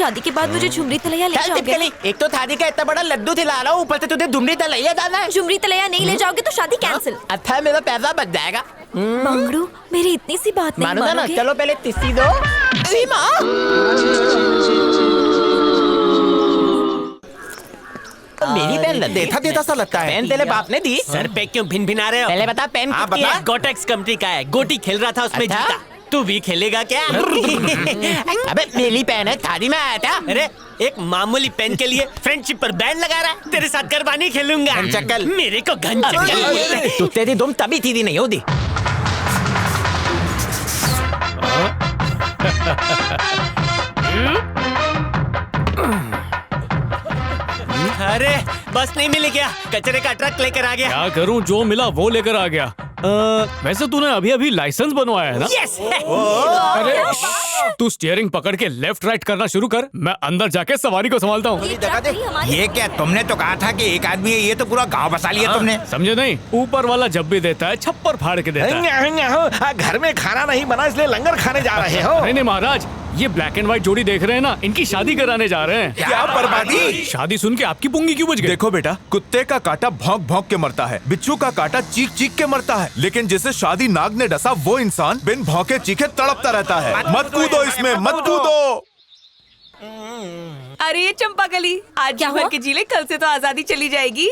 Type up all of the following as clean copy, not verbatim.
शादी के बाद मुझे झुमरी तलैया ले जाओगे? एक तो थाली का इतना बड़ा लड्डू खिला रहा हूँ, ऊपर से तुझे झुमरी तलैया दाना है। झुमरी तलैया नहीं ले जाओगे तो शादी कैंसिल। अच्छा मेरा पैसा बच जाएगा। मंगरू, मेरी इतनी सी बात नहीं मानोगे ना? मानोगे? चलो पहले तिस्सी दो। अरे माँ, मेरी पेन देता देता सा लगता है। पेन तेरे बाप ने दी। सर पे क्यों भिन भिना रहे हो? पहले बता पेन हाँ, किसकी बता। है? गोटेक्स कंपनी का है। गोटी खेल रहा था उसमें अच्छा? जीता। तू भी खेलेगा क्या? अबे मेरी पेन है, थाली में आया था। अरे एक मामूली पेन के लिए फ्रेंडशिप पर बैन लगा रहा है। तेरे साथ गरबा खेलूंगा। घनचक्कल। मेरे को घनचक्कल। तू तेरी दुम तभी थी नहीं होती। अरे बस नहीं मिली क्या? कचरे का ट्रक लेकर आ गया। क्या करूं, जो मिला वो लेकर आ गया। वैसे तूने अभी अभी लाइसेंस बनवाया है ना? यस। अरे तू स्टीयरिंग पकड़ के लेफ्ट राइट करना शुरू कर, मैं अंदर जाके सवारी को संभालता हूँ। ये क्या, तुमने तो कहा था कि एक आदमी है, ये तो पूरा गांव बसा लिया तुमने। समझे नहीं? ऊपर वाला जब भी देता है छप्पर फाड़ के देता है। घर में खाना नहीं बना इसलिए लंगर खाने जा रहे हो। नहीं नहीं महाराज, ये ब्लैक एंड व्हाइट जोड़ी देख रहे हैं ना, इनकी शादी कराने जा रहे हैं। क्या बर्बादी। शादी सुन के आपकी पुंगी क्यों बच गई? देखो बेटा, कुत्ते का काटा भौंक भौंक के मरता है, बिच्छू का काटा चीख चीख के मरता है, लेकिन जिसे शादी नाग ने डसा वो इंसान बिन भौंके चीखे तड़पता रहता है। मत कूदो इसमें, मत कूदो। अरे ये चंपाकली, आज क्या भर हुआ? के जी ले, कल से तो आजादी चली जाएगी।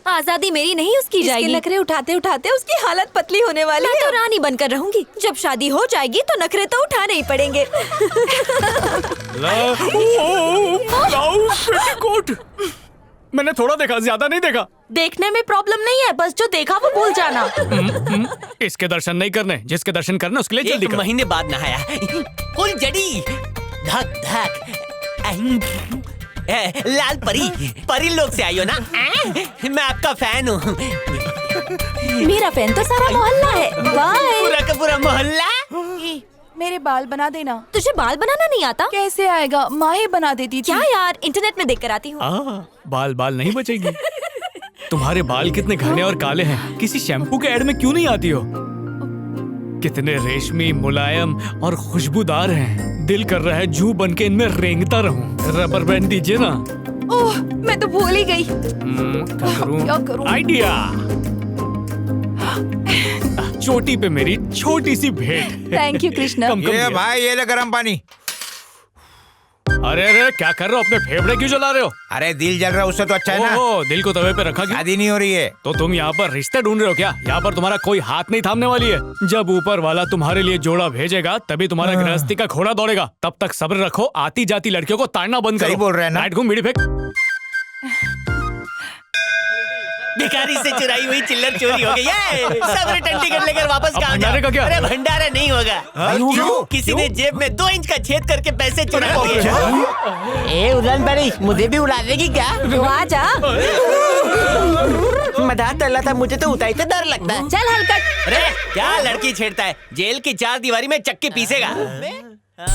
आजादी मेरी नहीं उसकी जाएगी। नखरे उठाते उठाते उसकी हालत पतली होने वाली मैं है। तो रानी बनकर रहूंगी। जब शादी हो जाएगी तो नखरे तो उठाने ही पड़ेंगे। पेटीकोट मैंने थोड़ा देखा, ज्यादा नहीं देखा। देखने में प्रॉब्लम नहीं है, बस जो देखा वो भूल जाना। इसके दर्शन नहीं करने, जिसके दर्शन करने उसके लिए जल्दी एक कर। महीने बाद नहाया। फुल जड़ी, धक धक। लाल परी लोग से आई हो ना? मैं आपका फैन हूँ। मेरा फैन तो सारा मोहल्ला है। बाय। पूरा का पूरा मोहल्ला। मेरे बाल बना देना। तुझे बाल बनाना नहीं आता? कैसे आएगा, माँ ही बना देती थी। क्या यार, इंटरनेट में देख कर आती हूँ। बाल नहीं बचेगी। तुम्हारे बाल कितने घने और काले हैं, किसी शैम्पू के ऐड में क्यों नहीं आती हो? कितने रेशमी, मुलायम और खुशबूदार हैं। दिल कर रहा है जू बन के इनमें रेंगता रहूं। रबर बैंड दीजिए ना। ओह, मैं तो भूल ही गई। क्या करूं? आइडिया। चोटी पे मेरी छोटी सी भेंट। Thank you Krishna. कम ये किया। भाई, ये ले गरम पानी। अरे अरे क्या कर रहे हो, अपने फेफड़े क्यों जला रहे हो? अरे दिल जल रहा है, उससे तो अच्छा है ना। ओह, दिल को तवे पे रखा क्यों? शादी नहीं हो रही है। तो तुम यहाँ पर रिश्ते ढूंढ रहे हो क्या? यहाँ पर तुम्हारा कोई हाथ नहीं थामने वाली है। जब ऊपर वाला तुम्हारे लिए जोड़ा भेजेगा तभी तुम्हारा गृहस्थी का घोड़ा दौड़ेगा। तब तक सब्र रखो, आती जाती लड़कियों को ताड़ना बंद करो। सही बोल रहे हैं ना? लाइट घूम, बीड़ी फेंक। भिखारी से चुराई हुई चिल्लर चोरी हो गई है। सब टंडीगढ़ लेकर वापस अब गाँव भंडारे का क्या? अरे भंडारा नहीं होगा। क्यों? किसी ने जेब में 2 इंच का छेद करके पैसे चुरा लिए। ए उड़न पड़ी, मुझे भी उड़ा देगी क्या? तो आजा। मजाक कर रहा था, मुझे तो ऊंचाई से डर लगता है। चल हलकट। अरे क्या लड़की छेड़ता है? जेल की 4 दीवारी में चक्की पीसेगा।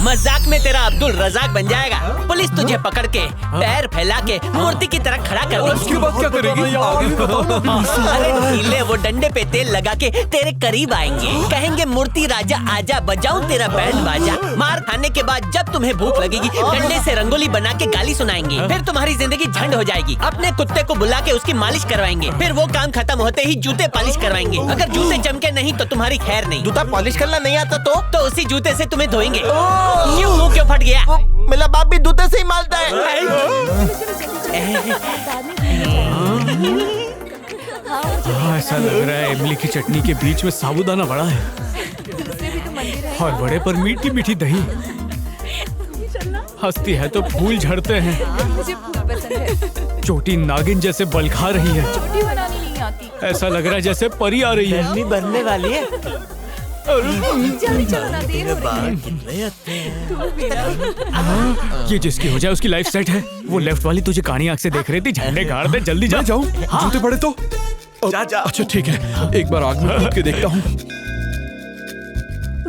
मजाक में तेरा अब्दुल रजाक बन जाएगा। पुलिस तुझे पकड़ के पैर फैला के मूर्ति की तरह खड़ा कर देगी। उसके बाद क्या करेगी? आगे भी बताओ ना। अरे ढीले वो डंडे पे तेल लगा के तेरे करीब आएंगे, कहेंगे मूर्ति राजा आजा, बजाऊं तेरा बैंड बाजा। मार खाने के बाद जब तुम्हें भूख लगेगी, डंडे से रंगोली बना के गाली सुनाएंगे। फिर तुम्हारी जिंदगी झंड हो जाएगी। अपने कुत्ते को बुला के उसकी मालिश करवाएंगे। फिर वो काम खत्म होते ही जूते पॉलिश करवाएंगे। अगर जूते चमके नहीं तो तुम्हारी खैर नहीं। जूता पॉलिश करना नहीं आता तो उसी जूते से तुम्हें धोएंगे। क्यों मुंह क्यों फट गया? मेरा बाप भी जूते से ही मारता है। ऐसा लग रहा है इमली की चटनी के बीच में साबूदाना बड़ा है और बड़े पर मीठी मीठी दही। हंसती है तो फूल झड़ते हैं। मुझे फूल पसंद है। चोटी नागिन जैसे बल खा रही है। रोटी बनानी नहीं आती। ऐसा लग रहा है जैसे परी आ रही है। बनने वाली है। जल्दी चलो ना, देर हो रही है। ये जिसकी हो जाए उसकी लाइफ सेट है। वो लेफ्ट वाली तुझे कानी आंख से देख रही थी। झंडे गाड़ दे, जल्दी जा। जाऊं? जूते पड़े तो जा। अच्छा ठीक है, एक बार आग में कूद के देखता हूँ।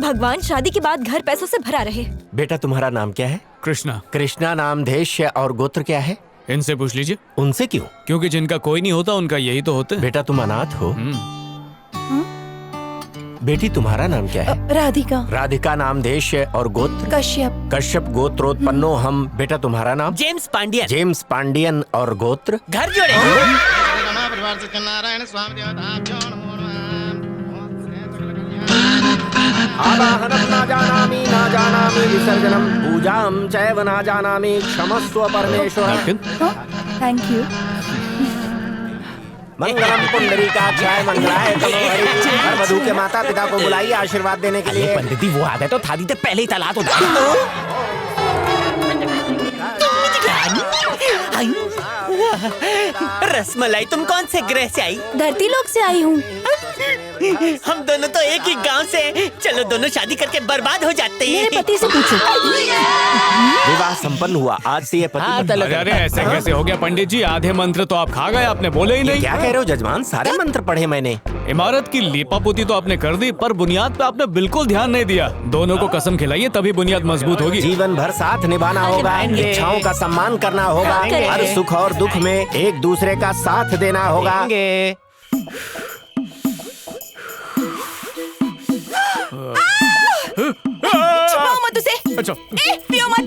भगवान शादी के बाद घर पैसों से भरा रहे। बेटा तुम्हारा नाम क्या है? कृष्णा। कृष्णा नाम, देश और गोत्र क्या है? इनसे पूछ लीजिए। उनसे क्यों? क्योंकि जिनका कोई नहीं होता उनका यही तो होता है। बेटा तुम अनाथ हो। बेटी तुम्हारा नाम क्या है? राधिका। राधिका नाम, देश और गोत्र? कश्यप। कश्यप गोत्रोत्पन्नो हम। बेटा तुम्हारा नाम? जेम्स पांडियन। जेम्स पांडियन और गोत्र? घर जोड़े। आवाहनं न जानामि विसर्जनं पूजां चैव न जानामि क्षमस्व परमेश्वर। Thank you. मंगलम पुंडरीकाक्षाय मंगलाय तनोहरि। हर वधू के माता पिता को बुलाइए आशीर्वाद देने के लिए। पंडित जी वो आदत तो थादी ते पहले ही तला तो रसमलाई, तुम कौन से ग्रह से आई? धरती लोक से आई हूँ। हम दोनों तो एक ही गांव से। चलो दोनों शादी करके बर्बाद हो जाते हैं। मेरे पति से पूछो। विवाह संपन्न हुआ, आज से ये पति। अरे ऐसे कैसे हो गया पंडित जी? आधे मंत्र तो आप खा गए, आपने बोले ही नहीं। क्या कह रहे हो जजमान? सारे मंत्र पढ़े मैंने। इमारत की लीपापोती तो आपने कर दी, पर बुनियाद पे आपने बिल्कुल ध्यान नहीं दिया। दोनों को कसम खिलाइए, तभी बुनियाद मजबूत होगी। जीवन भर साथ निभाना होगा, इच्छाओं का सम्मान करना होगा, हर सुख और दुख में एक दूसरे का साथ देना होगा। छुपाओ मत उसे। अच्छा। पियो मत।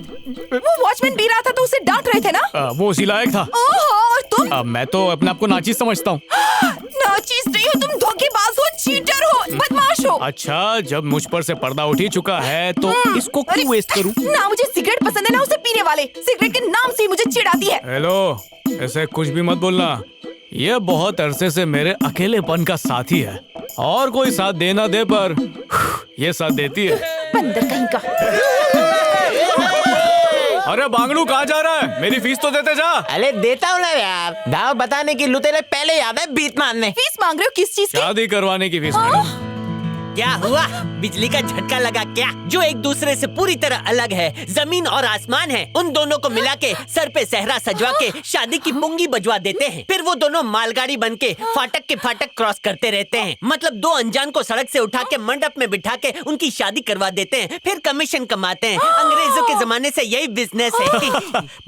वो वॉचमैन पी रहा था तो उसे डांट रहे थे ना? वो उसी लायक था। ओहो, और तुम? मैं तो अपने आप को नाचीज समझता हूँ। नाचीज नहीं हो तुम, धोखेबाज हो, चीटर हो, बदमाश हो। अच्छा, जब मुझ पर से पर्दा उठ ही चुका है तो इसको क्यों वेस्ट करूं? ना मुझे सिगरेट पसंद है ना उसे पीने वाले। सिगरेट के नाम से ही मुझे चिढ़ आती है। हेलो, ऐसे कुछ भी मत बोलना। ये बहुत अरसे से मेरे अकेलेपन का साथी है, और कोई साथ देना दे पर ये साथ देती है। बंदर कहीं का। अरे बांगड़ू कहाँ जा रहा है? मेरी फीस तो देते जा। अरे देता हूँ ना यार, दाव बताने की लुटेरे पहले याद है बीत मारने। फीस मांग रहे हो किस चीज की? शादी करवाने की फीस मैडम। क्या हुआ? बिजली का झटका लगा क्या? जो एक दूसरे से पूरी तरह अलग है, जमीन और आसमान है, उन दोनों को मिला के सर पे सहरा सजवा के शादी की पुंगी बजवा देते हैं। फिर वो दोनों मालगाड़ी बन के फाटक क्रॉस करते रहते हैं। मतलब दो अनजान को सड़क से उठा के मंडप में बिठा के उनकी शादी करवा देते हैं, फिर कमीशन कमाते हैं। अंग्रेजों के जमाने से यही बिजनेस है।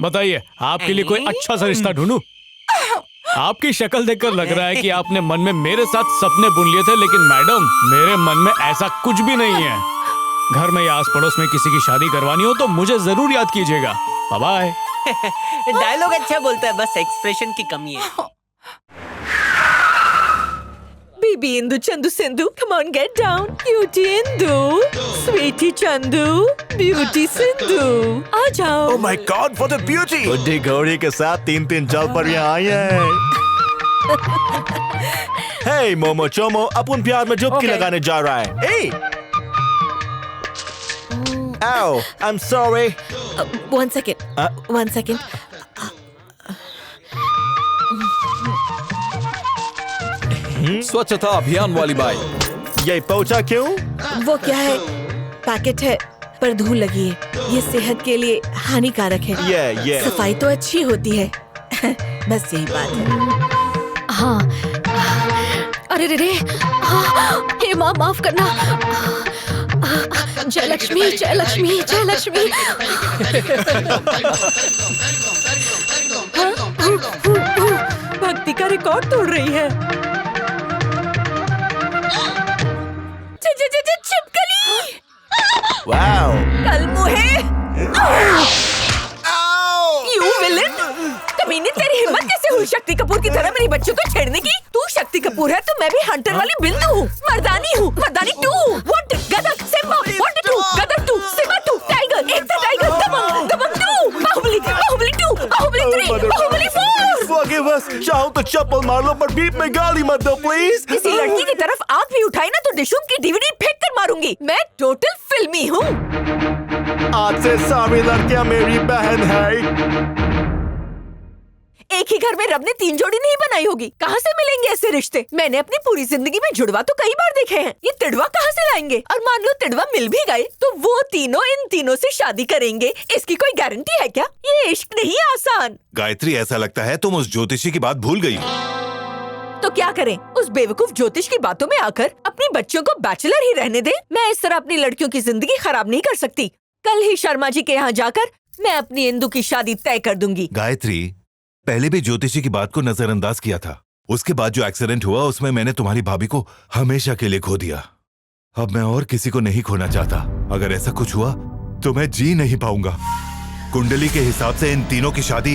बताइए, आपके लिए कोई अच्छा सा रिश्ता ढूंढूं? आपकी शक्ल देखकर लग रहा है कि आपने मन में मेरे साथ सपने बुन लिए थे, लेकिन मैडम मेरे मन में ऐसा कुछ भी नहीं है। घर में या आस पड़ोस में किसी की शादी करवानी हो तो मुझे जरूर याद कीजिएगा। Bye bye. डायलॉग अच्छा बोलता है, बस एक्सप्रेशन की कमी है। Baby Indu, Chandu Sindhu, come on, get down. Cutie Indu, sweetie Chandu, beauty Sindhu, आ जाओ। Oh my God, what a beauty! बुड्ढी गौरी के साथ तीन तीन चल पर यहाँ आई है। Hey मोमो चोमो, अपन प्यार में डुबकी लगाने जा रहा है। Hey! Ow, I'm sorry. One second, one second. स्वच्छता अभियान वाली बाई। ये पोछा क्यों? वो क्या है? पैकेट है पर धूल लगी है। ये सेहत के लिए हानिकारक है। ये सफाई तो अच्छी होती है। बस यही बात है। हाँ। अरे रे रे। हे माँ माफ करना। जय लक्ष्मी, जय लक्ष्मी, जय लक्ष्मी। भक्ति का रिकॉर्ड तोड़ रही है। छिपकली। वाओ। कल मुहे। You villain. कमीने, तेरी हिम्मत कैसे हुई शक्ति कपूर की तरह मेरी बच्चों को छेड़ने की? तू शक्ति कपूर है तो मैं भी हंटर वाली बिंदु हूँ। मर्दानी हूँ, मर्दानी 2। व्हाट? गदक, सिम्बा, व्हाट 2? गदक 2, सिम्बा 2, टाइगर, एक था tiger, Dabangg, Dabangg 2, Baahubali, Baahubali 2, Baahubali 3, Baahubali 4। Forgive us. चाहो तो चप्पल मार लो पर बीप में गाली मत दो प्लीज। किसी लड़की की तरफ आंख भी उठाई ना तो डिशूम की डीवीडी फेंक कर मारूंगी। मैं टोटल फिल्मी हूँ। आज से सारी लड़कियां मेरी बहन है। एक ही घर में रब ने 3 जोड़ी नहीं बनाई होगी। कहाँ से मिलेंगे ऐसे रिश्ते? मैंने अपनी पूरी जिंदगी में जुड़वा तो कई बार देखे हैं। ये तिड़वा कहाँ से लाएंगे? और मान लो तिड़वा मिल भी गए तो वो तीनों इन तीनों से शादी करेंगे, इसकी कोई गारंटी है क्या? ये इश्क नहीं आसान। गायत्री, ऐसा लगता है तुम उस ज्योतिषी की बात भूल गई। तो क्या करें? उस बेवकूफ ज्योतिष की बातों में आकर अपनी बच्चों को बैचलर ही रहने दें? मैं इस तरह अपनी लड़कियों की जिंदगी खराब नहीं कर सकती। कल ही शर्मा जी के यहाँ जाकर मैं अपनी इंदु की शादी तय कर दूंगी। गायत्री, पहले भी ज्योतिषी की बात को नजरअंदाज किया था। उसके बाद जो एक्सीडेंट हुआ उसमें मैंने तुम्हारी भाभी को हमेशा के लिए खो दिया। अब मैं और किसी को नहीं खोना चाहता। अगर ऐसा कुछ हुआ तो मैं जी नहीं पाऊंगा। कुंडली के हिसाब से इन तीनों की शादी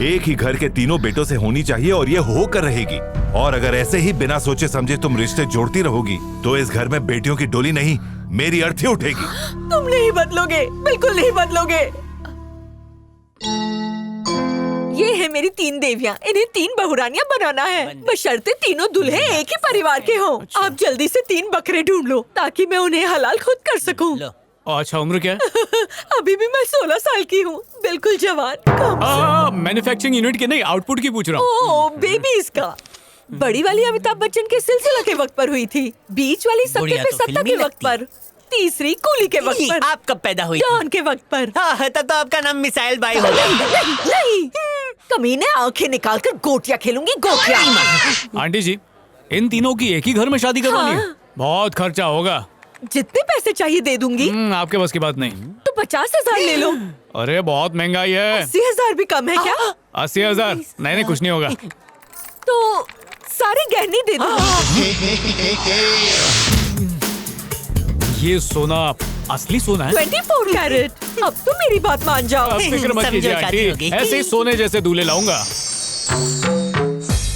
एक ही घर के तीनों बेटों से होनी चाहिए और ये होकर रहेगी। और अगर ऐसे ही बिना सोचे समझे तुम रिश्ते जोड़ती रहोगी तो इस घर में बेटियों की डोली नहीं, मेरी अर्थी उठेगी। तुम नहीं बदलोगे, बिल्कुल नहीं बदलोगे। ये है मेरी 3 देवियाँ, इन्हें 3 बहुरानियाँ बनाना है, बशर्ते तीनों दूल्हे एक ही परिवार के हों। आप जल्दी से 3 बकरे ढूंढ लो ताकि मैं उन्हें हलाल खुद कर सकूं। अच्छा, उम्र क्या है? अभी भी मैं 16 साल की हूँ, बिल्कुल जवान। मैन्युफैक्चरिंग यूनिट के नहीं, आउटपुट की पूछ रहा हूँ। ओह, बेबी इसका। बड़ी वाली अमिताभ बच्चन के सिलसिला के वक्त पर हुई थी, बीच वाली सत्ते पे सत्ता के वक्त पर, तीसरी कूली के वक्त पर। आप कब पैदा हुई? डॉन के वक्त पर। हाँ, तब तो आपका नाम मिसाइल बाई होगा। नहीं, कमीने आंखें निकालकर गोटियां खेलूंगी, गोटियां। आंटी जी, इन तीनों की एक ही घर में शादी करवानी है? बहुत खर्चा होगा। जितने पैसे चाहिए दे दूंगी। आपके बस की बात नहीं। तो 50,000 ले लो। अरे बहुत महंगाई है। 80,000 भी कम है क्या? 80,000? नहीं, कुछ नहीं होगा। तो सारे गहने दे दो। ये सोना असली सोना है? 24 कैरेट। अब तो मेरी बात मान जाओ। अब फिक्र मत कीजिए आंटी, ऐसे ही सोने जैसे दूल्हे लाऊंगा।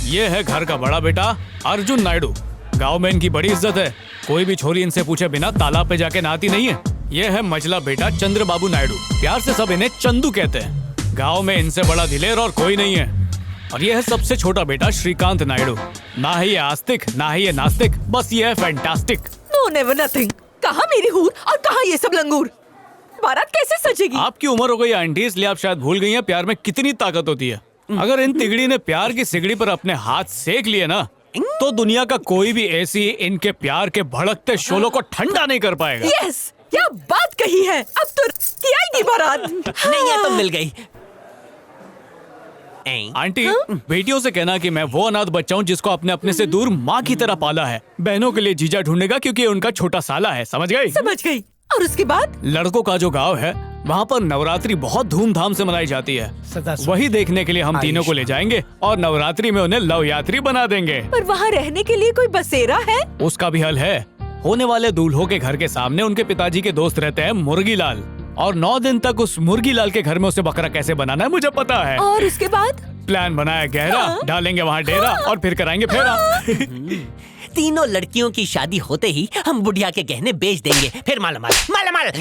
ये है घर का बड़ा बेटा अर्जुन नायडू। गांव में इनकी बड़ी इज्जत है, कोई भी छोरी इनसे पूछे बिना तालाब पे जाके नहाती नहीं है। ये है मझला बेटा चंद्रबाबू नायडू, प्यार से सब इन्हें चंदू कहते हैं। गांव में इनसे बड़ा दिलेर और कोई नहीं है। और ये है सबसे छोटा बेटा श्रीकांत नायडू। ना ही ये आस्तिक, ना ही ये नास्तिक, बस ये है फैंटास्टिक। No never nothing. कहाँ मेरी हूर और कहाँ ये सब लंगूर? बारात कैसे सजेगी? आपकी उम्र हो गई आंटी, इसलिए आप शायद भूल गई हैं प्यार में कितनी ताकत होती है। अगर इन तिगड़ी ने प्यार की सिगड़ी पर अपने हाथ सेक लिए ना, तो दुनिया का कोई भी एसी इनके प्यार के भड़कते शोलों को ठंडा नहीं कर पाएगा। यस, क्या बात कही है। अब तो आएगी बारात। नहीं, ये तो मिल गई। आंटी, बेटियों से कहना कि मैं वो अनाथ बच्चा हूँ जिसको अपने अपने से दूर माँ की तरह पाला है। बहनों के लिए जीजा ढूंढेगा क्योंकि ये उनका छोटा साला है। समझ गई? समझ गई। और उसके बाद? लड़कों का जो गांव है वहाँ पर नवरात्रि बहुत धूमधाम से मनाई जाती है। वही देखने के लिए हम तीनों को ले जाएंगे और नवरात्रि में उन्हें लव यात्री बना देंगे। पर वहाँ रहने के लिए कोई बसेरा है? उसका भी हल है। होने वाले दूल्हों के घर के सामने उनके पिताजी के दोस्त रहते हैं मुर्गी लाल, और 9 दिन तक उस मुर्गी लाल के घर में उसे बकरा कैसे बनाना है मुझे पता है। और उसके बाद? प्लान बनाया गहरा, डालेंगे वहाँ डेरा और फिर कराएंगे फेरा। तीनों लड़कियों की शादी होते ही हम बुढ़िया के गहने बेच देंगे, फिर मालामाल मालामाल।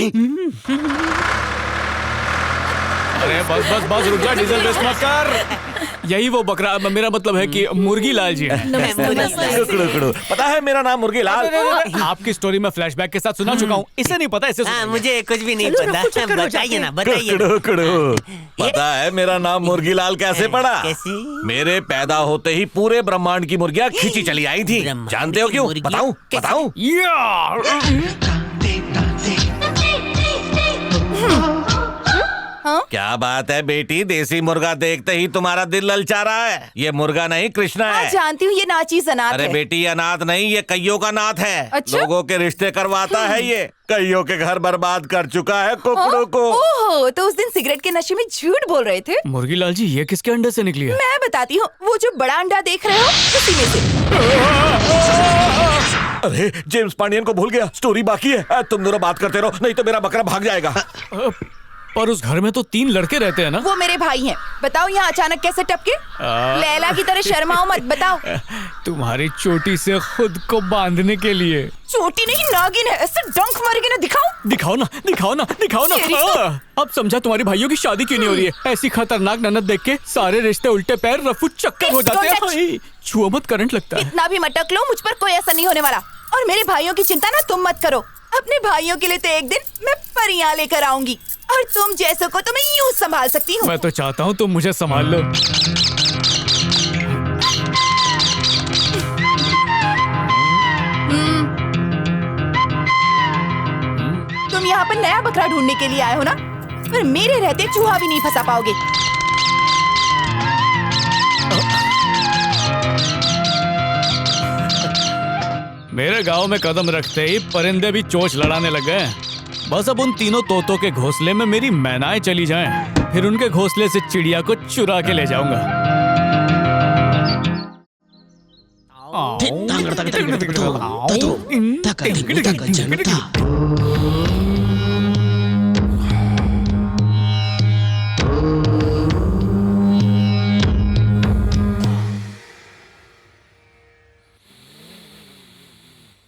अरे बस बस बस, रुक जा, डीजल वेस्ट मत कर। यही वो बकरा, मेरा मतलब है कि मुर्गी लाल जी है। पता है मेरा नाम मुर्गी लाल। आपकी स्टोरी में फ्लैशबैक के साथ सुना चुका हूँ, इसे नहीं पता, इसे मुझे कुछ भी नहीं पता। बताइए ना, बताइए। पता है मेरा नाम मुर्गी लाल कैसे पड़ा? कैसे? मेरे पैदा होते ही पूरे ब्रह्मांड की मुर्गियाँ खींची चली आई थी। जानते हो क्यों? बताऊं? बताऊं? क्या बात है बेटी, देसी मुर्गा देखते ही तुम्हारा दिल ललचा रहा है। ये मुर्गा नहीं, कृष्णा है। जानती हूँ, ये नाचीज अनाथ अरे है। बेटी, ये अनाथ नहीं, ये कईयों का नाथ है। अच्छा? लोगों के रिश्ते करवाता है ये। कईयों के घर बर्बाद कर चुका है कुकड़ों को। ओहो, तो उस दिन सिगरेट के नशे में झूठ बोल रहे थे। मुर्गी लाल जी, ये किसके अंडे से निकली है? मैं बताती हूँ, वो जो बड़ा अंडा देख रहे हो उसी में से। अरे जेम्स पांडियन को भूल गया, स्टोरी बाकी है। तुम दोनों बात करते रहो, नहीं तो मेरा बकरा भाग जाएगा। पर उस घर में तो 3 लड़के रहते हैं ना? वो मेरे भाई हैं। बताओ यहाँ अचानक कैसे टपके? लैला की तरह शर्माओ मत, बताओ। तुम्हारी चोटी से खुद को बांधने के लिए। चोटी नहीं, नागिन है। ऐसे डंक मारेगी ना, दिखाओ। दिखाओ ना, दिखाओ ना, दिखाओ ना। अब समझा तुम्हारी भाइयों की शादी क्यों नहीं हो रही है। ऐसी खतरनाक ननद देख के सारे रिश्ते उल्टे पैर रफू चक्कर हो जाते हैं। छुआ मत, करंट लगता है। इतना भी मटक लो, मुझ पर कोई ऐसा नहीं होने वाला। और मेरे भाइयों की चिंता ना तुम मत करो। अपने भाइयों के लिए तो एक दिन मैं परियां लेकर आऊंगी, और तुम जैसों को तो मैं यूं संभाल सकती हूँ। मैं तो चाहता हूँ तुम मुझे संभाल लो। तुम यहाँ पर नया बकरा ढूंढने के लिए आए हो ना, पर मेरे रहते चूहा भी नहीं फंसा पाओगे। मेरे गांव में कदम रखते ही परिंदे भी चोंच लड़ाने लग गए। बस अब उन तीनों तोतों के घोंसले में मेरी मैनाएं चली जाएं, फिर उनके घोंसले से चिड़िया को चुरा के ले जाऊंगा।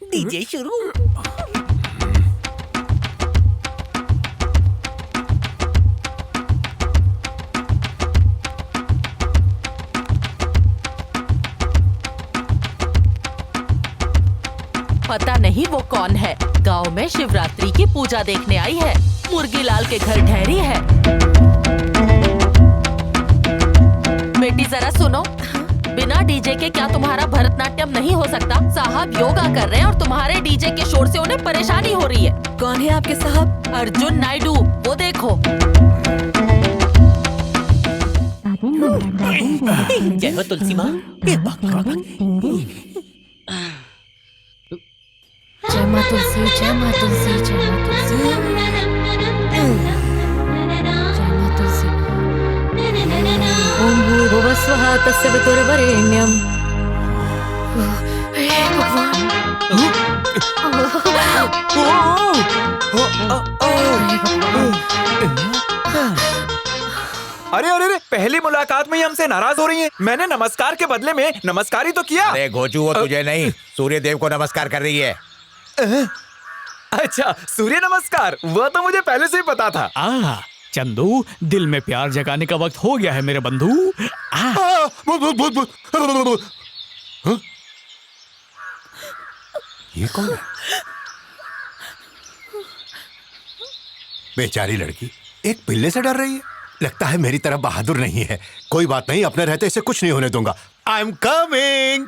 डीजे शुरू। पता नहीं वो कौन है। गांव में शिवरात्रि की पूजा देखने आई है। मुर्गी लाल के घर ठहरी है। बेटी जरा सुनो, बिना डीजे के क्या तुम्हारा भरतनाट्यम नहीं हो सकता? साहब योगा कर रहे हैं और तुम्हारे डीजे के शोर से उन्हें परेशानी हो रही है। कौन है आपके साहब? अर्जुन नायडू, वो देखो। जय हो तुलसी माँ। जय माँ तुलसी, जय माँ तुलसी, जय माँ तुलसी, जय माँ तुलसी। ओम भूर्भुवस्वः तस्य वितुर्वरेण्यम्। हे भगवान। अरे अरे अरे, पहली मुलाकात में ही हमसे नाराज हो रही हैं। मैंने नमस्कार के बदले में नमस्कार ही तो किया। अरे घोचू, वो तुझे नहीं, सूर्य देव को नमस्कार कर रही है। अच्छा, सूर्य नमस्कार, वो तो मुझे पहले से ही पता था। चंदू, दिल में प्यार जगाने का वक्त हो गया है मेरे बंधु। ये कौन है? बेचारी लड़की एक पिल्ले से डर रही है। लगता है मेरी तरह बहादुर नहीं है। कोई बात नहीं, अपने रहते इसे कुछ नहीं होने दूंगा। I am coming.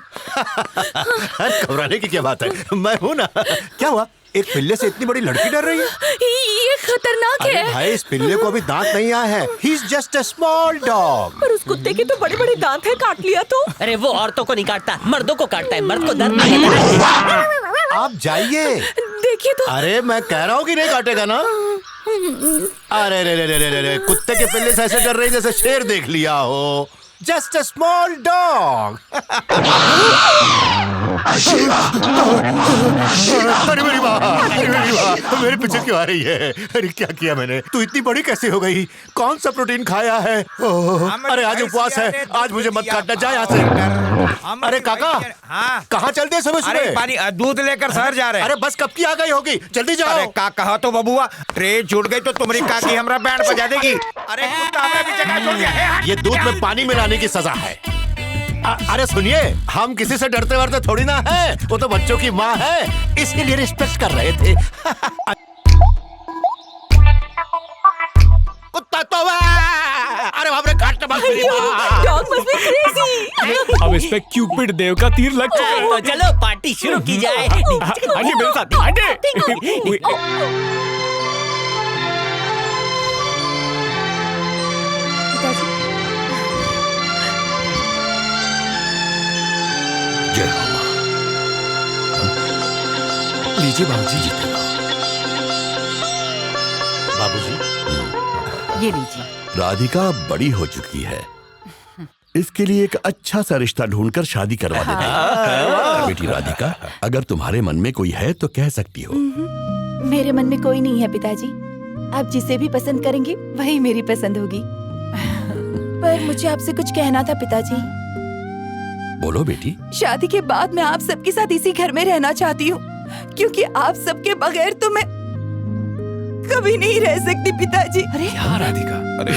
घबराने की क्या बात है, मैं हूं ना। क्या हुआ? एक पिल्ले से इतनी बड़ी लड़की डर रही है? ये खतरनाक है। अरे भाई, इस पिल्ले को अभी दांत नहीं आया है। He is just a small dog. पर उस कुत्ते के तो बड़े बड़े दांत हैं, काट लिया तो। अरे वो औरतों को नहीं काटता, मर्दों को काटता है। मर्द को दर्द नहीं होता। आप जाइए। देखिए तो। अरे मैं कह रहा हूँ कि नहीं काटेगा ना। अरे रे रे रे रे रे, कुत्ते के पिल्ले से ऐसे डर रही जैसे शेर देख लिया हो। Just a small dog. अरे मेरी माँ, मेरे पीछे क्यों आ रही है? अरे क्या किया मैंने? तू इतनी बड़ी कैसे हो गई? कौन सा प्रोटीन खाया है? अरे आज उपवास है, आज मुझे मत काटना। जा यहाँ से। अरे काका, हाँ, कहाँ चलते हैं सुबह अरे सुबह? पानी दूध लेकर शहर जा रहे हैं। अरे बस कब की आ गई होगी, जल्दी जाओ। अरे का कहा तो बबुआ, ट्रेन छूट गई तो तुम्हारी काकी हमरा बैंड बजा देगी। अरे कुत्ता हमें भी जगह छोड़ गया। ये दूध में पानी मिलाने की सजा है। अरे सुनिए, हम किसी से डरते वरते थोड़ी ना है। वो तो बच्चों की माँ है, इसीलिए रिस्पेक्ट कर रहे थे। कुत्ता तो अरे बाप रे, काटने मत मेरी माँ। Dog must be crazy. अब इस पे क्यूपिड देव का तीर लग चुका है। तो चलो पार्टी शुरू की जाए। आइए मेरे साथ, आइए। जय हो माँ। लीजिए बाबूजी। बाबूजी, ये लीजिए। राधिका बड़ी हो चुकी है, इसके लिए एक अच्छा सा रिश्ता ढूंढकर शादी करवा देते हैं। बेटी राधिका, अगर तुम्हारे मन में कोई है तो कह सकती हो। मेरे मन में कोई नहीं है पिताजी। आप जिसे भी पसंद करेंगे वही मेरी पसंद होगी। पर मुझे आपसे कुछ कहना था पिताजी। बोलो बेटी। शादी के बाद मैं आप सबके साथ इसी घर में रहना चाहती हूँ, क्योंकि आप सबके बगैर तो मैं कभी नहीं रह सकती पिताजी। अरे राधिका, अरे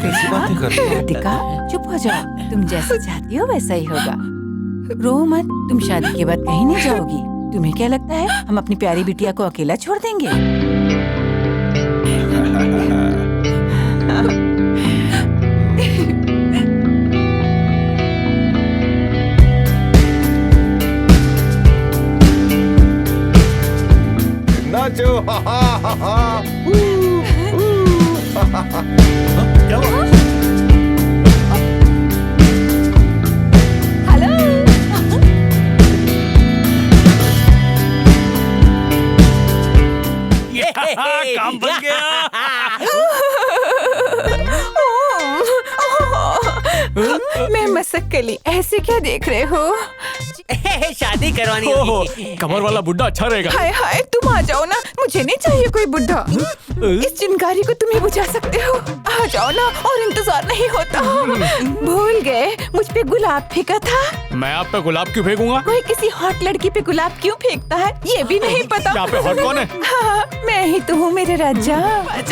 कैसी बातें कर रही है? राधिका चुप हो जाओ, तुम जैसा चाहती हो वैसा ही होगा। रो मत, तुम शादी के बाद कहीं नहीं जाओगी। तुम्हें क्या लगता है हम अपनी प्यारी बिटिया को अकेला छोड़ देंगे? नाचो। क्या हुआ? काम बन गया। मैं मसक कली, ऐसे क्या देख रहे हो? शादी करवानी ओहो, होगी। कमर वाला बुड्ढा अच्छा रहेगा। हाय हाय, तुम आ जाओ ना, मुझे नहीं चाहिए कोई बुढ़ा। इस चिंगारी को तुम ही बुझा सकते हो। आ जाओ ना, और इंतजार नहीं होता। भूल गए मुझ पे गुलाब फेंका था। मैं आप पे गुलाब क्यों फेंकूंगा? कोई किसी हॉट लड़की पे गुलाब क्यों फेंकता है ये भी नहीं पता। यहाँ पे हॉट कौन है? हाँ, मैं ही तो हूँ मेरे राजा।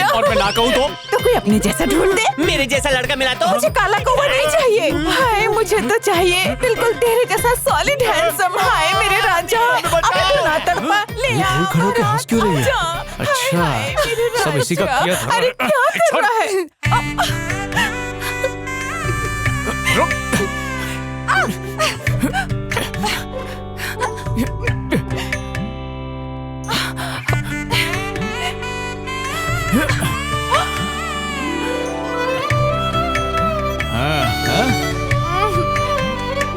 और मैं ना कहूँ तो कोई अपने जैसा ढूंढ दे। मेरे जैसा लड़का मिला तो? मुझे काला कौवा नहीं चाहिए। हाय, मुझे तो चाहिए बिल्कुल तेरे जैसा सॉलिड हैंडसम। हाय मेरे राजा, अबे तू ना तड़पा, ले आ। खड़ो के हंस क्यों रही है? अच्छा, सब इसी का किया था। अरे क्या कर रहा है?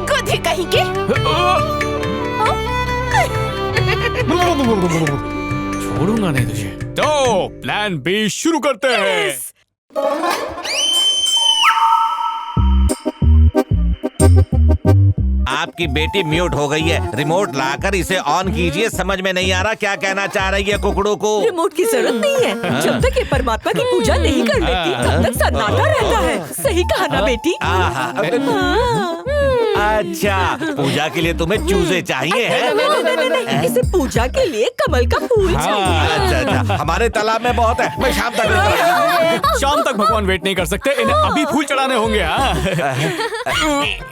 गधे कहीं के। छोड़ूंगा नहीं तुझे। तो प्लान बी शुरू करते हैं। आपकी बेटी म्यूट हो गई है, रिमोट लाकर इसे ऑन कीजिए। समझ में नहीं आ रहा क्या कहना चाह रही है कुकड़ू को। रिमोट की जरूरत नहीं है। जब तक ये परमात्मा की पूजा नहीं कर लेती तब तक सन्नाटा रहता है। सही कहा ना बेटी? अच्छा, पूजा के लिए तुम्हें चूजे चाहिए हैं? नहीं, इसे पूजा के लिए कमल का फूल चाहिए। अच्छा, हमारे तालाब में बहुत है, मैं शाम तक। शाम तक भगवान वेट नहीं कर सकते, इन्हें अभी फूल चढ़ाने होंगे।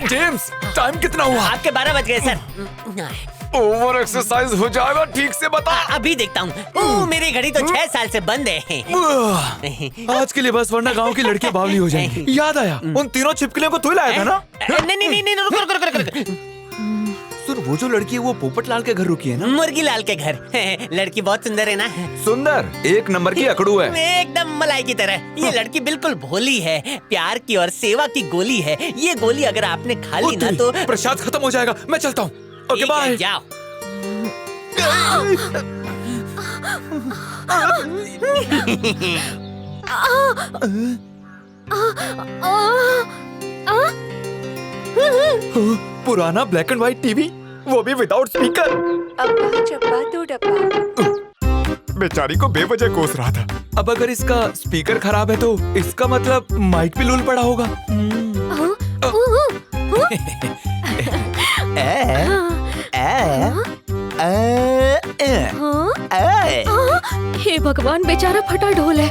जेम्स, टाइम कितना हुआ? आपके 12 बज गए सर। ओवर एक्सरसाइज हो जाएगा, ठीक से बता। अभी देखता हूँ। मेरी घड़ी तो 6 साल से बंद है। आज के लिए बस, वरना गांव की लड़कियां बावली हो जाएंगी। याद आया, उन तीनों छिपकलियों को तू ही लाया था ना? नहीं, रुक। सुन, वो जो लड़की है वो पोपट लाल के घर रुकी है ना? मुर्गी लाल के घर। लड़की बहुत सुंदर है ना? सुंदर, एक नंबर की अकड़ू है। एकदम मलाई की तरह। ये लड़की बिल्कुल भोली है, प्यार की और सेवा की गोली है। ये गोली अगर आपने खा ली ना तो प्रसाद खत्म हो जाएगा। मैं चलता हूँ। Okay bye. जाओ। पुराना ब्लैक एंड व्हाइट टीवी, वो भी विदाउट स्पीकर। अब्बा चप्पा तो डब्बा। बेचारी को बेवजह कोस रहा था। अब अगर इसका स्पीकर खराब है तो इसका मतलब माइक भी लूल पड़ा होगा। हे भगवान, बेचारा फटा ढोल है।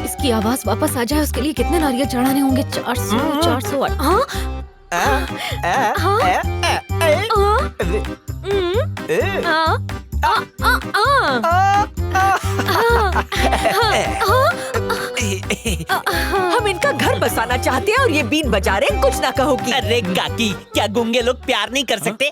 इसकी आवाज वापस आ जाए उसके लिए कितने नारियल चढ़ाने होंगे? 400। हम इनका घर बसाना चाहते हैं और ये बीन बजा रहे, कुछ ना कहोगी। अरे काकी, क्या गूंगे लोग प्यार नहीं कर सकते?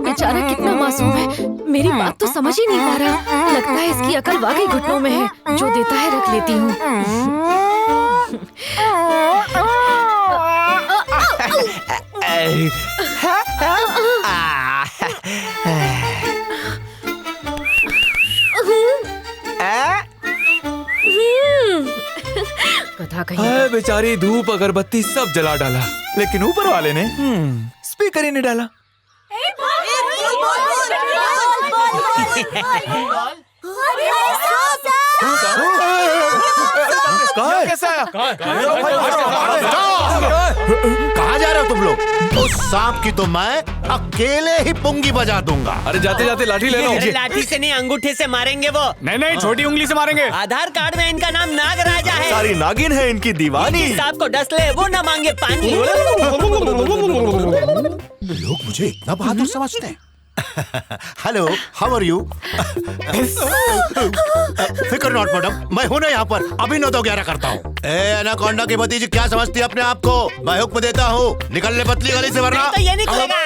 बेचारा कितना मासूम है, मेरी बात तो समझ ही नहीं पा रहा। लगता है इसकी अकल वाकई घुटनों में है। जो देता है रख लेती हूँ। बेचारी धूप अगरबत्ती सब जला डाला, लेकिन ऊपर वाले ने स्पीकर ही नहीं डाला। कैसे आया? कहाँ जा रहे हो तुम लोग? उस सांप की तो मैं अकेले ही पुंगी बजा दूंगा। अरे जाते जाते लाठी ले लो। अरे लाठी से नहीं, अंगूठे से मारेंगे वो। नहीं, छोटी उंगली से मारेंगे। आधार कार्ड में इनका नाम नागराजा है। सारी नागिन है इनकी दीवानी। सांप को डस ले, वो ना मांगे पानी। लोग मुझे इतना बहादुर समझते हैं। Hello, how are you? फिक्र नॉट मैडम, मैं हूं ना यहाँ पर। अभी 9-11 करता हूँ। एनाकोंडा की भतीजी क्या समझती है अपने आप को? मैं हुक्म देता हूँ, निकलने पतली गली से, वरना तो ये निकलेगा।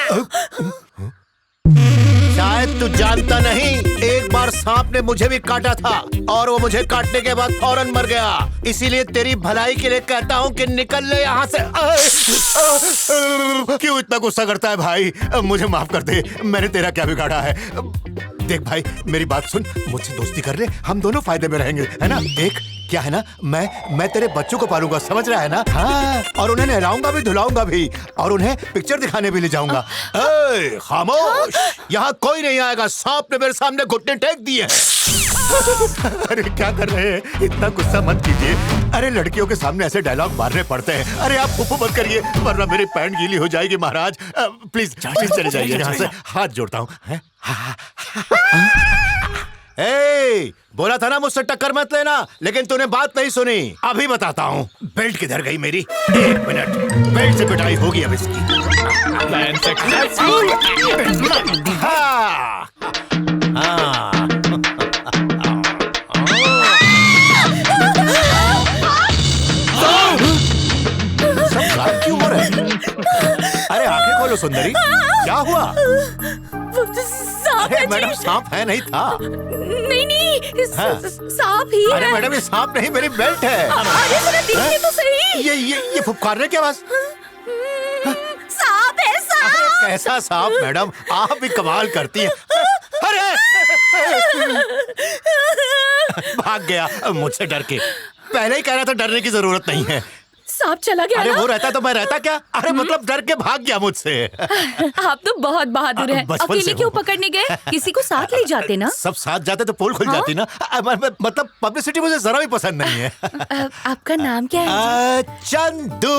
शायद तू जानता नहीं, एक बार सांप ने मुझे भी काटा था और वो मुझे काटने के बाद फौरन मर गया। इसीलिए तेरी भलाई के लिए कहता हूँ कि निकल ले यहाँ से। क्यों इतना गुस्सा करता है भाई? मुझे माफ कर दे, मैंने तेरा क्या बिगाड़ा है? देख भाई, मेरी बात सुन, मुझसे दोस्ती कर ले, हम दोनों फायदे में रहेंगे, है ना? देख, क्या है ना, मैं तेरे बच्चों को पालूंगा, समझ रहा है ना? हाँ, और उन्हें नहलाऊंगा भी, धुलाऊंगा भी, और उन्हें पिक्चर दिखाने भी ले जाऊंगा। खामोश, यहाँ कोई नहीं आएगा। सांप ने मेरे सामने घुटने टेक दिए हैं। अरे क्या कर रहे हैं? इतना गुस्सा मत कीजिए। अरे लड़कियों के सामने ऐसे डायलॉग मारने पड़ते हैं। अरे आप फुफू मत करिए, वरना मेरी पैंट गीली हो जाएगी महाराज। प्लीज चले जाइए यहाँ से, हाथ जोड़ता हूँ। ए, बोला था ना मुझसे टक्कर मत लेना, लेकिन तूने बात नहीं सुनी। अभी बताता हूँ। बेल्ट किधर गई मेरी? 1 मिनट, बेल्ट से पिटाई होगी अब इसकी। हाँ, हाँ। सब क्यों हो रहा है? अरे आंखें खोलो सुंदरी, क्या हुआ? सांप है जी। मैडम, सांप है नहीं था। नहीं, सांप ही है। अरे मैडम, ये सांप नहीं, मेरी बेल्ट है। अरे जरा देखिए तो सही। ये फुफकारने की आवाज। सांप है, सांप। अरे कैसा सांप मैडम, आप भी कमाल करती हैं। अरे भाग गया मुझसे डर के। पहले ही कह रहा था डरने की जरूरत नहीं है। सांप चला गया। अरे ना? वो रहता तो मैं रहता क्या? अरे मतलब डर के भाग गया मुझसे। आप तो बहुत बहादुर हैं। अकेले क्यों पकड़ने गए? किसी को साथ ले जाते ना। सब साथ जाते तो पोल खुल जाती ना। मतलब पब्लिसिटी मुझे जरा भी पसंद नहीं है। आपका नाम क्या है? चंदू।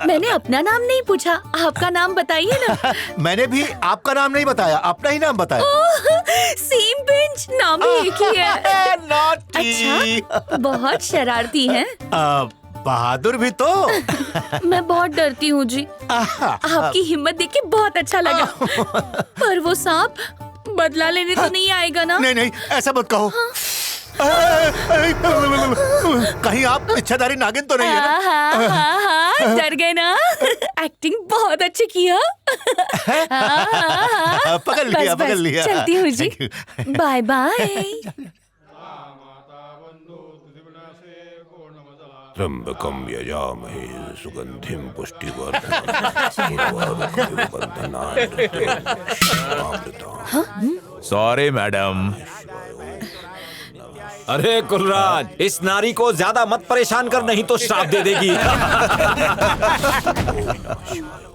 मैंने अपना नाम नहीं पूछा, आपका नाम बताइए ना। मैंने भी आपका नाम नहीं बताया, अपना ही नाम बताया। सेम बेंच, नाम ही एक ही है। अच्छा, बहुत शरारती हैं। बहादुर भी तो। मैं बहुत डरती हूँ जी। आपकी हिम्मत देख के बहुत अच्छा लगा। पर वो सांप बदला लेने तो नहीं आएगा ना? नहीं, ऐसा मत कहो। कहीं आप इच्छाधारी नागिन तो नहीं है ना? हाँ, डर गए ना? एक्टिंग बहुत अच्छी किया। पकड़ लिया। चलती हूँ जी, बाय बाय। त्र्यंबकं यजामहे सुगंधिं पुष्टिवर्धनम्। Sorry madam. अरे कुलराज, इस नारी को ज्यादा मत परेशान कर, नहीं तो श्राप दे देगी।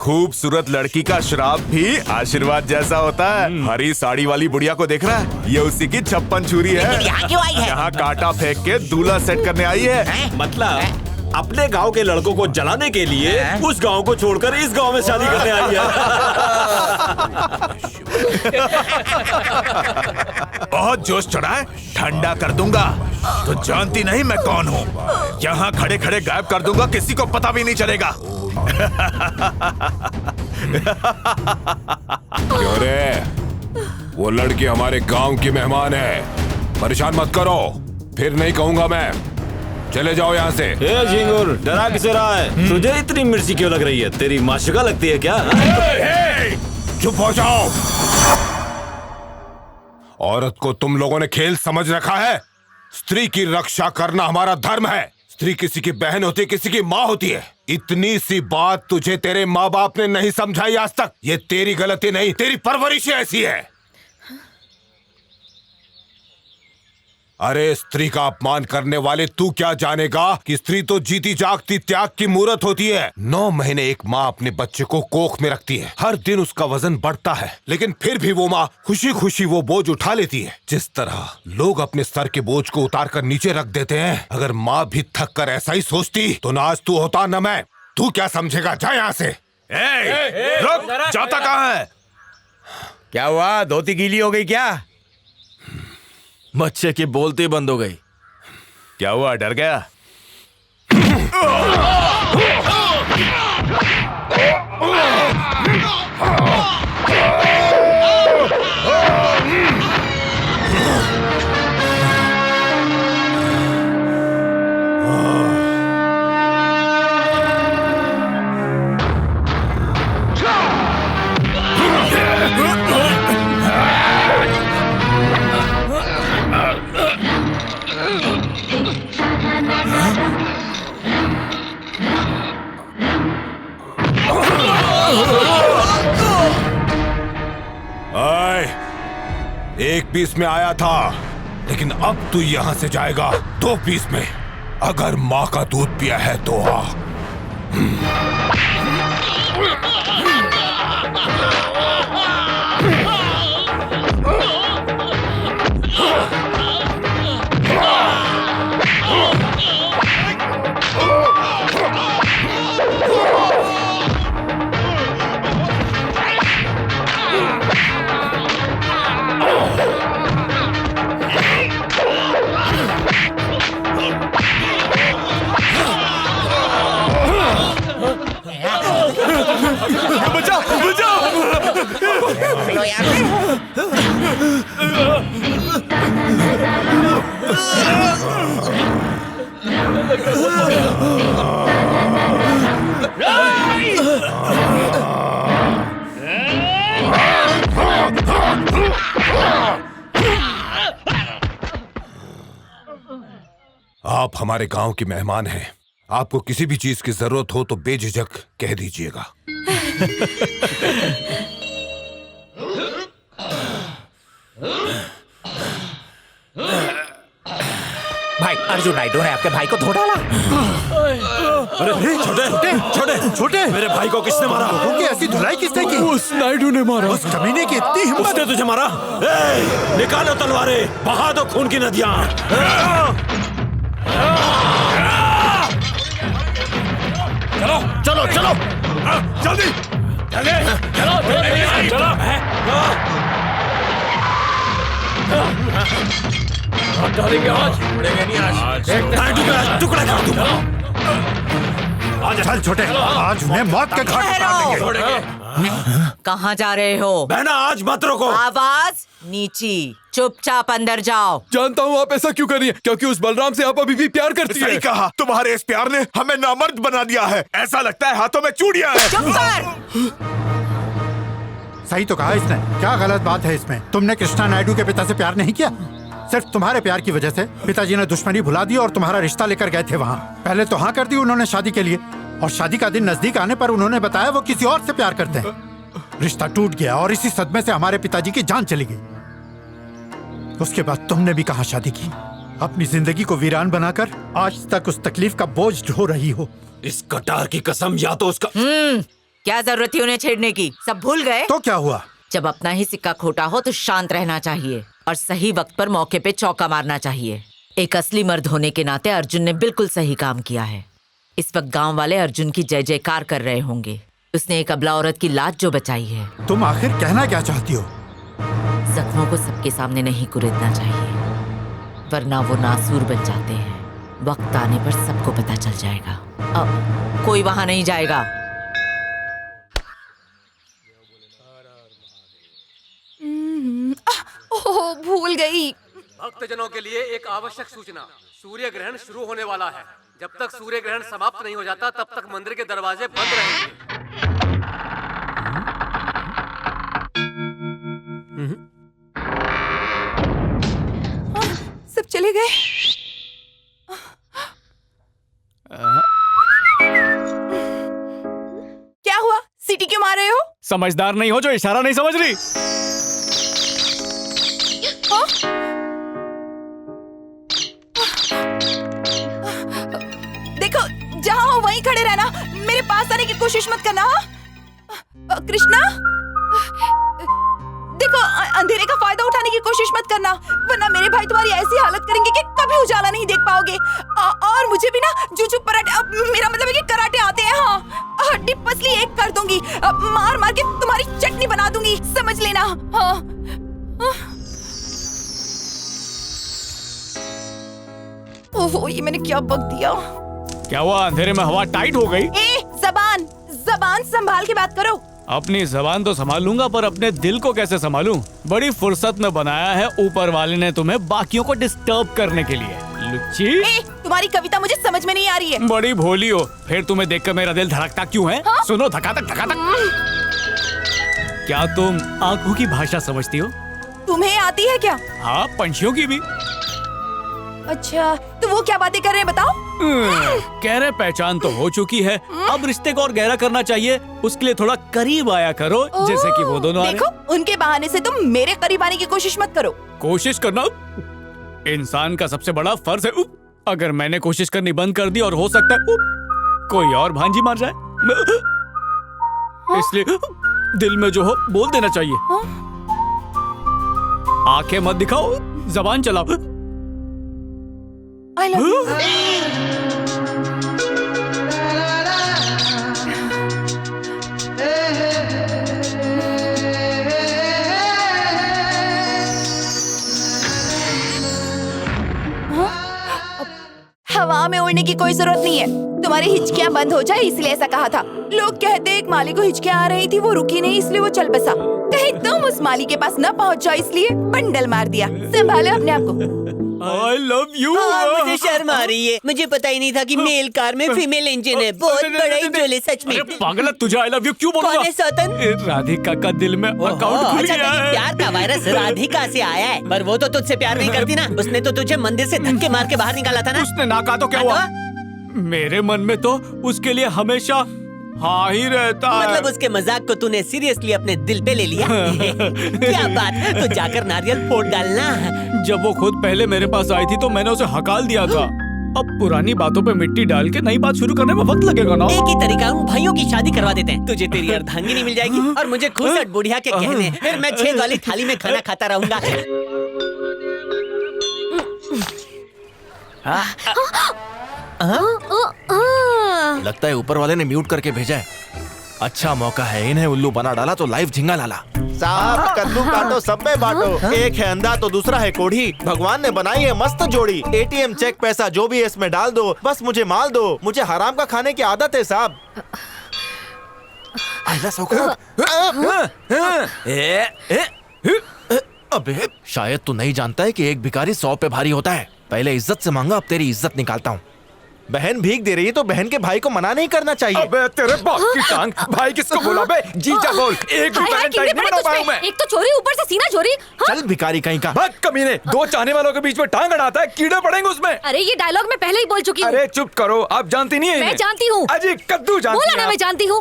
खूबसूरत लड़की का श्राप भी आशीर्वाद जैसा होता है। हरी साड़ी वाली बुढ़िया को देख रहा है? ये उसी की 56 छुरी है। यहाँ क्यों आई है? यहाँ कांटा फेंक के दूल्हा सेट करने आई है। मतलब अपने गांव के लड़कों को जलाने के लिए उस गांव को छोड़कर इस गांव में शादी करने आई है। बहुत जोश चढ़ा है, ठंडा कर दूंगा। तो जानती नहीं मैं कौन हूँ? यहाँ खड़े खड़े गायब कर दूंगा, किसी को पता भी नहीं चलेगा। क्यों रे? वो लड़की हमारे गांव की मेहमान है, परेशान मत करो, फिर नहीं कहूंगा मैं। चले जाओ यहाँ से। ए झिंगुर, डरा किसे रहा है? तुझे इतनी मिर्ची क्यों लग रही है? तेरी माशुका लगती है क्या? चुप हो जाओ। औरत को तुम लोगों ने खेल समझ रखा है। स्त्री की रक्षा करना हमारा धर्म है। स्त्री किसी की बहन होती है, किसी की माँ होती है। इतनी सी बात तुझे तेरे माँ बाप ने नहीं समझाई आज तक। ये तेरी गलती नहीं, तेरी परवरिश ऐसी है। अरे स्त्री का अपमान करने वाले, तू क्या जानेगा कि स्त्री तो जीती जागती त्याग की मूर्त होती है। 9 महीने एक माँ अपने बच्चे को कोख में रखती है, हर दिन उसका वजन बढ़ता है, लेकिन फिर भी वो माँ खुशी खुशी वो बोझ उठा लेती है। जिस तरह लोग अपने सर के बोझ को उतार कर नीचे रख देते हैं, अगर माँ भी थक कर ऐसा ही सोचती तो ना आज तू होता न मैं। तू क्या समझेगा, जा यहाँ से। रुक, जाता कहाँ है? क्या हुआ, धोती गीली हो गई क्या? बच्चे की बोलती बंद हो गई। क्या हुआ, डर गया? एक पीस में आया था, लेकिन अब तू यहाँ से जाएगा 2 पीस में। अगर माँ का दूध पिया है तो आ। बचाओ, बचाओ। लो यार। आप हमारे गांव के मेहमान हैं। आपको किसी भी चीज की जरूरत हो तो बेझिझक कह दीजिएगा। भाई अर्जुन नायडू ने आपके भाई को धो डाला। अरे छोटे मेरे भाई को किसने मारा? क्योंकि ऐसी धुलाई किसने की? उस नायडू ने मारा। उस कमीने की इतनी हिम्मत। उसने तुझे मारा? निकालो तलवारें, बहा दो खून की नदियां। चलो चलो जल्दी चलो। डालेंगे आज, नायडू का टुकड़ा कर दूंगा। चल छोटे, आज उन्हें मौत के घाट उतार देंगे। कहाँ जा रहे हो? बहना आज मत रोको। आवाज नीची, चुपचाप अंदर जाओ। जानता हूँ आप ऐसा क्यों कर रही हैं, क्योंकि उस बलराम से आप अभी भी प्यार करती हैं। सही कहा, तुम्हारे इस प्यार ने हमें नामर्द बना दिया है। ऐसा लगता है हाथों में चूड़ियां हैं। चुप कर। सही तो कहा इसने। क्या गलत बात है इसमें? तुमने कृष्णा नायडू के पिता से प्यार नहीं किया? सिर्फ तुम्हारे प्यार की वजह से पिताजी ने दुश्मनी भुला दी और तुम्हारा रिश्ता लेकर गए थे वहाँ। पहले तो हाँ कर दी उन्होंने शादी के लिए, और शादी का दिन नजदीक आने पर उन्होंने बताया वो किसी और से प्यार करते हैं। रिश्ता टूट गया और इसी सदमे से हमारे पिताजी की जान चली गई। उसके बाद तुमने भी कहाँ शादी की? अपनी जिंदगी को वीरान बनाकर आज तक उस तकलीफ का बोझ ढो रही हो। इस कटार की कसम, या तो उसका क्या जरूरत थी उन्हें छेड़ने की? सब भूल गए? तो क्या हुआ? जब अपना ही सिक्का खोटा हो तो शांत रहना चाहिए और सही वक्त पर मौके पे चौका मारना चाहिए। एक असली मर्द होने के नाते अर्जुन ने बिल्कुल सही काम किया है। इस वक्त गांव वाले अर्जुन की जय जयकार कर रहे होंगे। उसने एक अबला औरत की लाज जो बचाई है। तुम आखिर कहना क्या चाहती हो? जख्मों को सबके सामने नहीं कुरेदना चाहिए, वरना वो नासूर बन जाते हैं। वक्त आने पर सबको पता चल जाएगा। अब कोई वहां नहीं जाएगा। ओह, भूल गई। भक्तजनों के लिए एक आवश्यक सूचना। सूर्य ग्रहण शुरू होने वाला है। जब तक सूर्य ग्रहण समाप्त नहीं हो जाता तब तक मंदिर के दरवाजे बंद रहेंगे। सब चले गए। क्या हुआ? सीटी क्यों मार रहे हो? समझदार नहीं हो जो इशारा नहीं समझ रही। कोशिश मत करना। कृष्णा देखो, अंधेरे का फायदा उठाने की कोशिश मत करना, वरना मेरे भाई तुम्हारी ऐसी हालत करेंगे कि कभी उजाला नहीं देख पाओगे। और मुझे भी ना जूजू कराटे, मेरा मतलब है कि कराटे आते हैं। हाँ, हड्डी पसली एक कर दूंगी, मार मार के तुम्हारी चटनी बना दूंगी, समझ लेना। हाँ। ओहो, ये मैंने क्या बक दिया। क्या हुआ, अंधेरे में हवा टाइट हो गई? जबान संभाल के बात करो। अपनी जबान तो संभाल लूंगा, पर अपने दिल को कैसे संभालूं? बड़ी फुर्सत में बनाया है ऊपर वाले ने तुम्हें बाकियों को डिस्टर्ब करने के लिए। लुच्ची, तुम्हारी कविता मुझे समझ में नहीं आ रही है। बड़ी भोली हो, फिर तुम्हें देखकर मेरा दिल धड़कता क्यों है? हाँ? सुनो, धकाधक धकाधक। क्या तुम आंखों की भाषा समझती हो? तुम्हें आती है क्या? हाँ, पंछियों की भी। अच्छा, तो वो क्या बातें कर रहे हैं बताओ? कह रहे पहचान तो हो चुकी है, अब रिश्ते को और गहरा करना चाहिए, उसके लिए थोड़ा करीब आया करो, जैसे कि वो दोनों देखो, उनके बहाने से तुम मेरे करीब आने की कोशिश मत करो। कोशिश करना इंसान का सबसे बड़ा फर्ज है। अगर मैंने कोशिश करनी बंद कर दी और हो सकता है कोई और भांजी मार जाए, इसलिए दिल में जो हो बोल देना चाहिए। आंखें मत दिखाओ, जबान चलाओ। I love you. हवा में उड़ने की कोई जरूरत नहीं है, तुम्हारी हिचकियां बंद हो जाए इसलिए ऐसा कहा था। लोग कहते एक माली को हिचकियां आ रही थी, वो रुकी नहीं इसलिए वो चल बसा। कहीं तुम उस माली के पास न पहुंच जाओ इसलिए बंडल मार दिया। संभालो अपने आप को। I love you। मुझे शर्म आ रही है, मुझे पता ही नहीं था कि मेल कार में फीमेल इंजन है। बहुत बड़ा इंजन है सच में। पागल, तुझे I love you क्यों बोलूंगा? कौन है सौतन? राधिका का दिल में अकाउंट खुल अच्छा, गया है। प्यार का वायरस राधिका से आया है, पर वो तो तुझसे प्यार नहीं करती ना। उसने तो तुझे मंदिर से धक्के मार के बाहर निकाला था ना। उसने ना कहा तो क्या हुआ? मेरे मन में तो उसके लिए हमेशा हाँ ही रहता है। मतलब उसके मजाक को तूने सीरियसली अपने दिल पे ले लिया? क्या बात, तो जाकर नारियल फोड़ डालना। जब वो खुद पहले मेरे पास आई थी तो मैंने उसे हकाल दिया था। अब पुरानी बातों पे मिट्टी डाल के नई बात शुरू करने में वक्त लगेगा ना। एक ही तरीका, उन भाइयों की शादी करवा देते हैं। तुझे तेरी अर्धांगिनी मिल जाएगी और मुझे खुसट बुढ़िया के कहने, फिर मैं 6 वाली थाली में खाना खाता रहूंगा। लगता है ऊपर वाले ने म्यूट करके भेजा है। अच्छा मौका है, इन्हें उल्लू बना डाला तो लाइव झिंगा लाला। साहब, कद्दू काटो सब में बांटो। एक है अंधा तो दूसरा है कोढ़ी। भगवान ने बनाई है मस्त जोड़ी। ATM चेक पैसा जो भी है इसमें डाल दो, बस मुझे माल दो। मुझे हराम का खाने की आदत है साहब। अबे शायद तू नहीं जानता है कि एक भिखारी 100 पे भारी होता है। पहले इज्जत से मांगा, अब तेरी इज्जत निकालता हूँ। बहन भीख दे रही है तो बहन के भाई को मना नहीं करना चाहिए। अबे तेरे बाप की टांग, भाई किसको बोला बे? जीजा बोल। एक एक तो चोरी, ऊपर से सीना चोरी। चल भिखारी कहीं का। भाग कमीने, 2 चाहने वालों के बीच में टांग अड़ाता है, कीड़े पड़ेंगे उसमें। अरे ये डायलॉग मैं पहले ही बोल चुकी हूँ। अरे चुप करो, आप जानती नहीं है। मैं जानती हूँ। अजी कद्दू जानती बोला ना, मैं जानती हूँ।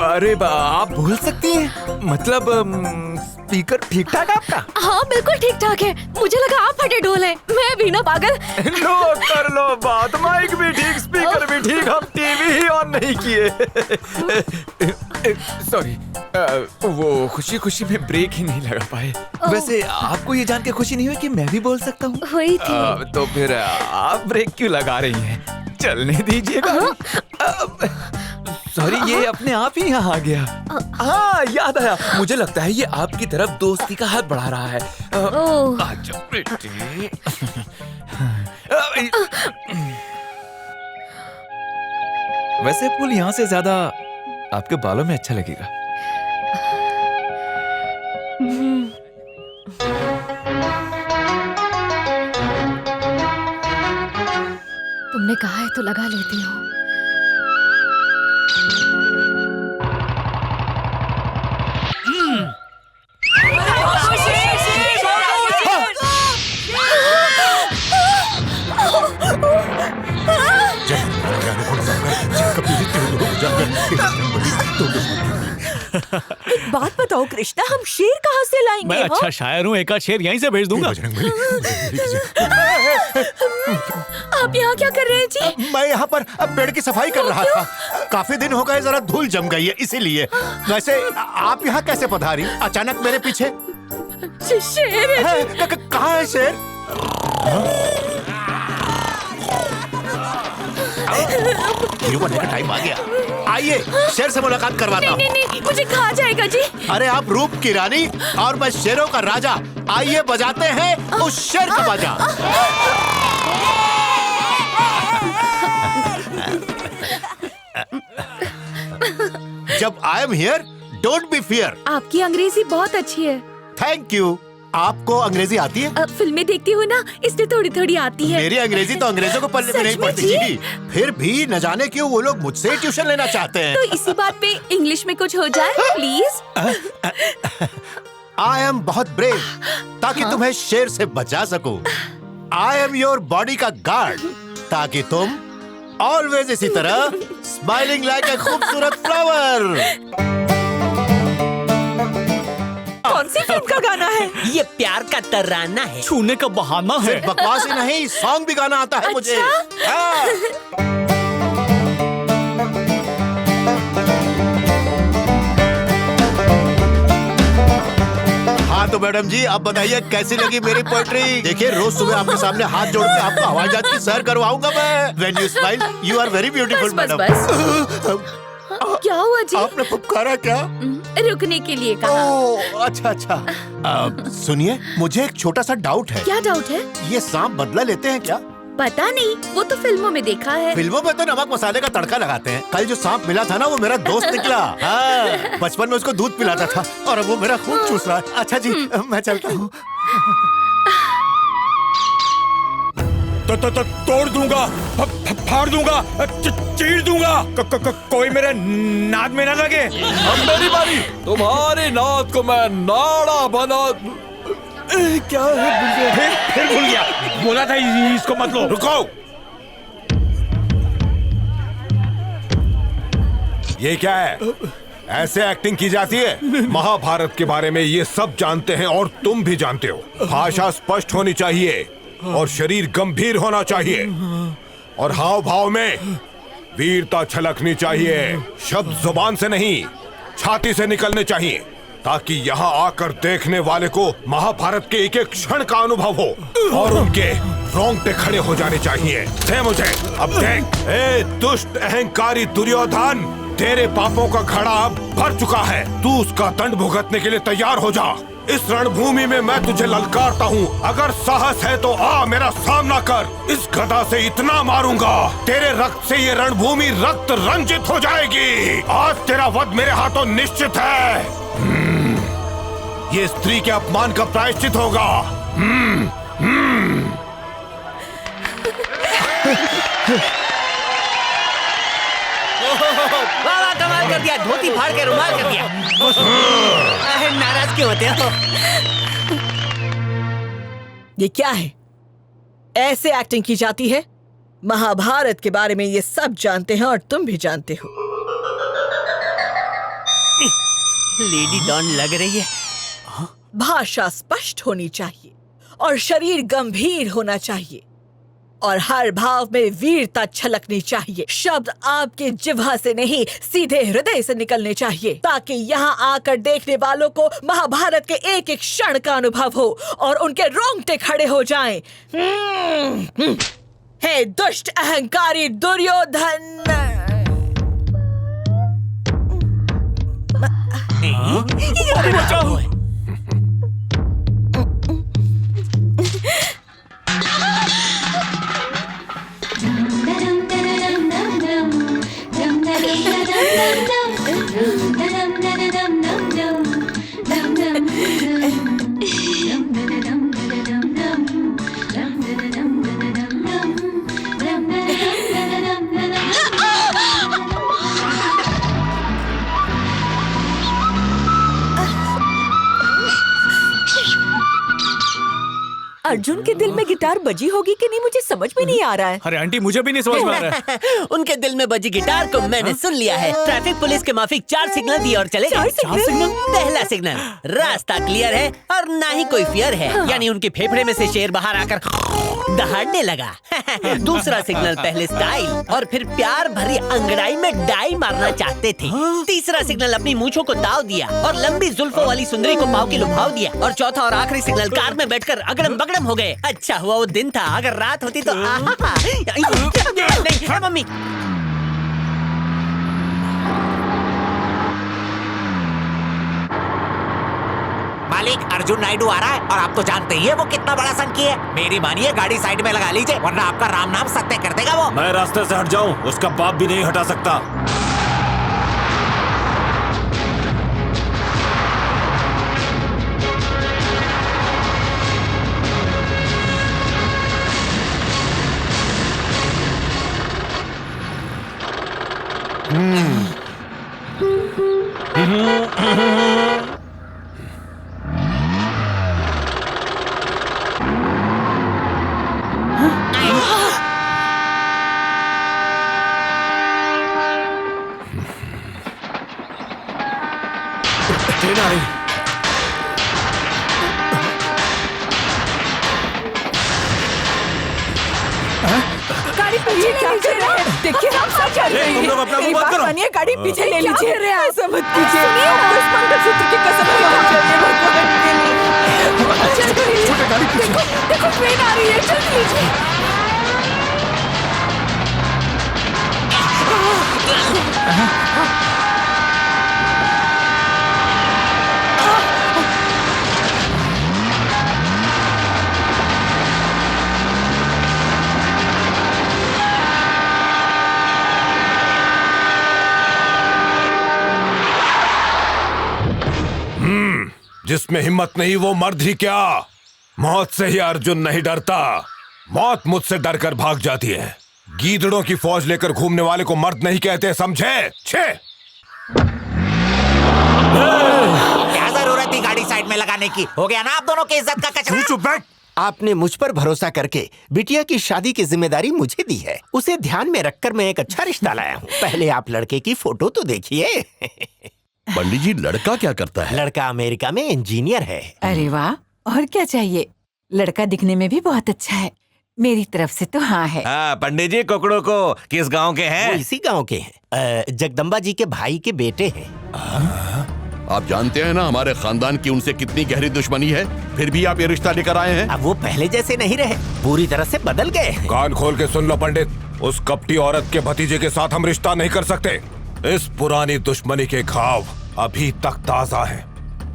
अरे आप भूल सकती हैं? मतलब स्पीकर ठीक ठाक आपका? हाँ बिल्कुल ठीक ठाक है। मुझे लगा आप फटे ढोल हैं। मैं भी ना पागल। लो कर लो बात, माइक भी ठीक, स्पीकर भी ठीक, हम टीवी ही ऑन नहीं किए। सॉरी, वो खुशी खुशी में ब्रेक ही नहीं लगा पाए। वैसे आपको ये जान के खुशी नहीं हुई कि मैं भी बोल सकता हूँ? हुई थी। तो फिर आप ब्रेक क्यों लगा रही हैं? चलने दीजिएगा। सॉरी, ये अपने आप ही यहाँ आ गया। हाँ याद आया, मुझे लगता है ये आपकी तरफ दोस्ती का हाथ बढ़ा रहा है। आजा बेटी। वैसे फूल यहाँ से ज्यादा आपके बालों में अच्छा लगेगा। तुमने कहा है तो लगा लेती हूँ। एक बात बताओ कृष्णा, हम शेर कहाँ से लाएंगे? मैं अच्छा शायर हूँ, एक आध शेर यहीं से भेज दूंगा। आप यहाँ क्या कर रहे हैं जी? मैं यहाँ पर पेड़ की सफाई कर रहा था। काफी दिन हो गए, जरा धूल जम गई है इसीलिए। वैसे आप यहाँ कैसे पधारी अचानक मेरे पीछे? शेर है जी। कहाँ है शेर? हीरो बनने का टाइम आ गया। आइए शेर से मुलाकात करवाता हूँ। नहीं, मुझे खा जाएगा जी। अरे आप रूप की रानी और मैं शेरों का राजा। आइए बजाते हैं उस शेर का बाजा। जब I am here don't be fear. आपकी अंग्रेजी बहुत अच्छी है। Thank you. आपको अंग्रेजी आती है? फिल्में देखती हूँ ना, इसलिए थोड़ी थोड़ी आती है। मेरी अंग्रेजी तो अंग्रेजों को पढ़ने में नहीं पड़ती जी। फिर भी न जाने क्यों वो लोग मुझसे ट्यूशन लेना चाहते हैं। तो इसी बात पे इंग्लिश में कुछ हो जाए प्लीज। आई एम बहुत ब्रेव ताकि तुम्हें शेर से बचा सकूं। आई एम योर बॉडी का गार्ड ताकि तुम ऑलवेज इसी तरह स्माइलिंग लाइक ए खूबसूरत फ्लावर। कौन सी फिल्म का गाना है? ये प्यार का तराना है। छूने का बहाना है। सिर्फ बकवास ही नहीं, सॉन्ग भी गाना आता है मुझे। हाँ तो मैडम जी आप बताइए कैसी लगी मेरी पोएट्री? देखिए रोज सुबह आपके सामने हाथ जोड़ के आपको हवाई जहाज की सैर करवाऊंगा मैं। When you smile, you are very beautiful, madam. क्या हुआ जी? आपने पुकारा क्या? रुकने के लिए कहा। अच्छा अच्छा। सुनिए मुझे एक छोटा सा डाउट है। क्या डाउट है? ये सांप बदला लेते हैं क्या? पता नहीं, वो तो फिल्मों में देखा है। फिल्मों में तो नमक मसाले का तड़का लगाते हैं। कल जो सांप मिला था ना वो मेरा दोस्त निकला। हाँ, बचपन में उसको दूध पिलाता था और अब वो मेरा खून चूस रहा है। अच्छा जी मैं चलता हूँ। तो तोड़ दूंगा, फाड़ दूंगा, चीर दूंगा। कोई मेरे नाद में ना लगे। अब मेरी बारी। तुम्हारी नाद को मैं नाड़ा बना। क्या है? फिर भूल गया। बोला था इसको मत लो। रुको। ये क्या है? ऐसे एक्टिंग की जाती है? महाभारत के बारे में ये सब जानते हैं और तुम भी जानते हो। भाषा स्पष्ट होनी चाहिए और शरीर गंभीर होना चाहिए और हाव भाव में वीरता छलकनी चाहिए। शब्द जुबान से नहीं छाती से निकलने चाहिए ताकि यहाँ आकर देखने वाले को महाभारत के एक एक क्षण का अनुभव हो और उनके रोंगटे खड़े हो जाने चाहिए। दे मुझे अब देख। ए दुष्ट अहंकारी दुर्योधन, तेरे पापों का घड़ा अब भर चुका है। तू उसका दंड भुगतने के लिए तैयार हो जा। इस रणभूमि में मैं तुझे ललकारता हूँ। अगर साहस है तो आ मेरा सामना कर। इस गदा से इतना मारूंगा तेरे रक्त से ये रणभूमि रक्त रंजित हो जाएगी। आज तेरा वध मेरे हाथों निश्चित है। ये स्त्री के अपमान का प्रायश्चित होगा। वाह कमाल कर दिया। धोती फाड़ के रुमाल कर दिया। नाराज क्यों होते हो? ये क्या है? ऐसे एक्टिंग की जाती है? महाभारत के बारे में ये सब जानते हैं और तुम भी जानते हो। लेडी डॉन लग रही है। भाषा स्पष्ट होनी चाहिए और शरीर गंभीर होना चाहिए और हर भाव में वीरता छलकनी चाहिए। शब्द आपके जिह्वा से नहीं सीधे हृदय से निकलने चाहिए ताकि यहाँ आकर देखने वालों को महाभारत के एक एक क्षण का अनुभव हो और उनके रोंगटे खड़े हो जाएं। हे दुष्ट अहंकारी दुर्योधन। बचाओ। अर्जुन के दिल में गिटार बजी होगी कि नहीं मुझे समझ में नहीं आ रहा है। अरे आंटी मुझे भी नहीं समझ में आ रहा है। उनके दिल में बजी गिटार को मैंने सुन लिया है। ट्रैफिक पुलिस के माफिक 4 सिग्नल दिए और चले गए। 4 सिग्नल? पहला सिग्नल, रास्ता क्लियर है और ना ही कोई फियर है, यानी उनके फेफड़े में से शेर बाहर आकर दहाड़ने लगा। दूसरा सिग्नल, पहले स्टाइल और फिर प्यार भरी अंगड़ाई में डाई मारना चाहते थे। तीसरा सिग्नल, अपनी मूंछों को दाव दिया और लंबी जुल्फों वाली सुंदरी को पाव की लुभाव दिया। और चौथा और आखिरी सिग्नल, कार में बैठकर अगड़म बगड़म हो गए। अच्छा हुआ वो दिन था, अगर रात होती तो नहीं मम्मी। मालिक, अर्जुन नायडू आ रहा है और आप तो जानते ही है वो कितना बड़ा संकी है। मेरी मानिए, गाड़ी साइड में लगा लीजिए वरना आपका राम नाम सत्य कर देगा वो। मैं रास्ते से हट जाऊं, उसका बाप भी नहीं हटा सकता। गाड़ी पीछे क्या कर रहे हैं? देखिए हम सब चल रहे हैं। तुम लोग अपना मुंह बंद करो। मानिए, गाड़ी पीछे ले लीजिए। ऐसा मत कीजिए। उस मंगलसूत्र की कसम खाइए भगवान के लिए। देखो देखो ट्रेन आ रही है, चल लीजिए। जिसमें हिम्मत नहीं वो मर्द ही क्या। मौत से ही अर्जुन नहीं डरता, मौत मुझसे डरकर भाग जाती है। गीदड़ों की फौज लेकर घूमने वाले को मर्द नहीं कहते, समझे? क्या जरूरत थी गाड़ी साइड में लगाने की? हो गया ना आप दोनों की इज्जत का कचरा। चुप बैठ। आपने मुझ पर भरोसा करके बिटिया की शादी की जिम्मेदारी मुझे दी है। उसे ध्यान में रखकर मैं एक अच्छा रिश्ता लाया हूँ। पहले आप लड़के की फोटो तो देखिए। पंडित जी, लड़का क्या करता है? लड़का अमेरिका में इंजीनियर है। अरे वाह, और क्या चाहिए? लड़का दिखने में भी बहुत अच्छा है। मेरी तरफ से तो हाँ है। पंडित जी, कुकड़ों को किस गांव के हैं? वो इसी गांव के हैं। जगदम्बा जी के भाई के बेटे हैं। आप जानते हैं ना हमारे खानदान की उनसे कितनी गहरी दुश्मनी है, फिर भी आप ये रिश्ता लेकर आए हैं। अब वो पहले जैसे नहीं रहे, पूरी तरह से बदल गए। कान खोल के सुन लो पंडित, उस कपटी औरत के भतीजे के साथ हम रिश्ता नहीं कर सकते। इस पुरानी दुश्मनी के घाव अभी तक ताजा है,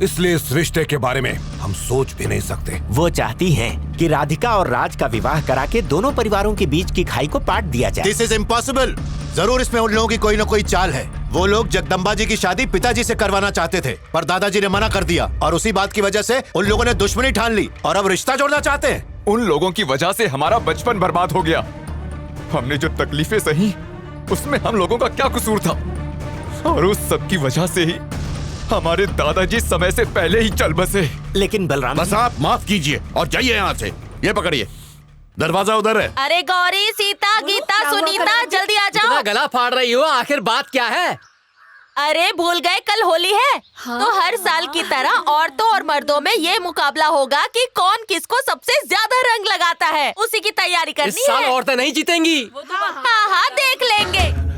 इसलिए इस रिश्ते के बारे में हम सोच भी नहीं सकते। वो चाहती हैं कि राधिका और राज का विवाह करा के दोनों परिवारों के बीच की खाई को पाट दिया जाए। This is impossible. जरूर इसमें उन लोगों की कोई न कोई चाल है। वो लोग जगदम्बा जी की शादी पिताजी से करवाना चाहते थे, पर दादाजी ने मना कर दिया और उसी बात की वजह से उन लोगों ने दुश्मनी ठान ली और अब रिश्ता जोड़ना चाहते हैं। उन लोगों की वजह से हमारा बचपन बर्बाद हो गया। हमने जो तकलीफें सही, उसमें हम लोगों का क्या कसूर था? और उस सब की वजह से ही हमारे दादाजी समय से पहले ही चल बसे। लेकिन बलराम, बस आप माफ कीजिए और जाइए यहाँ से। ये पकड़िए, दरवाजा उधर है। अरे गौरी, सीता, गीता, सुनीता, जल्दी आ जाओ। इतना गला फाड़ रही हो, आखिर बात क्या है? अरे भूल गए कल होली है। तो हर साल की तरह औरतों और मर्दों में ये मुकाबला होगा कि कौन किसको सबसे ज्यादा रंग लगाता है। उसी की तैयारी करनी है। इस साल औरतें नहीं जीतेंगी। हाँ हाँ, देख लेंगे।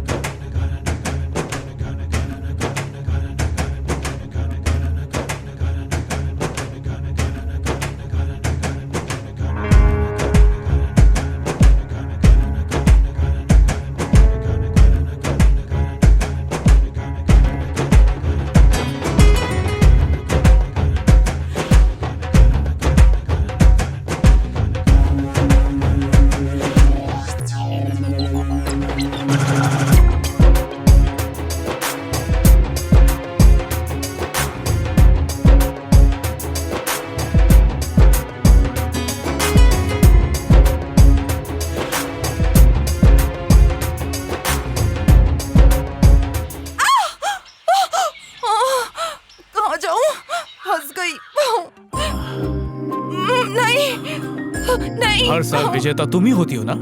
हर साल विजेता तुम ही होती हो ना?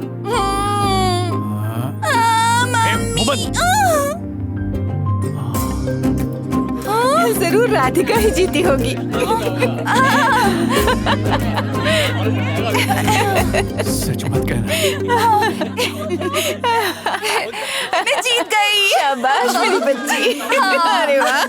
जरूर राधिका ही जीती होगी। सच मत कहना। मैं जीत गई। शाबाश मेरी बच्ची। अरे वाह।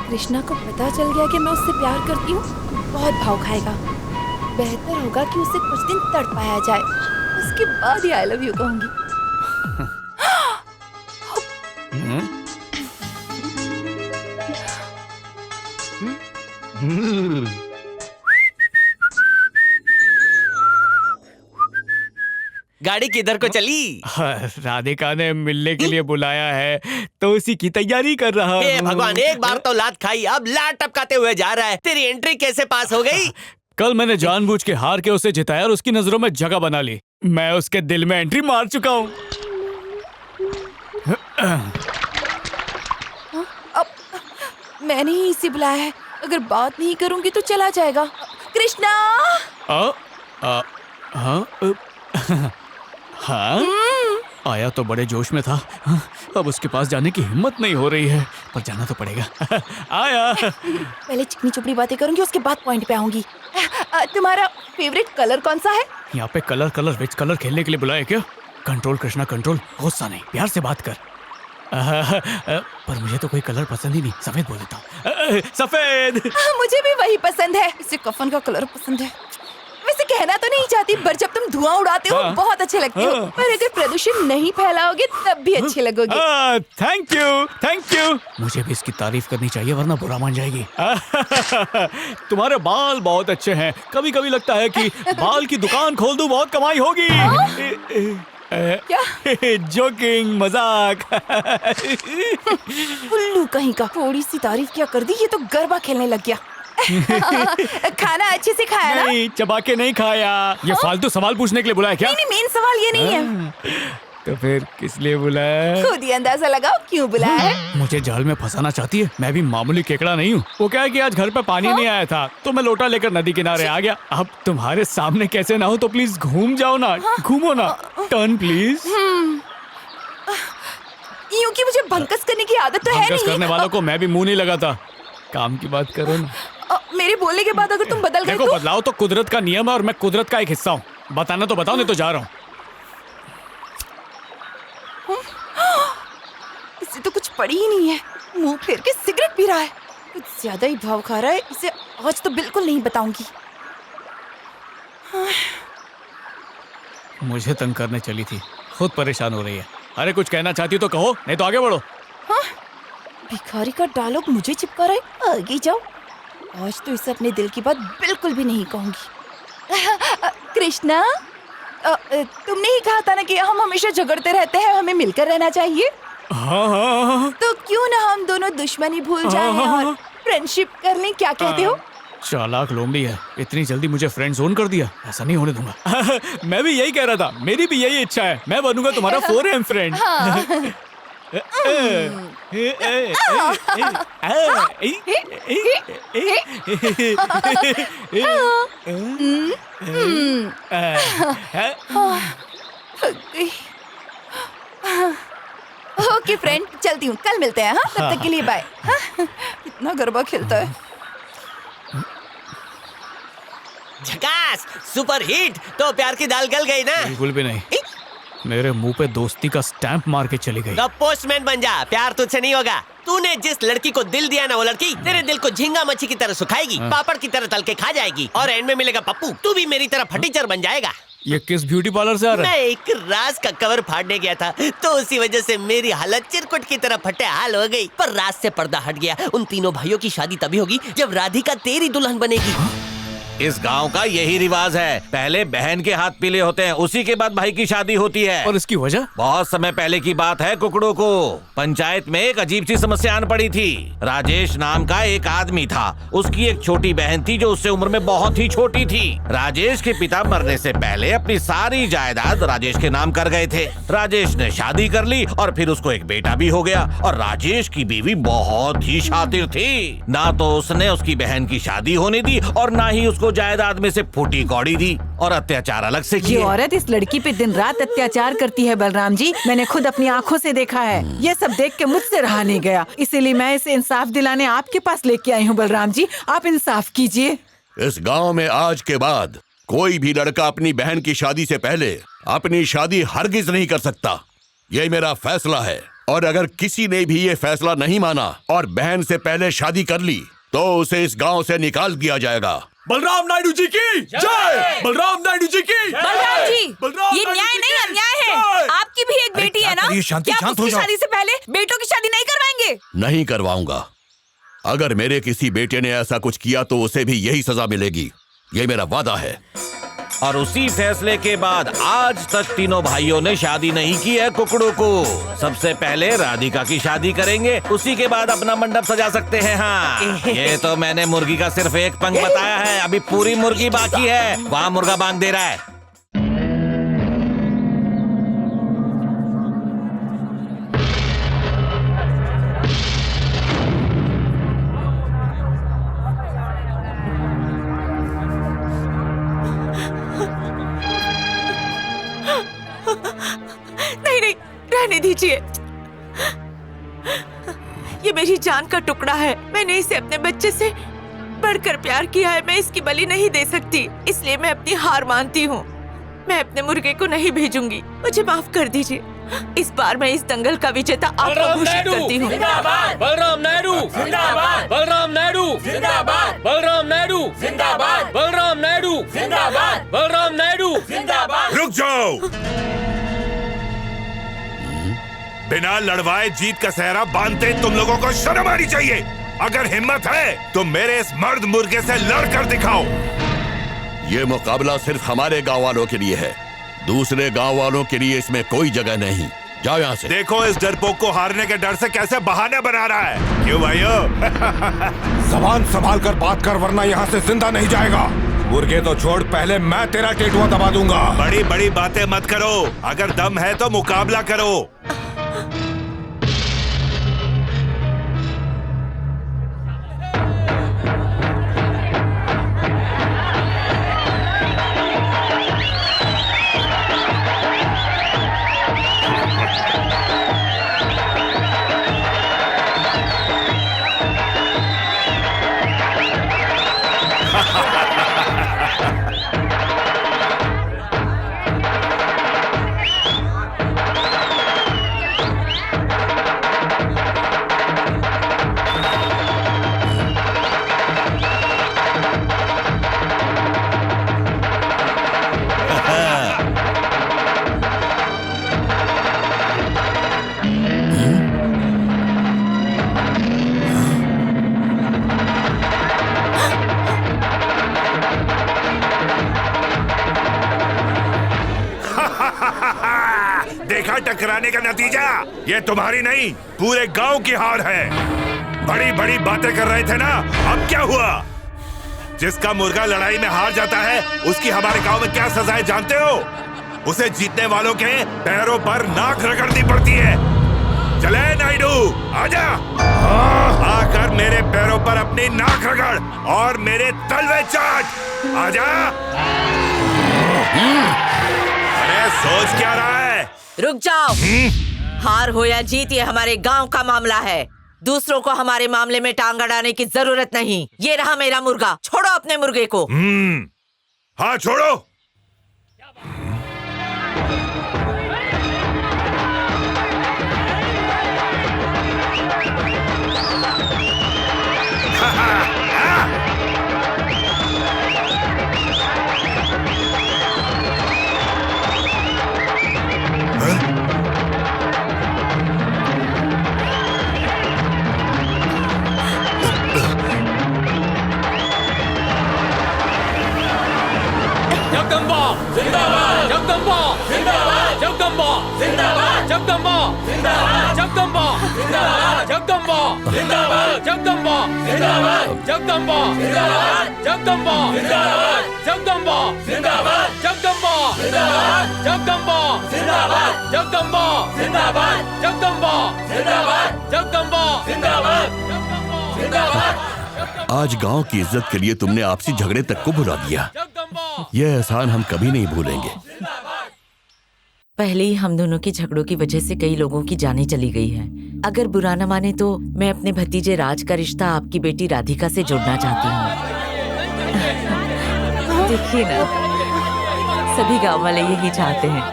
कृष्णा को पता चल गया कि मैं उससे प्यार करती हूँ, बहुत भाव खाएगा। बेहतर होगा कि उसे कुछ दिन तड़पाया जाए, उसके बाद ही आई लव यू कहूंगी। गाड़ी किधर को चली? राधिका ने मिलने के लिए बुलाया है तो उसी की तैयारी कर रहा हूँ। हे भगवान, एक बार तो लात खाई, अब लात टपकाते हुए जा रहा है। तेरी एंट्री कैसे पास हो गई? कल मैंने जानबूझ के हार के उसे जिताया और उसकी नजरों में जगह बना ली। मैं उसके दिल में एंट्री मार चुका हूँ। अब मैंने ही इसे बुलाया है, अगर बात नहीं करूंगी तो चला जाएगा। कृष्णा। हाँ? आया तो बड़े जोश में था, अब उसके पास जाने की हिम्मत नहीं हो रही है, पर जाना तो पड़ेगा। आया। पहले चिकनी चुपड़ी बातें करूंगी, उसके बाद पॉइंट पे आऊंगी। तुम्हारा फेवरेट कलर कौन सा है? यहाँ पे कलर विच कलर खेलने के लिए बुलाया क्या? कंट्रोल कृष्णा कंट्रोल, गुस्सा नहीं, प्यार से बात कर। पर मुझे तो कोई कलर पसंद ही नहीं, सफेद बोल देता हूँ। सफेद। मुझे भी वही पसंद है, इसे कफन का कलर पसंद है। वैसे कहना तो नहीं चाहती, पर जब तुम धुआं उड़ाते हो बहुत अच्छे लगते हो, पर अगर प्रदूषण नहीं फैलाओगे तब भी अच्छे लगोगे। Thank you. मुझे भी इसकी तारीफ करनी चाहिए वरना बुरा मान जाएगी। तुम्हारे बाल बहुत अच्छे हैं, कभी कभी लगता है कि बाल की दुकान खोल दूं, बहुत कमाई होगी। क्या? जोकिंग, मजाक। उल्लू कहीं का, थोड़ी सी तारीफ क्या कर दी, ये तो गरबा खेलने लग गया। खाना अच्छे से खाया ना? नहीं, चबा के नहीं खाया। ये फालतू सवाल पूछने के लिए बुलाया क्या? नहीं, मेन सवाल ये नहीं है। तो फिर किस लिए बुलाया? खुद ही अंदाजा लगाओ क्यों बुलाया है। मुझे जाल में फंसाना चाहती है? मैं भी मामूली केकड़ा नहीं हूँ। वो क्या है कि आज घर पे पानी नहीं आया था तो मैं लोटा लेकर नदी किनारे आ गया। अब तुम्हारे सामने कैसे ना हो तो प्लीज घूम जाओ ना, घूमो ना, टर्न प्लीज। यूं कि मुझे भंकस करने की आदत तो है नहीं। भंकस करने वालों को मैं भी मुंह नहीं लगाता, काम की बात करो ना। मेरे बोलने के बाद अगर तुम बदल गए देखो तो? बदलाव तो कुदरत का नियम है और मैं कुदरत का एक हिस्सा हूँ। बताना तो बताओ, नहीं तो जा रहा हूँ। इससे तो कुछ पड़ी ही नहीं है, मुंह फेर के सिगरेट पी रहा है, कुछ ज्यादा ही भाव खा रहा है। इसे आज तो बिल्कुल नहीं बताऊंगी। मुझे तंग करने चली थी, खुद परेशान हो रही है। अरे कुछ कहना चाहती हो तो कहो, नहीं तो आगे बढ़ो। भिखारी का डायलॉग मुझे चिपका रहा है, आगे जाओ। आज तो इसे अपने दिल की बात बिल्कुल भी नहीं कहूंगी। कृष्णा, तुमने ही कहा था ना कि हम हमेशा झगड़ते रहते हैं, हमें मिलकर रहना चाहिए। हाँ। तो क्यों ना हम दोनों दुश्मनी भूल जाएं और फ्रेंडशिप कर लें, क्या कहते हो? चालाक लोमड़ी है, इतनी जल्दी मुझे फ्रेंड जोन कर दिया, ऐसा नहीं होने दूंगा। मैं भी यही कह रहा था, मेरी भी यही इच्छा है, मैं बनूंगा तुम्हारा 4M फ्रेंड। ओके फ्रेंड, चलती हूँ, कल मिलते हैं। हाँ, तब तक के लिए बाय। कितना गरबा खेलता है। झकास, सुपर हिट। तो प्यार की दाल गल गई ना? बिल्कुल भी नहीं, मेरे मुंह पे दोस्ती का स्टैंप मार के चली गई। अब पोस्टमैन बन जा, प्यार तुझसे नहीं होगा। तूने जिस लड़की को दिल दिया ना, वो लड़की तेरे दिल को झींगा मच्छी की तरह सुखाएगी, पापड़ की तरह तल के खा जाएगी, और एंड में मिलेगा पप्पू, तू भी मेरी तरह फटीचर बन जाएगा। ये किस ब्यूटी पार्लर से आ रहा है? मैं एक राज का कवर फाड़ने गया था, तो उसी वजह से मेरी हालत चिरकुट की तरह फटे हाल हो गई। पर राज से पर्दा हट गया। उन तीनों भाइयों की शादी तभी होगी जब राधिका तेरी दुल्हन बनेगी। इस गांव का यही रिवाज है, पहले बहन के हाथ पीले होते हैं, उसी के बाद भाई की शादी होती है। और इसकी वजह? बहुत समय पहले की बात है कुकड़ों को। पंचायत में एक अजीब सी समस्या आन पड़ी थी। राजेश नाम का एक आदमी था, उसकी एक छोटी बहन थी जो उससे उम्र में बहुत ही छोटी थी। राजेश के पिता मरने से पहले अपनी सारी जायदाद राजेश के नाम कर गए थे। राजेश ने शादी कर ली और फिर उसको एक बेटा भी हो गया। और राजेश की बीवी बहुत ही शातिर थी, ना तो उसने उसकी बहन की शादी होने दी और ना ही उसको जायदाद में से फूटी कौड़ी दी, और अत्याचार अलग से ये किए। औरत इस लड़की पे दिन रात अत्याचार करती है बलराम जी, मैंने खुद अपनी आंखों से देखा है। ये सब देख के मुझसे रहा नहीं गया, इसीलिए मैं इसे इंसाफ दिलाने आपके पास लेके आई हूँ। बलराम जी, आप इंसाफ कीजिए। इस गांव में आज के बाद कोई भी लड़का अपनी बहन की शादी से पहले अपनी शादी हरगिज नहीं कर सकता। ये मेरा फैसला है, और अगर किसी ने भी ये फैसला नहीं माना और बहन से पहले शादी कर ली तो उसे इस गांव से निकाल दिया जाएगा। बलराम नायडू जी की जय। बलराम नायडू जी की बलराम जी, ये न्याय नहीं अन्याय है। आपकी भी एक बेटी है ना, क्या आप उसकी शादी से पहले बेटों की शादी नहीं करवाएंगे? नहीं करवाऊंगा। अगर मेरे किसी बेटे ने ऐसा कुछ किया तो उसे भी यही सजा मिलेगी, ये मेरा वादा है। और उसी फैसले के बाद आज तक तीनों भाइयों ने शादी नहीं की है कुकड़ों को। सबसे पहले राधिका की शादी करेंगे, उसी के बाद अपना मंडप सजा सकते हैं। हाँ, ये तो मैंने मुर्गी का सिर्फ एक पंख बताया है, अभी पूरी मुर्गी बाकी है। वहाँ मुर्गा बांध दे रहा है। नहीं, रहने दीजिए। ये मेरी जान का टुकड़ा है, मैंने इसे अपने बच्चे से बढ़कर प्यार किया है। मैं इसकी बलि नहीं दे सकती, इसलिए मैं अपनी हार मानती हूँ। मैं अपने मुर्गे को नहीं भेजूंगी, मुझे माफ कर दीजिए। इस बार मैं इस दंगल का विजेता आपको घोषित करती हूँ। बलराम नायडू जिंदाबाद, बलराम नायडू जिंदाबाद, बलराम नायडू जिंदाबाद, बलराम नायडू जिंदाबाद, बलराम नायडू जिंदाबाद। रुक जाओ। बिना लड़वाए जीत का सेहरा बांधते तुम लोगों को शर्म आनी चाहिए। अगर हिम्मत है तो मेरे इस मर्द मुर्गे से लड़कर दिखाओ। ये मुकाबला सिर्फ हमारे गांव वालों के लिए है, दूसरे गांव वालों के लिए इसमें कोई जगह नहीं। जाओ यहाँ से। देखो इस डरपोक को हारने के डर से कैसे बहाने बना रहा है। क्यों भाइयों? जबान संभाल कर बात कर, वरना यहाँ से जिंदा नहीं जाएगा। मुर्गे तो छोड़, पहले मैं तेरा टेटुआ दबा दूंगा। बड़ी बड़ी बातें मत करो, अगर दम है तो मुकाबला करो। देखा टकराने का नतीजा? ये तुम्हारी नहीं, पूरे गांव की हार है। बड़ी बड़ी बातें कर रहे थे ना, अब क्या हुआ? जिसका मुर्गा लड़ाई में हार जाता है उसकी हमारे गांव में क्या सजाएं जानते हो? उसे जीतने वालों के पैरों पर नाक रगड़नी पड़ती है। चले नायडू, आजा, आकर मेरे पैरों पर अपनी नाक रगड़ और मेरे तलवे चाट। आजा। अरे सोच क्या रहा है? रुक जाओ। हार हो या जीत, ये हमारे गांव का मामला है। दूसरों को हमारे मामले में टांग अड़ाने की जरूरत नहीं। ये रहा मेरा मुर्गा, छोड़ो अपने मुर्गे को। हाँ छोड़ो। जगदम्बा जिंदाबाद, जगदम्बा जिंदाबाद, जगदम्बा जिंदाबाद, जगदम्बा जिंदाबाद, जगदम्बा जिंदाबाद, जगदम्बा जिंदाबाद, जगदम्बा जिंदाबाद, जगदम्बा जिंदाबाद, जगदम्बा जिंदाबाद, जगदम्बा जिंदाबाद, जगदम्बा जिंदाबाद, जगदम्बा जिंदाबाद, जगदम्बा जिंदाबाद, जगदम्बा जिंदाबाद, जगदम्बा जिंदाबाद, जिंदाबाद। आज गांव की इज्जत के लिए तुमने आपसी झगड़े तक को भुला दिया। यह एहसान हम कभी नहीं भूलेंगे। पहले ही हम दोनों के झगड़ों की वजह से कई लोगों की जानें चली गई हैं। अगर बुरा न माने तो मैं अपने भतीजे राज का रिश्ता आपकी बेटी राधिका से जोड़ना चाहती हूँ। देखिए ना, सभी गांव वाले यही चाहते हैं।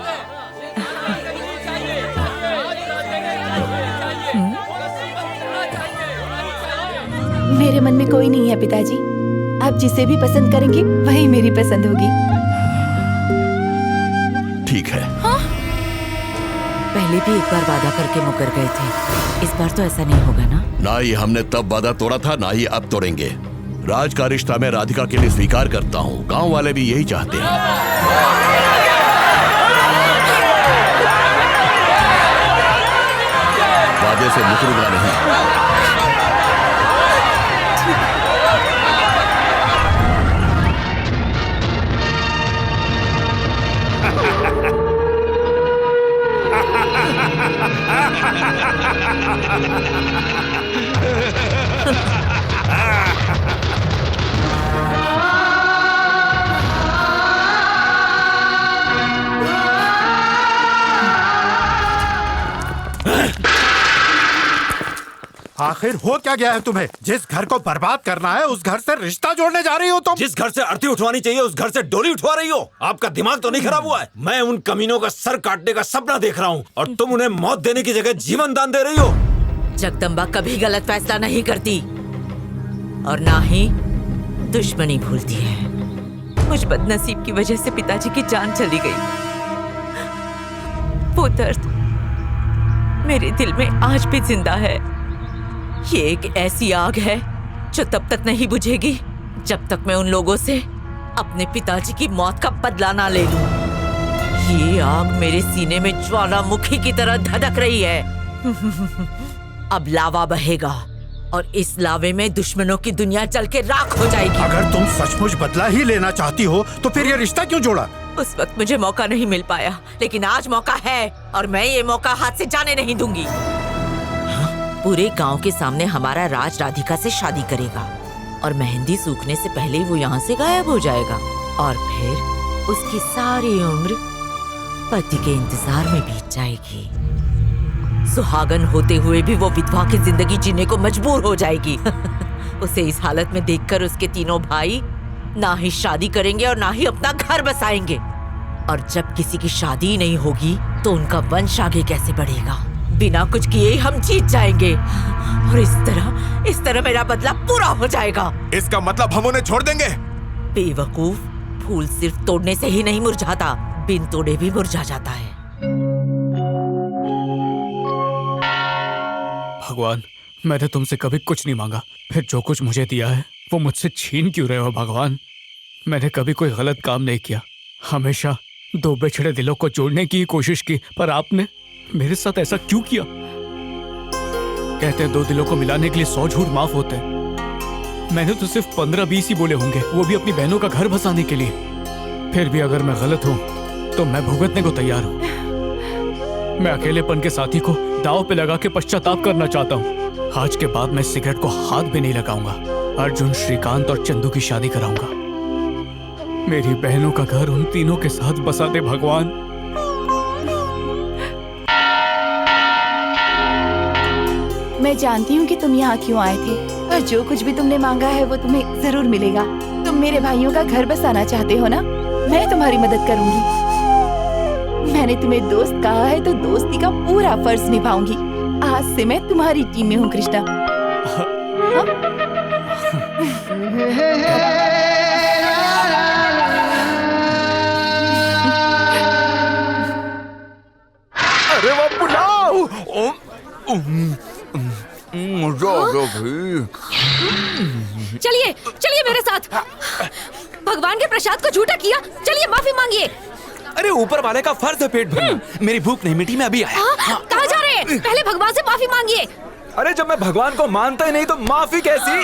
मेरे मन में कोई नहीं है पिताजी। आप जिसे भी पसंद करेंगे वही मेरी पसंद होगी। ठीक है। हाँ? पहले भी एक बार वादा करके मुकर गए थे, इस बार तो ऐसा नहीं होगा ना? ना ही हमने तब वादा तोड़ा था, ना ही अब तोड़ेंगे। राज का रिश्ता मैं राधिका के लिए स्वीकार करता हूँ। गांव वाले भी यही चाहते हैं। वादे से मुकरूंगा नहीं। आखिर हो क्या गया है तुम्हें? जिस घर को बर्बाद करना है उस घर से रिश्ता जोड़ने जा रही हो तुम। जिस घर से अर्थी उठवानी चाहिए उस घर से डोली उठवा रही हो। आपका दिमाग तो नहीं खराब हुआ है? मैं उन कमीनों का सर काटने का सपना देख रहा हूँ और तुम उन्हें मौत देने की जगह जीवन दान दे रही हो। जगदम्बा कभी गलत फैसला नहीं करती और ना ही दुश्मनी भूलती है। मुझ बदनसीब की वजह से पिताजी की जान चली गई। वो दर्द मेरे दिल में आज भी जिंदा है। ये एक ऐसी आग है जो तब तक नहीं बुझेगी जब तक मैं उन लोगों से अपने पिताजी की मौत का बदला ना ले लूं। ये आग मेरे सीने में ज्वालामुखी की तरह धधक रही है। अब लावा बहेगा और इस लावे में दुश्मनों की दुनिया जल के राख हो जाएगी। अगर तुम सचमुच बदला ही लेना चाहती हो तो फिर ये रिश्ता क्यों जोड़ा? उस वक्त मुझे मौका नहीं मिल पाया, लेकिन आज मौका है और मैं ये मौका हाथ से जाने नहीं दूंगी। पूरे गांव के सामने हमारा राज राधिका से शादी करेगा और मेहंदी सूखने से पहले ही वो यहाँ से गायब हो जाएगा और फिर उसकी सारी उम्र पति के इंतजार में बीत जाएगी। सुहागन होते हुए भी वो विधवा की जिंदगी जीने को मजबूर हो जाएगी। उसे इस हालत में देखकर उसके तीनों भाई ना ही शादी करेंगे और ना ही अपना घर बसाएंगे। और जब किसी की शादी नहीं होगी तो उनका वंश आगे कैसे बढ़ेगा? बिना कुछ किए हम जीत जाएंगे और इस तरह मेरा बदला पूरा हो जाएगा। इसका मतलब हम उन्हें छोड़ देंगे? बेवकूफ, फूल सिर्फ तोड़ने से ही नहीं मुरझाता, बिन तोड़े भी मुरझा जाता है। भगवान, मैंने तुमसे कभी कुछ नहीं मांगा, फिर जो कुछ मुझे दिया है वो मुझसे छीन क्यों रहे हो भगवान? मैंने कभी कोई गलत काम नहीं किया, हमेशा दो बिछड़े दिलों को जोड़ने की कोशिश की, पर आपने मेरे साथ ऐसा क्यों किया? कहते हैं दो दिलों को मिलाने के लिए 100 झूठ माफ होते हैं। मैंने तो सिर्फ 15-20 ही बोले होंगे, वो भी अपनी बहनों का घर बसाने के लिए। फिर भी अगर मैं गलत हूं तो मैं भुगतने को तैयार हूं। मैं अकेलेपन के साथी को दांव पे लगा के पश्चाताप करना चाहता हूं। आज के बाद मैं सिगरेट को हाथ भी नहीं लगाऊंगा। अर्जुन, श्रीकांत और चंदू की शादी कराऊंगा। मेरी बहनों का घर उन तीनों के साथ बसा दे भगवान। मैं जानती हूँ कि तुम यहाँ क्यों आए थे और जो कुछ भी तुमने मांगा है वो तुम्हें जरूर मिलेगा। तुम मेरे भाइयों का घर बसाना चाहते हो ना? मैं तुम्हारी मदद करूँगी। मैंने तुम्हें दोस्त कहा है तो दोस्ती का पूरा फर्ज निभाऊंगी। आज से मैं तुम्हारी टीम में हूँ कृष्णा। अरे वो पुलाव! मजा आ गया भाई। चलिए चलिए मेरे साथ। भगवान के प्रसाद को झूठा किया। चलिए माफी मांगिए। अरे ऊपर वाले का फर्ज है पेट भरना। मेरी भूख नहीं मिटी, मैं अभी आया। कहाँ जा रहे हैं? पहले भगवान से माफी मांगिए। अरे जब मैं भगवान को मानता ही नहीं तो माफी कैसी?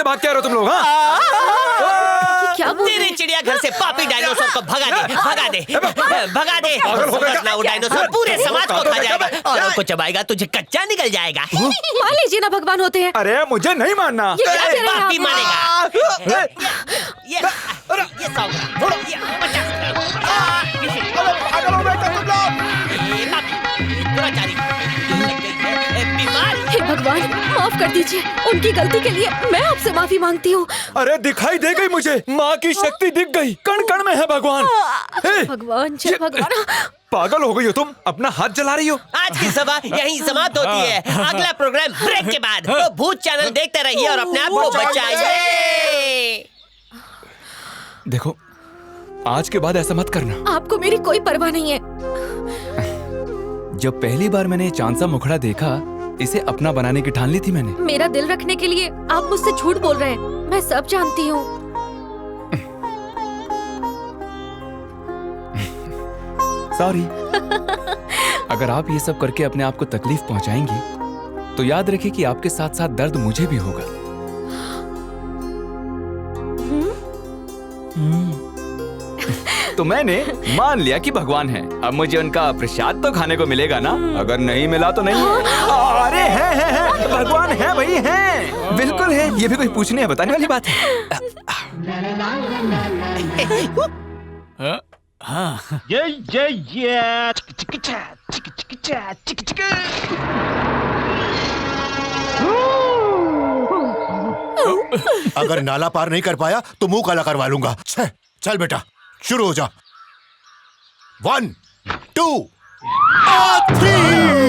भाग क्या रहे हो तुम लोग? क्या तेरे चिड़ियाघर से पापी डायनासोर को भगा दे, भगा दे, भगा दे। ना वो डायनासोर पूरे समाज को खा जाएगा और को चबाएगा, तुझे कच्चा निकल जाएगा। मान लीजिए ना भगवान होते हैं। अरे मुझे नहीं मानना। ये पापी मानेगा। ये 100 ग्राम, ये 50 हे भगवान माफ कर दीजिए, उनकी गलती के लिए मैं आपसे माफी मांगती हूँ। अरे दिखाई दे गई मुझे, माँ की शक्ति दिख गई, कण कण में है भगवान। भगवान जय भगवान। पागल हो गई हो तुम, अपना हाथ जला रही हो। आज की सभा यहीं समाप्त होती है। अगला प्रोग्राम ब्रेक के बाद, तो भूत चैनल देखते रहिए और अपने आप को बचाइए। देखो आज के बाद ऐसा मत करना। आपको मेरी कोई परवाह नहीं है। जब पहली बार मैंने चांद सा मुखड़ा देखा, इसे अपना बनाने की ठान ली थी मैंने। मेरा दिल रखने के लिए आप मुझसे झूठ बोल रहे हैं, मैं सब जानती हूँ। सॉरी। अगर आप ये सब करके अपने आप को तकलीफ पहुंचाएंगी तो याद रखिए कि आपके साथ साथ दर्द मुझे भी होगा। तो मैंने मान लिया कि भगवान है, अब मुझे उनका प्रसाद तो खाने को मिलेगा ना। अगर नहीं मिला तो नहीं। अरे है भगवान है भाई, है बिल्कुल है। ये भी कोई पूछने या बताने वाली बात है। अगर नाला पार नहीं कर पाया तो मुंह काला करवा लूंगा। चल बेटा शुरू हो जा। 1 2 3।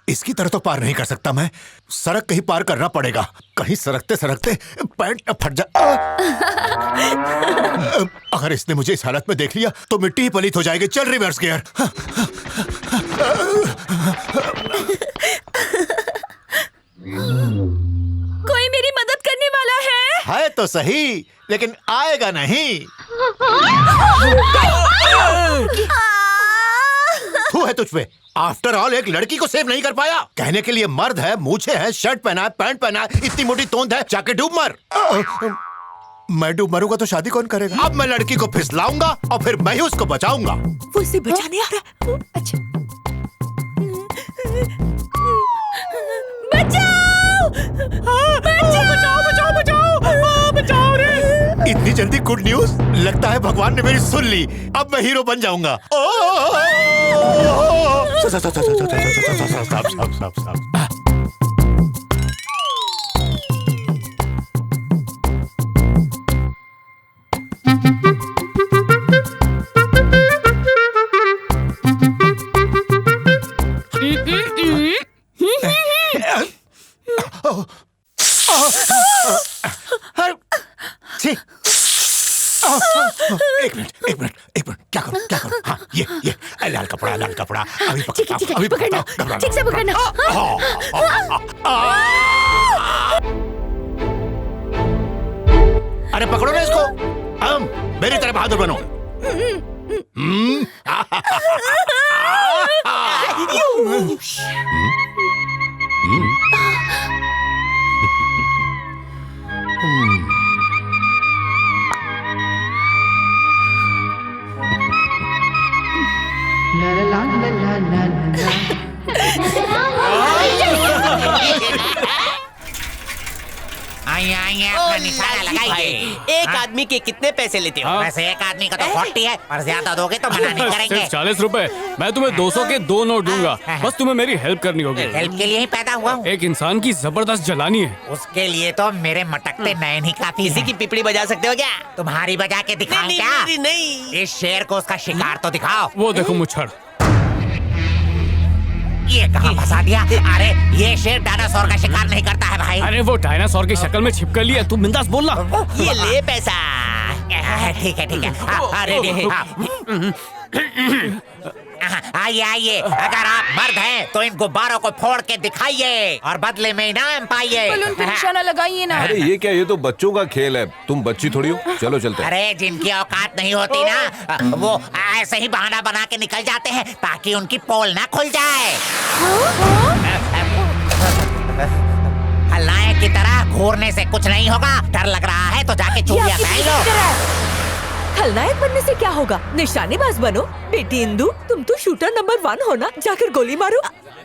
इसकी तरह तो पार नहीं कर सकता मैं, सड़क कहीं पार करना पड़ेगा। कहीं सरकते सरकते पैंट फट जा। अगर इसने मुझे इस हालत में देख लिया तो मिट्टी ही पलीत हो जाएगी। चल रिवर्स गियर। कोई मेरी मदद करने वाला है तो सही, लेकिन आएगा नहीं। तू है तुझ पे। आफ्टर ऑल एक लड़की को सेव नहीं कर पाया। कहने के लिए मर्द है, मूछे है, शर्ट पहना है, पैंट पहना है, इतनी मोटी तोंद है, जाके डूब मर। मैं डूब मरूंगा तो शादी कौन करेगा? अब मैं लड़की को फिसलाऊंगा और फिर मैं ही उसको बचाऊंगा। वो इसे बचाने आ रहा है। अच्छा बचाओ! बचाओ बचाओ बचाओ बचाओ रे! इतनी जल्दी गुड न्यूज? लगता है भगवान ने मेरी सुन ली। अब मैं हीरो बन जाऊंगा। एक मिनट क्या करूं? हाँ ये लाल कपड़ा अभी पकड़ना, ठीक से पकड़ना। अरे पकड़ो ना इसको। मेरी तरह बहादुर बनो। आइए आइए अपना निशाना लगाइए। एक आदमी के कितने पैसे लेते हो? वैसे एक आदमी का तो 40 है, पर ज्यादा दोगे तो मना नहीं करेंगे। सिर्फ 40 रुपए। मैं तुम्हें 200 के 2 नोट दूंगा। बस तुम्हें मेरी हेल्प करनी होगी। हेल्प के लिए ही पैदा हुआ हूँ। एक इंसान की जबरदस्त जलानी है। उसके लिए तो मेरे मटकते नयन ही काफी किसी की पिपड़ी बजा सकते हो क्या? तुम्हारी बजा के दिखाऊं नहीं, क्या? नहीं, नहीं। इस शेर को उसका शिकार तो दिखाओ। वो देखो मुच्छड़। ये कहाँ फंसा दिया? अरे ये शेर डायनासोर का शिकार नहीं करता है भाई। अरे वो डायनासोर की शक्ल में छिपकर लिया। तू बिंदास बोलना। ये ले पैसा। ठीक है ठीक है। अरे आइए आइए, अगर आप मर्द हैं तो इन गुब्बारों को फोड़ के दिखाइए और बदले में इनाम पाइए। बलून पे निशाना लगाइए ना। अरे ये क्या, ये तो बच्चों का खेल है, तुम बच्ची थोड़ी हो। चलो चलते हैं। अरे जिनकी औकात नहीं होती ना, वो ऐसे ही बहाना बना के निकल जाते हैं ताकि उनकी पोल ना खुल जाए। खलनायक की तरह घूरने से कुछ नहीं होगा। डर लग रहा है तो जाके चूड़ियां पहन लो। खलनायक बनने से क्या होगा? निशानेबाज बनो। बेटी इंदु, तुम तो शूटर नंबर 1 हो ना, जाकर गोली मारो।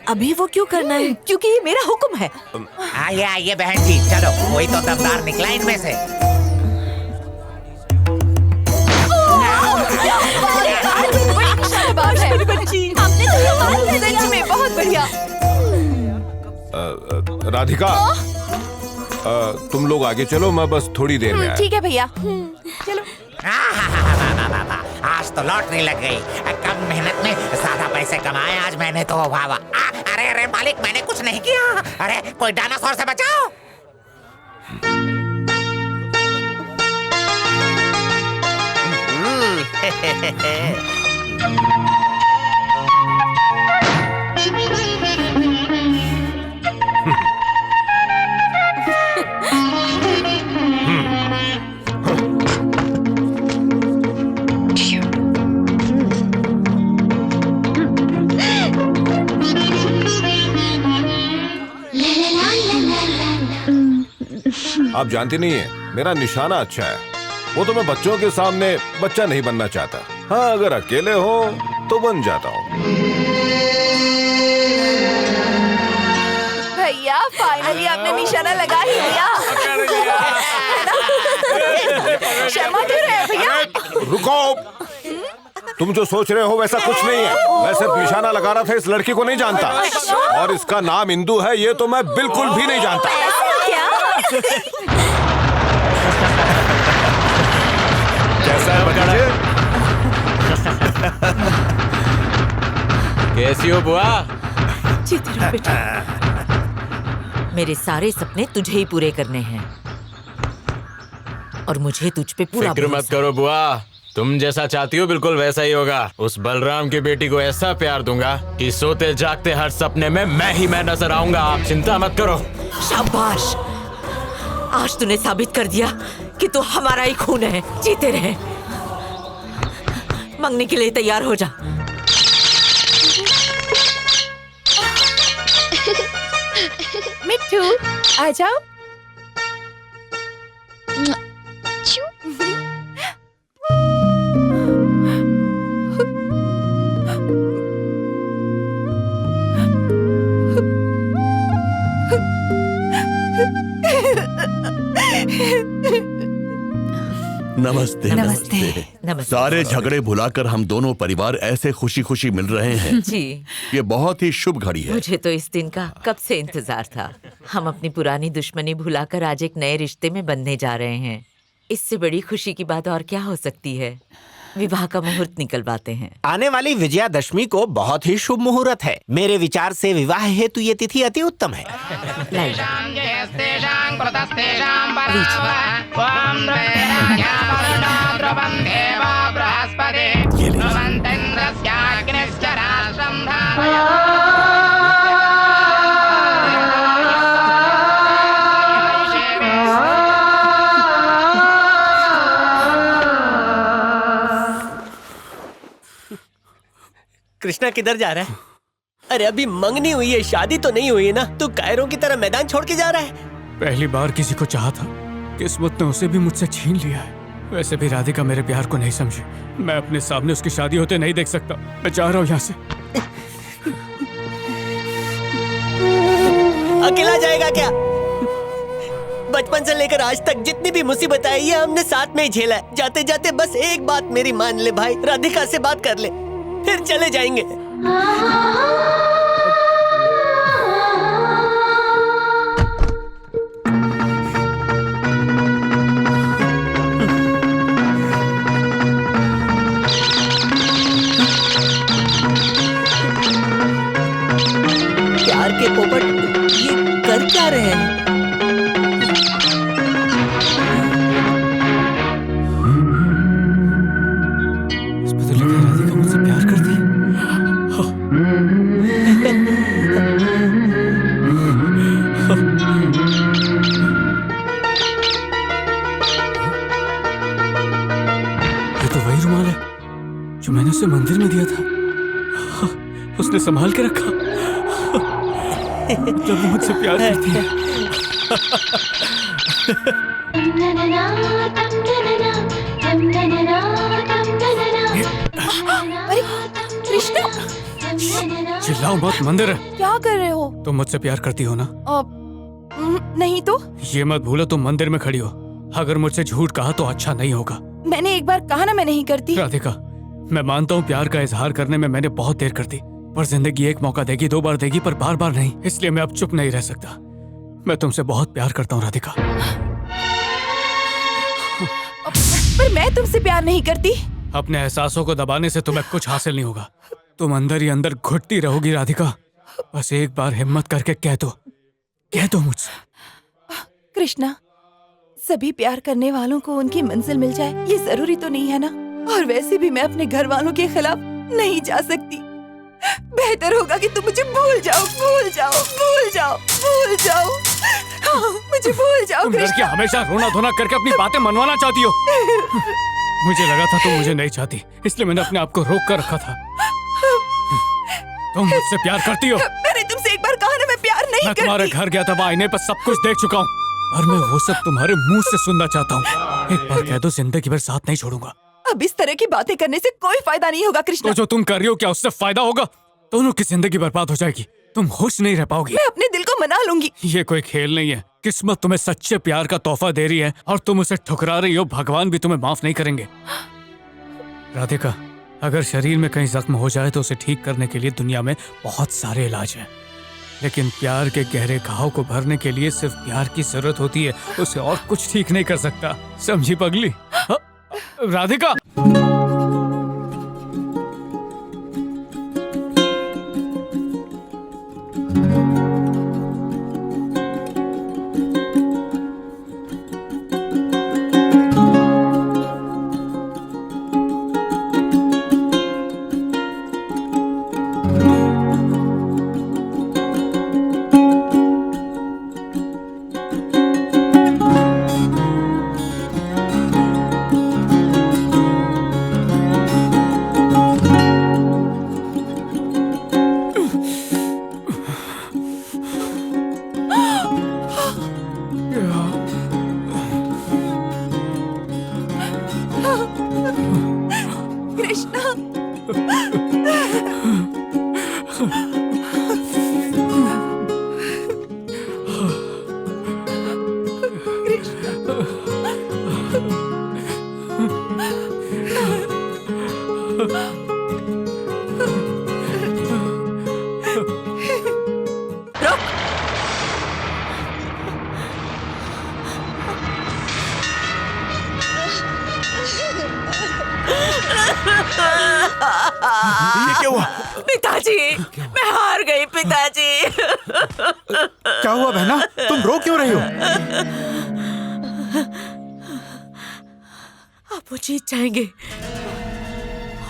अभी वो क्यों करना है? क्योंकि ये मेरा हुक्म है। आइए आइए बहन जी, चलो कोई तो दमदार निकला इनमें से। सच में बहुत बढ़िया। राधिका, तुम लोग आगे चलो, मैं बस थोड़ी देर में आया। ठीक है भैया, चलो। आज तो लॉटरी लग गई। कम मेहनत में ज्यादा पैसे कमाए आज मैंने तो। वाह वाह। अरे अरे मालिक, मैंने कुछ नहीं किया। अरे कोई डायनासोर से बचाओ। आप जानती नहीं है, मेरा निशाना अच्छा है। वो तो मैं बच्चों के सामने बच्चा नहीं बनना चाहता। हाँ, अगर अकेले हो तो बन जाता हूँ। भैया फाइनली आपने निशाना लगा ही दिया। शर्मा क्यों रहे भैया? रुको, तुम जो सोच रहे हो वैसा कुछ नहीं है। मैं सिर्फ निशाना लगा रहा था, इस लड़की को नहीं जानता। और इसका नाम इंदु है, ये तो मैं बिल्कुल भी नहीं जानता। कैसा है बच्चे? कैसी हो बुआ? जीती रहो बेटा। मेरे सारे सपने तुझे ही पूरे करने हैं और मुझे तुझ पे पूरा फिक्र मत करो बुआ, तुम जैसा चाहती हो बिल्कुल वैसा ही होगा। उस बलराम की बेटी को ऐसा प्यार दूंगा कि सोते जागते हर सपने में मैं नजर आऊंगा। आप चिंता मत करो। शाबाश, आज तूने साबित कर दिया कि तू हमारा ही खून है। जीते रहे। मंगने के लिए तैयार हो जा। मिट्टू, आ जाओ। नमस्ते नमस्ते। नमस्ते। सारे झगड़े भुलाकर हम दोनों परिवार ऐसे खुशी खुशी मिल रहे हैं। जी, ये बहुत ही शुभ घड़ी है। मुझे तो इस दिन का कब से इंतजार था। हम अपनी पुरानी दुश्मनी भुलाकर आज एक नए रिश्ते में बंधने जा रहे हैं। इससे बड़ी खुशी की बात और क्या हो सकती है? विवाह का मुहूर्त निकलवाते हैं। आने वाली विजयादशमी को बहुत ही शुभ मुहूर्त है। मेरे विचार से विवाह हेतु ये तिथि अति उत्तम है। कृष्णा किधर जा रहा है? अरे अभी मंगनी हुई है, शादी तो नहीं हुई है ना। तू कायरों की तरह मैदान छोड़ के जा रहा है? पहली बार किसी को चाहा था, किस्मत ने उसे भी मुझसे छीन लिया है। वैसे भी राधिका मेरे प्यार को नहीं समझी। मैं अपने सामने उसकी शादी होते नहीं देख सकता। मैं जा रहा हूँ यहाँ से। अकेला जाएगा क्या? बचपन से लेकर आज तक जितनी भी मुसीबत आई है हमने साथ में ही झेला है। जाते जाते बस एक बात मेरी मान ले भाई, राधिका से बात कर ले, फिर चले जाएंगे। प्यार के पोपट ये कर क्या रहे हैं? राधिका मुझसे प्यार करती है। ये तो वही रुमाल है जो मैंने उसे मंदिर में दिया था। उसने संभाल के रखा। जब वो मुझसे प्यार करती है। अरे कृष्णा, चिल्लाओ मत, मंदिर है। क्या कर रहे हो? तुम मुझसे प्यार करती हो ना? नहीं तो? ये मत भूलो तुम मंदिर में खड़ी हो। अगर मुझसे झूठ कहा तो अच्छा नहीं होगा। मैंने एक बार कहा ना मैं नहीं करती। राधिका, मैं मानता हूँ प्यार का इजहार करने में मैंने बहुत देर कर दी, पर जिंदगी एक मौका देगी, 2 बार देगी, पर बार बार नहीं। इसलिए मैं अब चुप नहीं रह सकता। मैं तुमसे बहुत प्यार करता हूँ राधिका। पर मैं तुमसे प्यार नहीं करती। अपने एहसासों को दबाने से तुम्हें कुछ हासिल नहीं होगा। तुम अंदर ही अंदर घुटती रहोगी राधिका। बस एक बार हिम्मत करके कह दो मुझसे। कृष्णा, सभी प्यार करने वालों को उनकी मंजिल मिल जाए ये जरूरी तो नहीं है ना। और वैसे भी मैं अपने घर वालों के खिलाफ नहीं जा सकती। बेहतर होगा कि तुम मुझे भूल जाओ। हाँ, मुझे भूल जाओ। तुम लड़की हमेशा रोना धोना करके अपनी बातें मनवाना चाहती हो। मुझे लगा था तुम मुझे नहीं चाहती, इसलिए मैंने अपने आप को रोक कर रखा था। तुम मुझसे प्यार करती हो। मैंने तुमसे एक बार कहा ना मैं प्यार नहीं मैं करती। तुम्हारे घर गया था, आईने पर सब कुछ देख चुका हूँ, और मैं वो सब तुम्हारे मुंह से सुनना चाहता हूँ। एक बार कह दो, जिंदगी भर साथ नहीं छोड़ूंगा। अब इस तरह की बातें करने से कोई फायदा नहीं होगा कृष्णा। तो जो तुम कर रही हो क्या उससे फायदा होगा? दोनों की जिंदगी बर्बाद हो जाएगी। तुम खुश नहीं रह पाओगी। मैं अपने दिल को मना लूंगी। ये कोई खेल नहीं है। किस्मत तुम्हें सच्चे प्यार का तोहफा दे रही है और तुम उसे ठुकरा रही हो। भगवान भी तुम्हें माफ नहीं करेंगे। राधिका, अगर शरीर में कहीं जख्म हो जाए तो उसे ठीक करने के लिए दुनिया में बहुत सारे इलाज हैं, लेकिन प्यार के गहरे घाव को भरने के लिए सिर्फ प्यार की जरूरत होती है। उसे और कुछ ठीक नहीं कर सकता। समझी पगली? राधिका, ये क्या हुआ? पिताजी, मैं हार गई पिताजी। क्या हुआ बहना? तुम रो क्यों रही हो? अब वो जीत जाएंगे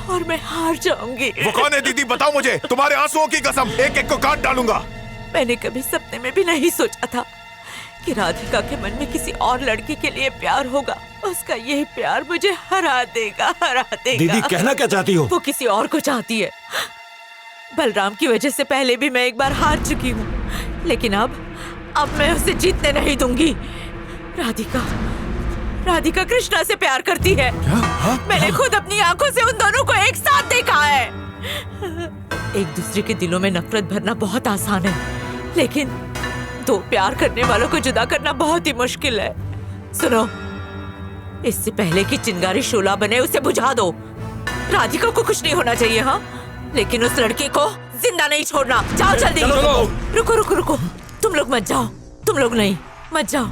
और मैं हार जाऊंगी। वो कौन है दीदी? बताओ मुझे। तुम्हारे आंसुओं की कसम, एक एक को काट डालूंगा। मैंने कभी सपने में भी नहीं सोचा था कि राधिका के मन में किसी और लड़की के लिए प्यार होगा। उसका ये प्यार मुझे हरा देगा। दीदी, कहना क्या चाहती हो? वो किसी और को चाहती है। बलराम की वजह से पहले भी मैं एक बार हार चुकी हूँ, लेकिन अब मैं उसे जीतने नहीं दूंगी। राधिका कृष्णा से प्यार करती है। मैंने खुद अपनी आंखों से उन दोनों को एक साथ देखा है। एक दूसरे के दिलों में नफरत भरना बहुत आसान है, लेकिन दो प्यार करने वालों को जुदा करना बहुत ही मुश्किल है। सुनो, इससे पहले कि चिंगारी शोला बने उसे बुझा दो। राधिका को कुछ नहीं होना चाहिए, हाँ, लेकिन उस लड़के को जिंदा नहीं छोड़ना। जाओ जल्दी। रुको रुको रुको, तुम लोग मत जाओ, तुम लोग नहीं, मत जाओ।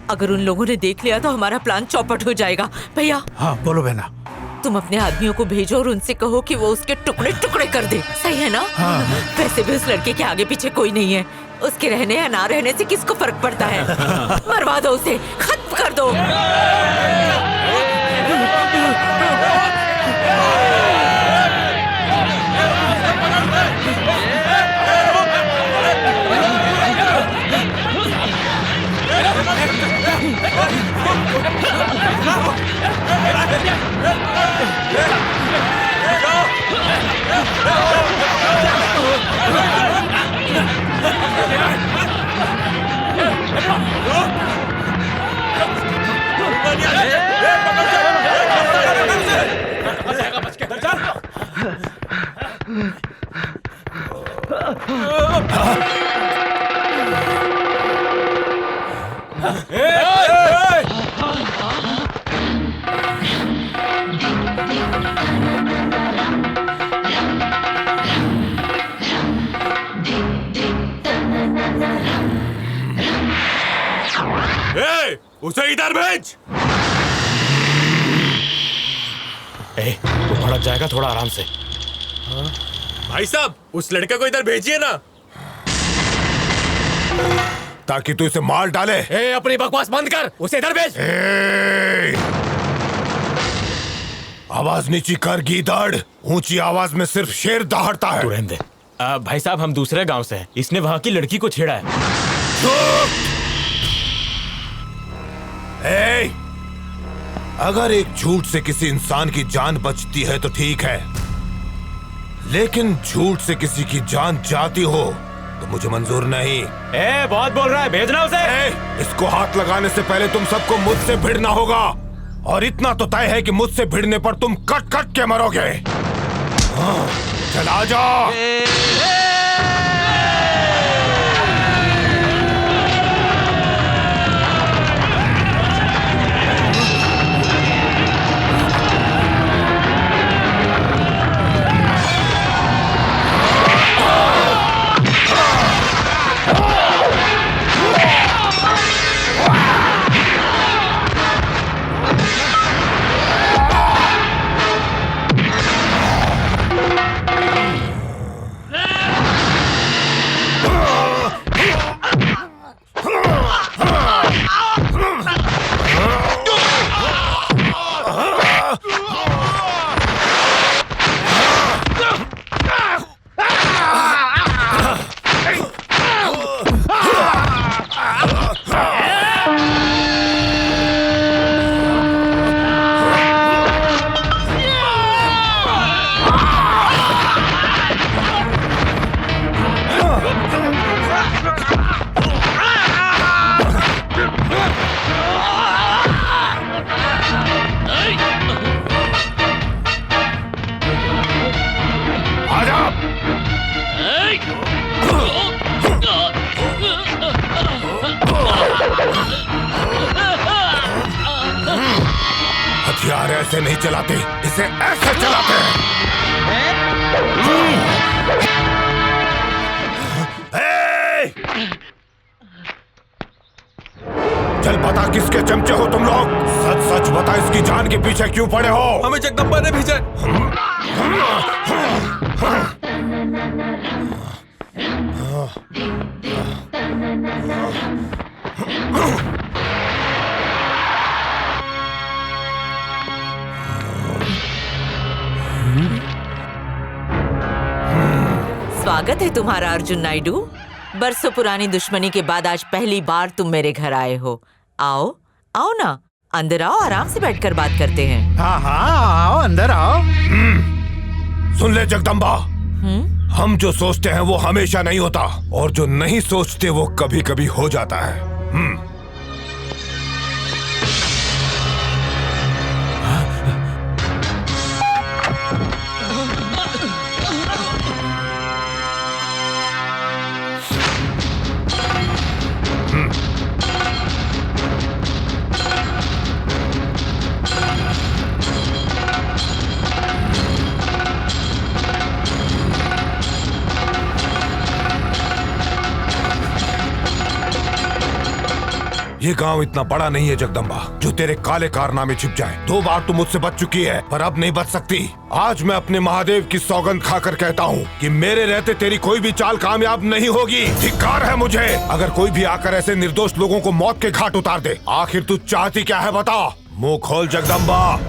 अगर उन लोगों ने देख लिया तो हमारा प्लान चौपट हो जाएगा। भैया। हाँ बोलो बहना। तुम अपने आदमियों को भेजो और उनसे कहो कि वो उसके टुकड़े टुकड़े कर दे। सही है ना? हाँ। वैसे भी उस लड़के के आगे पीछे कोई नहीं है, उसके रहने या ना रहने से किसको फर्क पड़ता है। मरवा दो उसे, खत्म कर दो। उसे इधर भेज। वो भड़क जाएगा, थोड़ा आराम से। भाई साहब, उस लड़के को इधर भेजिए ना, ताकि तू इसे मार डाले। अपनी बकवास बंद कर, उसे इधर भेज। आवाज नीची कर गीदड़, ऊंची आवाज में सिर्फ शेर दहाड़ता है। तू रहने दे। भाई साहब, हम दूसरे गांव से हैं। इसने वहाँ की लड़की को छेड़ा है। अगर एक झूठ से किसी इंसान की जान बचती है तो ठीक है, लेकिन झूठ से किसी की जान जाती हो तो मुझे मंजूर नहीं। बहुत बोल रहा है, भेजना उसे। इसको हाथ लगाने से पहले तुम सबको मुझसे भिड़ना होगा, और इतना तो तय है कि मुझसे भिड़ने पर तुम कट कट के मरोगे। चला जाओ। हथियार ऐसे नहीं चलाते, इसे ऐसे चलाते हैं। चल बता, किसके चमचे हो तुम लोग? सच सच बता, इसकी जान के पीछे क्यों पड़े हो? हमें जगदम्बा ने भेजा। स्वागत है तुम्हारा अर्जुन नायडू। बरसों पुरानी दुश्मनी के बाद आज पहली बार तुम मेरे घर आए हो। आओ आओ ना, अंदर आओ, आराम से बैठकर बात करते हैं। हाँ हाँ आओ, अंदर आओ। सुन ले जगदम्बा, हम जो सोचते हैं वो हमेशा नहीं होता, और जो नहीं सोचते वो कभी कभी हो जाता है। ये गांव इतना बड़ा नहीं है जगदम्बा जो तेरे काले कारनामे छिप जाए। 2 बार तू मुझसे बच चुकी है पर अब नहीं बच सकती। आज मैं अपने महादेव की सौगंध खाकर कहता हूँ कि मेरे रहते तेरी कोई भी चाल कामयाब नहीं होगी। धिक्कार है मुझे अगर कोई भी आकर ऐसे निर्दोष लोगों को मौत के घाट उतार दे। आखिर तू चाहती क्या है बता। मुंह खोल जगदम्बा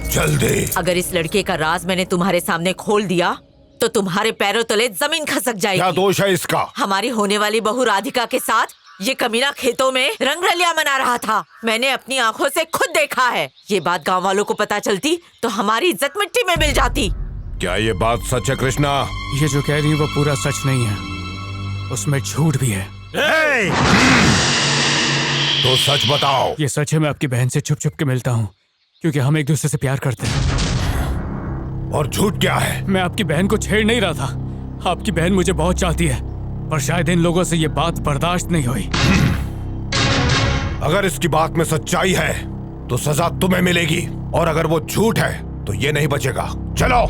जल्दी। अगर इस लड़के का राज मैंने तुम्हारे सामने खोल दिया तो तुम्हारे पैरों तले जमीन खसक जाएगी। क्या दोष है इसका? हमारी होने वाली बहू राधिका के साथ ये कमीना खेतों में रंगरलिया मना रहा था। मैंने अपनी आंखों से खुद देखा है। ये बात गांव वालों को पता चलती तो हमारी इज्जत मिट्टी में मिल जाती। क्या ये बात सच है कृष्णा? ये जो कह रही है वो पूरा सच नहीं है, उसमें झूठ भी है। तो सच बताओ। ये सच है, मैं आपकी बहन से छुप छुप के मिलता हूँ क्योंकि हम एक दूसरे से प्यार करते हैं। और झूठ क्या है? मैं आपकी बहन को छेड़ नहीं रहा था। आपकी बहन मुझे बहुत चाहती है पर शायद इन लोगों से ये बात बर्दाश्त नहीं हुई। अगर इसकी बात में सच्चाई है तो सजा तुम्हें मिलेगी और अगर वो झूठ है तो ये नहीं बचेगा। चलो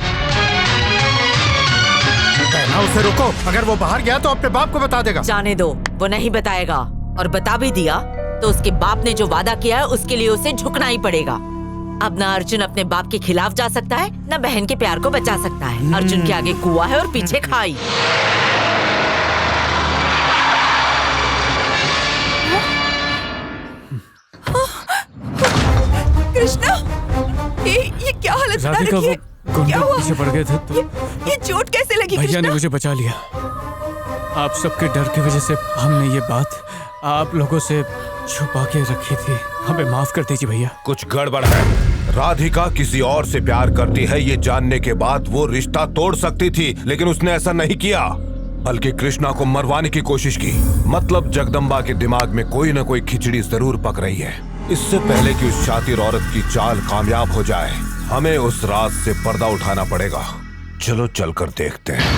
कहना उसे रोको। अगर वो बाहर गया तो अपने बाप को बता देगा। जाने दो, वो नहीं बताएगा और बता भी दिया तो उसके बाप ने जो वादा किया है उसके लिए उसे झुकना ही पड़ेगा। अब ना अर्जुन अपने बाप के खिलाफ जा सकता है ना बहन के प्यार को बचा सकता है। अर्जुन के आगे कुआं है और पीछे खाई। कृष्णा, ये क्या हालत बना राधिका, रखी है? वो गुंडे क्या हुआ? पीछे पड़ गए थे तो ये चोट कैसे लगी भैया ने कृष्णा? मुझे बचा लिया। आप सबके डर की वजह से हमने ये बात आप लोगों से छुपा के रखी थी। हमें माफ कर दीजिए भैया। कुछ गड़बड़ है। राधिका किसी और से प्यार करती है ये जानने के बाद वो रिश्ता तोड़ सकती थी लेकिन उसने ऐसा नहीं किया बल्कि कृष्णा को मरवाने की कोशिश की। मतलब जगदम्बा के दिमाग में कोई न कोई खिचड़ी जरूर पक रही है। इससे पहले कि उस शातिर औरत की चाल कामयाब हो जाए हमें उस राज से पर्दा उठाना पड़ेगा। चलो चलकर देखते हैं।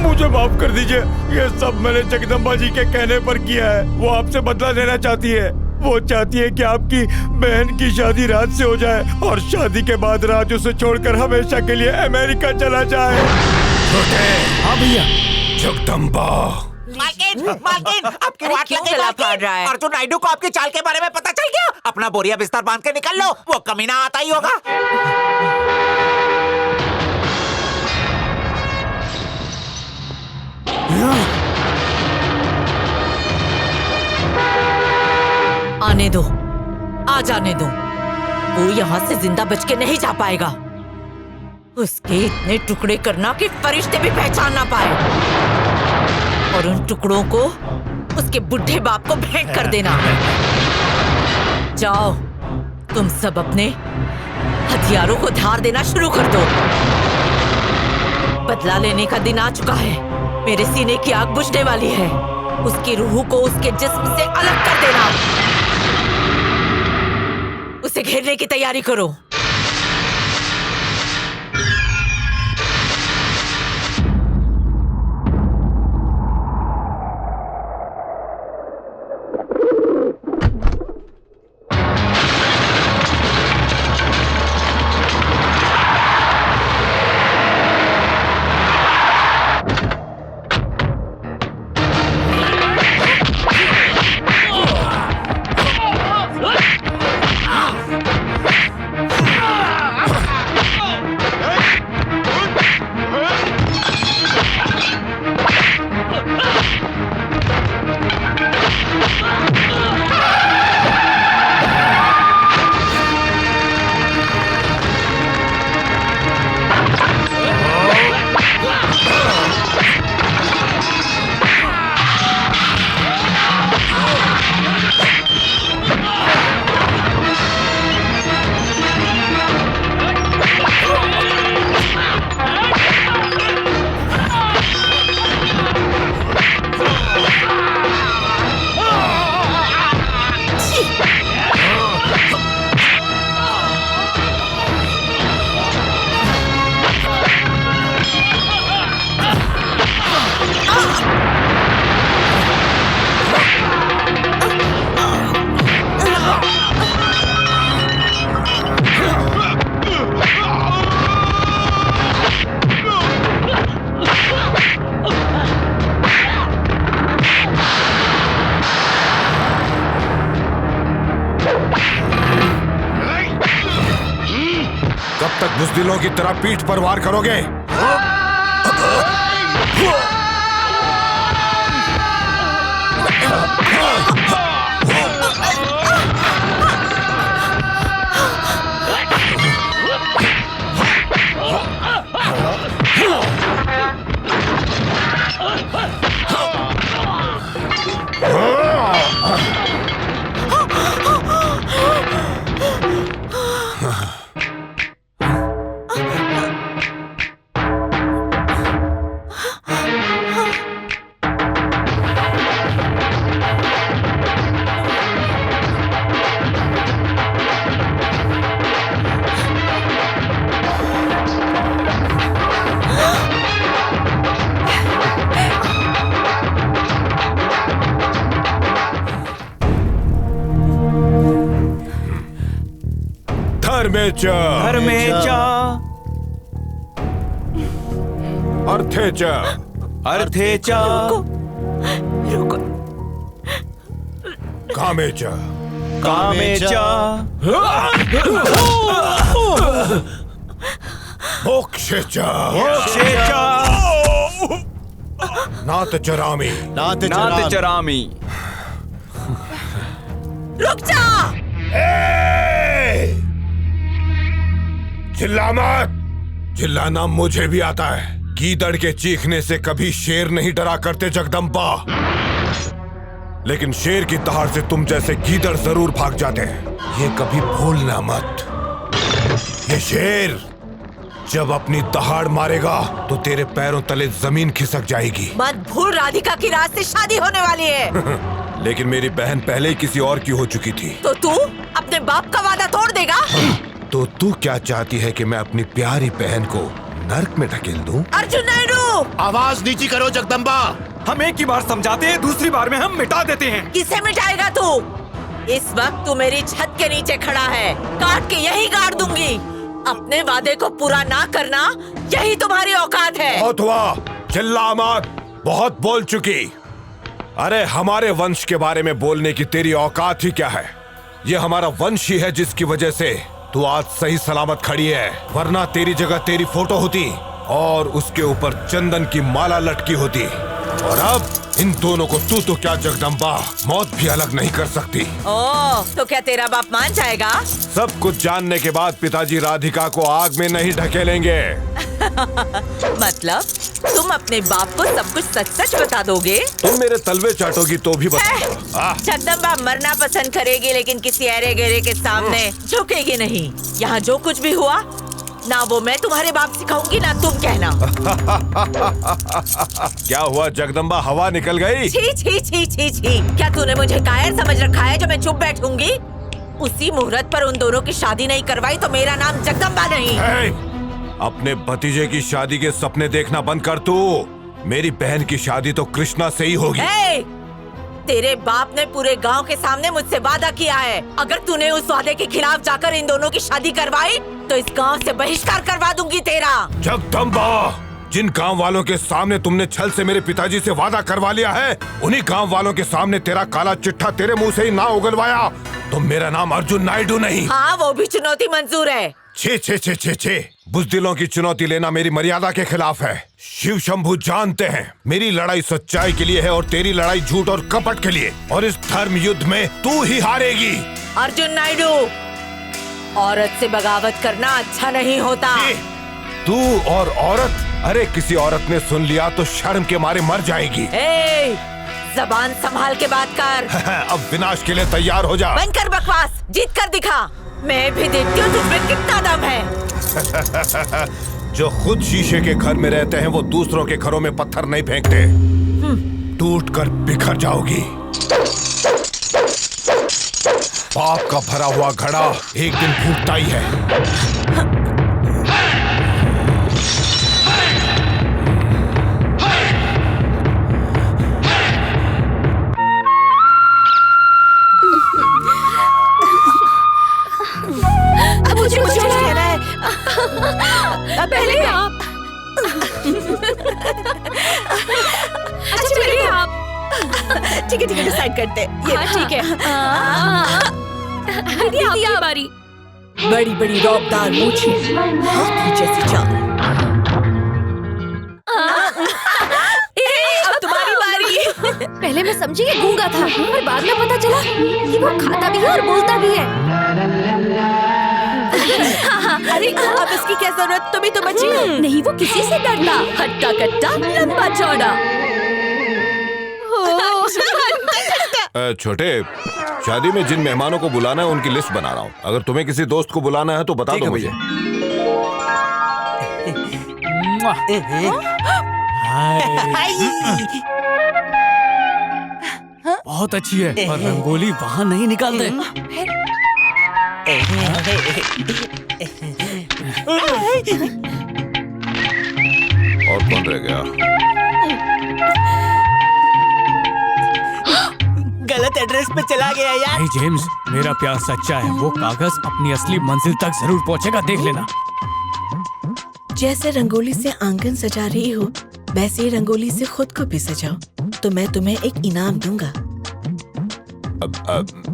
मुझे माफ कर दीजिए, ये सब मैंने जगदम्बा जी के कहने पर किया है। वो आपसे बदला लेना चाहती है। वो चाहती है कि आपकी बहन की शादी राज से हो जाए और शादी के बाद राज उसे छोड़कर हमेशा के लिए अमेरिका चला जाए। हाँ भैया। जगदम्बा मालकिन, मालकिन, आपकी वाट क्यों लग गई गला मालकिन। फाड़ रहा है? अर्जुन नायडू को आपकी चाल के बारे में पता चल गया। अपना बोरिया बिस्तर बांध के निकल लो, वो कमीना आता ही होगा। आने दो, आ जाने दो। वो यहाँ से जिंदा बच के नहीं जा पाएगा। उसके इतने टुकड़े करना कि फरिश्ते भी पहचान ना पाए और उन टुकड़ों को उसके बुढ़े बाप को भेंट कर देना। जाओ, तुम सब अपने हथियारों को धार देना शुरू कर दो। बदला लेने का दिन आ चुका है। मेरे सीने की आग बुझने वाली है। उसकी रूह को उसके जिस्म से अलग कर देना। उसे घेरने की तैयारी करो। कब तक बुज़दिलों की तरह पीठ पर वार करोगे? धर्मेचा अर्थेचा अर्थेचा रुको कामेचा कामेचा मोक्षेचा मोक्षेचा नाथ चरामी नाथ चरामी। रुक जा। चिल्ला मत। चिल्लाना मुझे भी आता है। गीदड़ के चीखने से कभी शेर नहीं डरा करते जगदम्बा, लेकिन शेर की दहाड़ से तुम जैसे गीदड़ जरूर भाग जाते हैं। ये कभी भूलना मत। ये शेर जब अपनी दहाड़ मारेगा तो तेरे पैरों तले जमीन खिसक जाएगी। मत भूल, राधिका की रात से शादी होने वाली है। लेकिन मेरी बहन पहले ही किसी और की हो चुकी थी। तो तू अपने बाप का वादा तोड़ देगा? तो तू क्या चाहती है कि मैं अपनी प्यारी बहन को नर्क में ढकेल दूं? अर्जुन नायडू, आवाज नीची करो जगदम्बा। हम एक ही बार समझाते हैं, दूसरी बार में हम मिटा देते हैं। किसे मिटाएगा तू? इस वक्त तू मेरी छत के नीचे खड़ा है, काट के यही गाड़ दूंगी। अपने वादे को पूरा ना करना यही तुम्हारी औकात है। बहुत हुआ, चिल्ला मत। बहुत बोल चुकी। अरे हमारे वंश के बारे में बोलने की तेरी औकात ही क्या है? ये हमारा वंश ही है जिसकी वजह से तू आज सही सलामत खड़ी है, वरना तेरी जगह तेरी फोटो होती और उसके ऊपर चंदन की माला लटकी होती। और अब इन दोनों को तू तो क्या जगदम्बा, मौत भी अलग नहीं कर सकती। ओह, तो क्या तेरा बाप मान जाएगा? सब कुछ जानने के बाद पिताजी राधिका को आग में नहीं ढकेलेंगे। मतलब तुम अपने बाप को सब कुछ सच सच बता दोगे? तुम मेरे तलवे चाटोगी तो भी बता। जगदम्बा मरना पसंद करेगी, लेकिन किसी ऐरे गहरे के सामने झुकेगी नहीं। यहाँ जो कुछ भी हुआ ना वो मैं तुम्हारे बाप सिखाऊंगी, ना तुम कहना। क्या हुआ जगदम्बा, हवा निकल गई? छी छी छी छी छी। क्या तूने मुझे कायर समझ रखा है जो मैं चुप बैठूंगी? उसी मुहूर्त पर उन दोनों की शादी नहीं करवाई तो मेरा नाम जगदम्बा नहीं। अपने भतीजे की शादी के सपने देखना बंद कर तू। मेरी बहन की शादी तो कृष्णा से ही होगी। तेरे बाप ने पूरे गांव के सामने मुझसे वादा किया है, अगर तूने उस वादे के खिलाफ जाकर इन दोनों की शादी करवाई तो इस गांव से बहिष्कार करवा दूंगी तेरा। जगदम्बा, जिन गांव वालों के सामने तुमने छल से मेरे पिताजी से वादा करवा लिया है, उन्हीं गांव वालों के सामने तेरा काला चिट्ठा तेरे मुंह से ही ना उगलवाया तो मेरा नाम अर्जुन नायडू नहीं। हाँ, वो भी चुनौती मंजूर है। छे छे छे छे छे। बुज़दिलों की चुनौती लेना मेरी मर्यादा के खिलाफ है। शिव शंभू जानते हैं मेरी लड़ाई सच्चाई के लिए है और तेरी लड़ाई झूठ और कपट के लिए, और इस धर्म युद्ध में तू ही हारेगी। अर्जुन नायडू, औरत से बगावत करना अच्छा नहीं होता। तू और औरत? अरे किसी औरत ने सुन लिया तो शर्म के मारे मर जाएगी। जबान संभाल के बात कर। अब विनाश के लिए तैयार हो जा। बंद कर बकवास, जीत कर दिखा। मैं भी देखती हूँ तुझमें कितना दम है। जो खुद शीशे के घर में रहते हैं वो दूसरों के घरों में पत्थर नहीं फेंकते। टूट कर बिखर जाओगी। पाप का भरा हुआ घड़ा एक दिन फूटता ही है। मुझे कुछ कहना है। पहले आप। अच्छा पहले आप। ठीक है डिसाइड करते। हाँ, ठीक है। दीदी आपकी बारी। बड़ी बड़ी रौबदार मूछें, हाथी जैसी चाल। अब तुम्हारी बारी। पहले मैं समझी ये गूंगा था, पर बाद में पता चला कि वो खाता भी है और बोलता भी है। अरे अब इसकी क्या जरूरत, तुम्ही तो बची। नहीं, वो किसी से डरता, हट्टा कट्टा लंबा चौड़ा। छोटे, शादी में जिन मेहमानों को बुलाना है उनकी लिस्ट बना रहा हूँ। अगर तुम्हें किसी दोस्त को बुलाना है तो बता दो मुझे। बहुत अच्छी है, और रंगोली वहाँ नहीं निकालते। और कौन रह गया? गलत एड्रेस पे चला गया यार। भाई जेम्स, मेरा प्यार सच्चा है। वो कागज अपनी असली मंजिल तक जरूर पहुंचेगा, देख लेना। जैसे रंगोली से आंगन सजा रही हो, वैसे ही रंगोली से खुद को भी सजाओ, तो मैं तुम्हें एक इनाम दूंगा।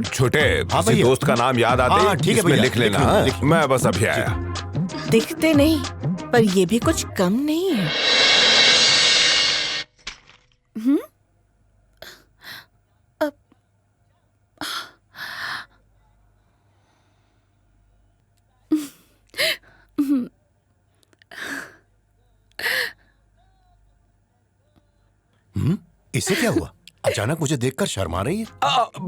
छोटे, किसी दोस्त का नाम याद आते ठीक है भैया, लिख लेना। मैं बस अभी आया। दिखते नहीं, पर ये भी कुछ कम नहीं है। इसे क्या हुआ? अचानक मुझे देखकर शर्मा रही है।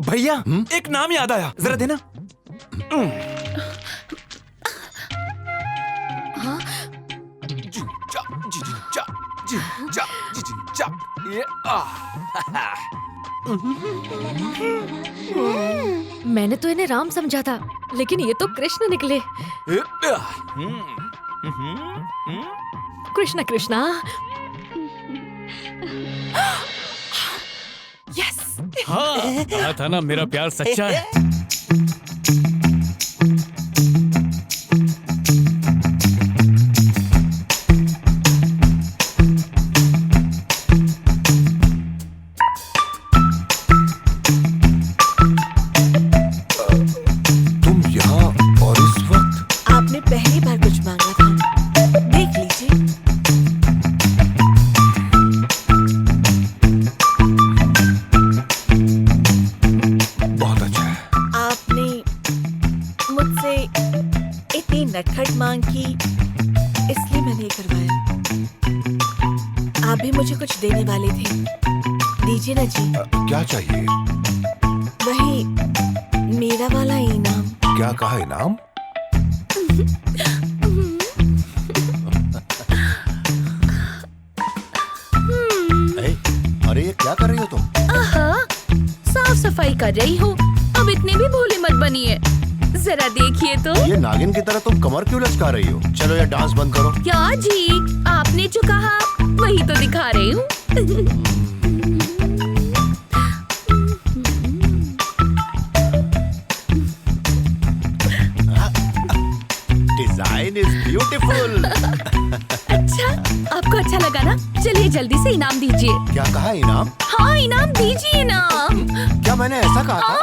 भैया, एक नाम याद आया, जरा देना। मैंने तो इन्हें राम समझा था, लेकिन ये तो कृष्ण निकले। कृष्णा कृष्णा। यस। हाँ, कहा था ना मेरा प्यार सच्चा है। तुम यहाँ और इस वक्त? आपने पहली बार कुछ मांगा था, देख लीजिए। बहुत अच्छा है। आपने मुझसे इतनी नटखट मांग की, इसलिए मैंने ये करवाया। आप भी मुझे कुछ देने वाले थे, दीजिए ना जी। क्या चाहिए? वही मेरा वाला इनाम। क्या कहा इनाम? अरे ये क्या कर रही हो तुम? साफ सफाई कर रही हो। अब इतने भी भोले मत बनिए, जरा देखिए तो। ये नागिन की तरह तुम कमर क्यों लचका रही हो? चलो ये डांस बंद करो। क्या जी, आपने जो कहा वही तो दिखा रही हूँ। Design is beautiful. अच्छा, आपको अच्छा लगा ना? चलिए जल्दी से इनाम दीजिए। क्या कहा इनाम? हाँ, इनाम दीजिए ना। क्या मैंने ऐसा कहा था? हाँ।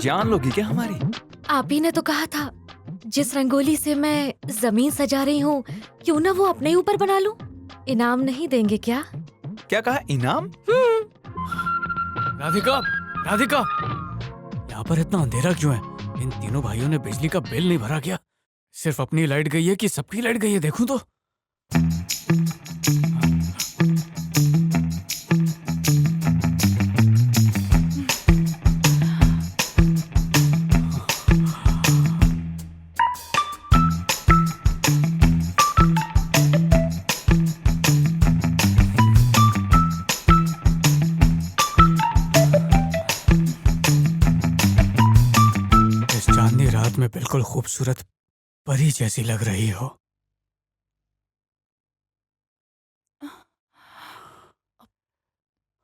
जान लोगी क्या हमारी? आप ही ने तो कहा था, जिस रंगोली से मैं जमीन सजा रही हूँ, क्यों ना वो अपने ऊपर बना लूं? इनाम नहीं देंगे क्या? क्या कहा, इनाम? राधिका, राधिका, यहाँ पर इतना अंधेरा क्यों है? इन तीनों भाइयों ने बिजली का बिल नहीं भरा क्या? सिर्फ अपनी लाइट गई है कि सबकी लाइट गई है? देखूं तो। इस चांदनी रात में बिल्कुल खूबसूरत परी जैसी लग रही हो।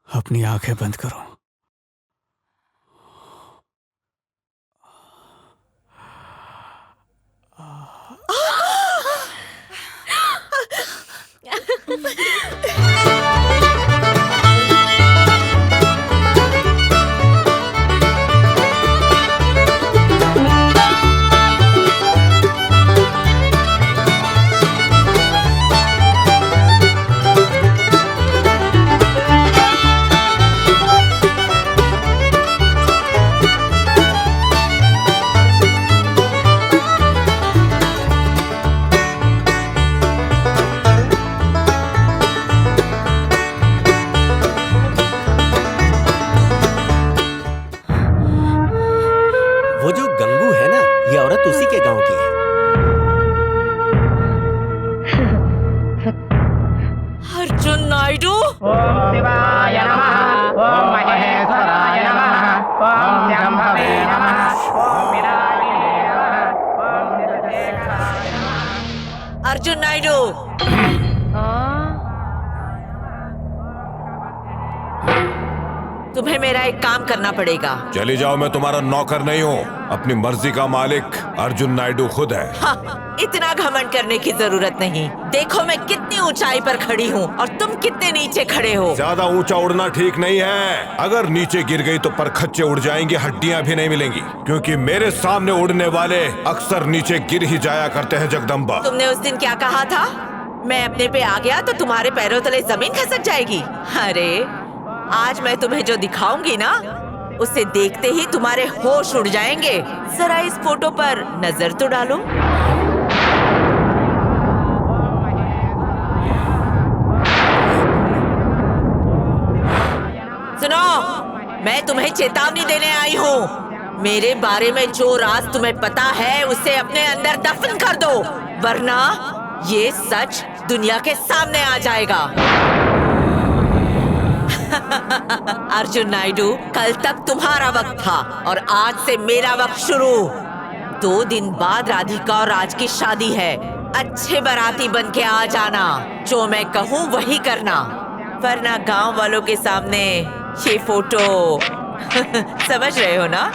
अपनी आंखें बंद करो। वो जो गंगू है ना, ये औरत उसी के गांव की है। अर्जुन नायडू। ओम शिवाय नमः, ओम महेश्वराय नमः, ओम शंभवे नमः, ओम विनायके नमः, ओम निरंजनाय नमः। अर्जुन नायडू। तुम्हें मेरा एक काम करना पड़ेगा। चली जाओ, मैं तुम्हारा नौकर नहीं हूँ। अपनी मर्जी का मालिक अर्जुन नायडू खुद है। हाँ, इतना घमंड करने की जरूरत नहीं। देखो मैं कितनी ऊंचाई पर खड़ी हूँ और तुम कितने नीचे खड़े हो। ज्यादा ऊंचा उड़ना ठीक नहीं है। अगर नीचे गिर गई तो परखच्चे उड़ जाएंगे, हड्डियाँ भी नहीं मिलेंगी। क्योंकि मेरे सामने उड़ने वाले अक्सर नीचे गिर ही जाया करते हैं। जगदम्बा, तुमने उस दिन क्या कहा था? मैं अपने पे आ गया तो तुम्हारे पैरों तले जमीन खसक जाएगी। अरे आज मैं तुम्हें जो दिखाऊंगी ना, उसे देखते ही तुम्हारे होश उड़ जाएंगे। जरा इस फोटो पर नजर तो डालो। सुनो, मैं तुम्हें चेतावनी देने आई हूँ। मेरे बारे में जो राज तुम्हें पता है उसे अपने अंदर दफन कर दो, वरना ये सच दुनिया के सामने आ जाएगा। अर्जुन नायडू, कल तक तुम्हारा वक्त था और आज से मेरा वक्त शुरू। 2 दिन बाद राधिका और राज की शादी है। अच्छे बाराती बन के आ जाना, जो मैं कहूँ वही करना, वरना गांव वालों के सामने ये फोटो समझ रहे हो ना?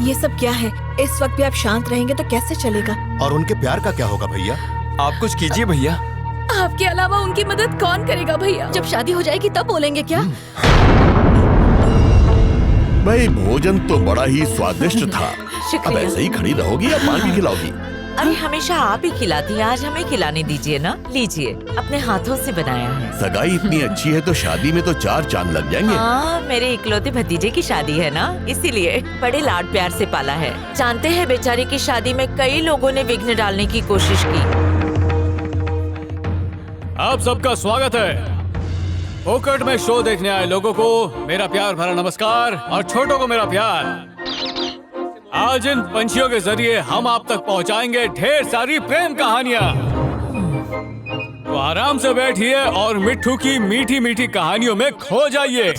ये सब क्या है? इस वक्त भी आप शांत रहेंगे तो कैसे चलेगा? और उनके प्यार का क्या होगा भैया? आप कुछ कीजिए भैया। आपके अलावा उनकी मदद कौन करेगा भैया? जब शादी हो जाएगी तब बोलेंगे क्या? भाई भोजन तो बड़ा ही स्वादिष्ट था। अब ऐसे ही खड़ी रहोगी या पान भी खिलाओगी? अरे हमेशा आप ही खिलाती हैं, आज हमें खिलाने दीजिए ना। लीजिए, अपने हाथों से बनाया है। सगाई इतनी अच्छी है तो शादी में तो 4 चांद लग जाएंगे। हाँ, मेरे इकलौते भतीजे की शादी है ना, इसीलिए बड़े लाड प्यार से पाला है। जानते हैं, बेचारी की शादी में कई लोगों ने विघ्न डालने की कोशिश की। आप सबका स्वागत है। फोकट में शो देखने आए लोगों को मेरा प्यार भरा नमस्कार और छोटों को मेरा प्यार। आज इन पंछियों के जरिए हम आप तक पहुंचाएंगे ढेर सारी प्रेम कहानियां। तो आराम से बैठिए और मिट्ठू की मीठी मीठी कहानियों में खो जाइए।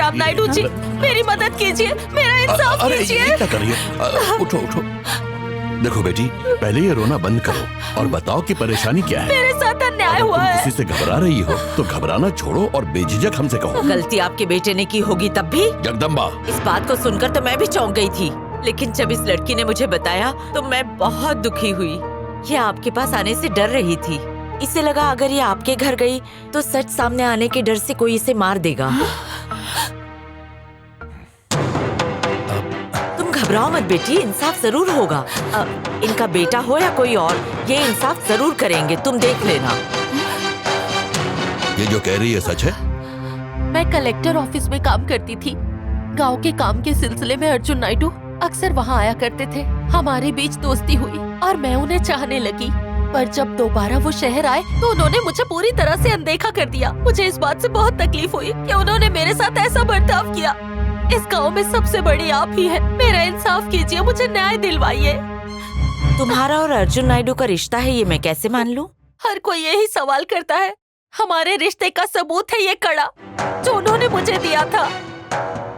बलराम नायडू जी, मेरी मदद कीजिए, मेरा इंसाफ अरे कीजिए। ये क्या कर रही है? उठो उठो। देखो बेटी, पहले ये रोना बंद करो और बताओ कि परेशानी क्या है। मेरे साथ अन्याय हुआ तुम है। किसी से घबरा रही हो तो घबराना छोड़ो और बेझिझक हमसे कहो। गलती आपके बेटे ने की होगी तब भी। जगदम्बा, इस बात को सुनकर तो मैं भी चौंक गई थी, लेकिन जब इस लड़की ने मुझे बताया तो मैं बहुत दुखी हुई। ये आपके पास आने से डर रही थी। इसे लगा अगर ये आपके घर गई तो सच सामने आने के डर से कोई इसे मार देगा। तुम घबराओ मत बेटी, इंसाफ जरूर होगा। इनका बेटा हो या कोई और, ये इंसाफ जरूर करेंगे, तुम देख लेना। ये जो कह रही है सच है? मैं कलेक्टर ऑफिस में काम करती थी। गांव के काम के सिलसिले में अर्जुन नायडू अक्सर वहां आया करते थे। हमारे बीच दोस्ती हुई और मैं उन्हें चाहने लगी, पर जब दोबारा वो शहर आए तो उन्होंने मुझे पूरी तरह से अनदेखा कर दिया। मुझे इस बात से बहुत तकलीफ हुई कि उन्होंने मेरे साथ ऐसा बर्ताव किया। इस गांव में सबसे बड़ी आप ही है, मेरा इंसाफ कीजिए, मुझे न्याय दिलवाइए। तुम्हारा और अर्जुन नायडू का रिश्ता है, ये मैं कैसे मान लूं? हर कोई यही सवाल करता है। हमारे रिश्ते का सबूत है ये कड़ा जो उन्होंने मुझे दिया था।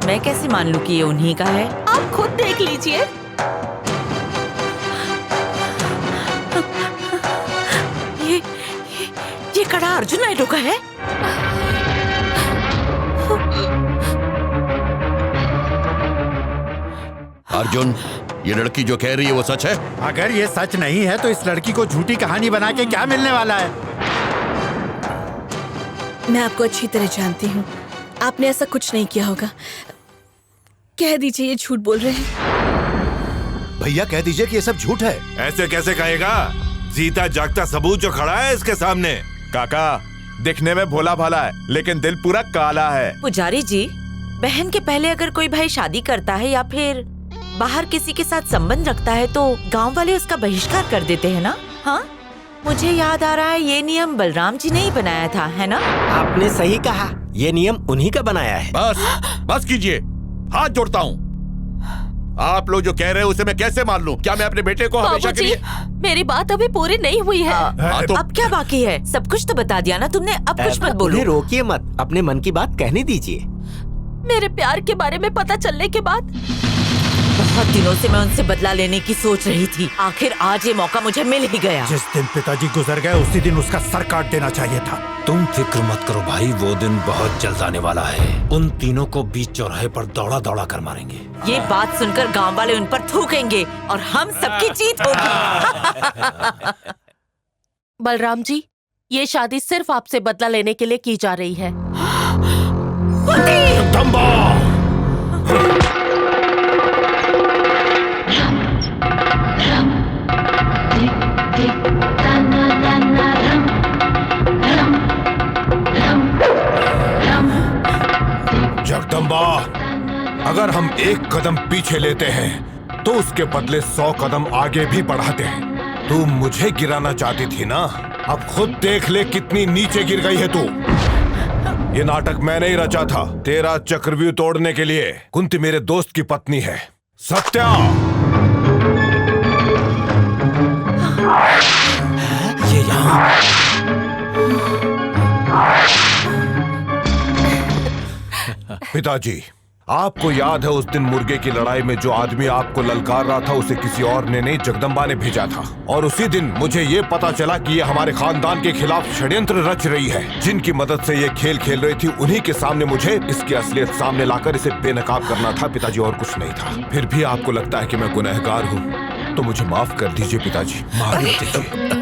मैं कैसे मान लूं कि ये उन्हीं का है? आप खुद देख लीजिए। ये कड़ा अर्जुन नायडू का है? अर्जुन, ये लड़की जो कह रही है वो सच है? अगर ये सच नहीं है तो इस लड़की को झूठी कहानी बना के क्या मिलने वाला है? मैं आपको अच्छी तरह जानती हूँ, आपने ऐसा कुछ नहीं किया होगा। कह दीजिए ये झूठ बोल रहे हैं। भैया कह दीजिए कि ये सब झूठ है। ऐसे कैसे कहेगा? जीता जागता सबूत जो खड़ा है इसके सामने। काका, दिखने में भोला भाला है लेकिन दिल पूरा काला है। पुजारी जी, बहन के पहले अगर कोई भाई शादी करता है या फिर बाहर किसी के साथ संबंध रखता है तो गांव वाले उसका बहिष्कार कर देते हैं ना? हाँ, मुझे याद आ रहा है ये नियम बलराम जी ने ही बनाया था, है ना? आपने सही कहा, ये नियम उन्हीं का बनाया है। बस कीजिए, हाथ जोड़ता हूँ। आप लोग जो कह रहे हैं उसे मैं कैसे मान लूं? क्या मैं अपने बेटे को हमेशा के लिए? मेरी बात अभी पूरी नहीं हुई है। अब क्या बाकी है? सब कुछ तो बता दिया ना तुमने, अब कुछ मत बोलो। उन्हें रोकिए मत, अपने मन की बात कहने दीजिए। मेरे प्यार के बारे में पता चलने के बाद बहुत दिनों से मैं उनसे बदला लेने की सोच रही थी। आखिर आज ये मौका मुझे मिल ही गया। जिस दिन पिताजी गुजर गए उसी दिन उसका सर काट देना चाहिए था। तुम फिक्र मत करो भाई, वो दिन बहुत जल्द आने वाला है। उन तीनों को बीच चौराहे पर दौड़ा दौड़ा कर मारेंगे। ये बात सुनकर गांव वाले उन पर थूकेंगे और हम सबकी जीत होगी। बलराम जी, ये शादी सिर्फ आपसे बदला लेने के लिए की जा रही है। जगदम्बा, अगर हम एक कदम पीछे लेते हैं तो उसके बदले 100 कदम आगे भी बढ़ाते हैं। तू मुझे गिराना चाहती थी ना, अब खुद देख ले कितनी नीचे गिर गई है तू। ये नाटक मैंने ही रचा था तेरा चक्रव्यूह तोड़ने के लिए। कुंती मेरे दोस्त की पत्नी है। सत्या, ये यहाँ पिताजी, आपको याद है उस दिन मुर्गे की लड़ाई में जो आदमी आपको ललकार रहा था उसे किसी और ने नहीं, जगदम्बा ने भेजा था। और उसी दिन मुझे ये पता चला कि ये हमारे खानदान के खिलाफ षड्यंत्र रच रही है। जिनकी मदद से ये खेल खेल रही थी उन्हीं के सामने मुझे इसकी असलियत सामने लाकर इसे बेनकाब करना था पिताजी, और कुछ नहीं था। फिर भी आपको लगता है कि मैं गुनहगार हूँ तो मुझे माफ कर दीजिए पिताजी, माफ कर दीजिए।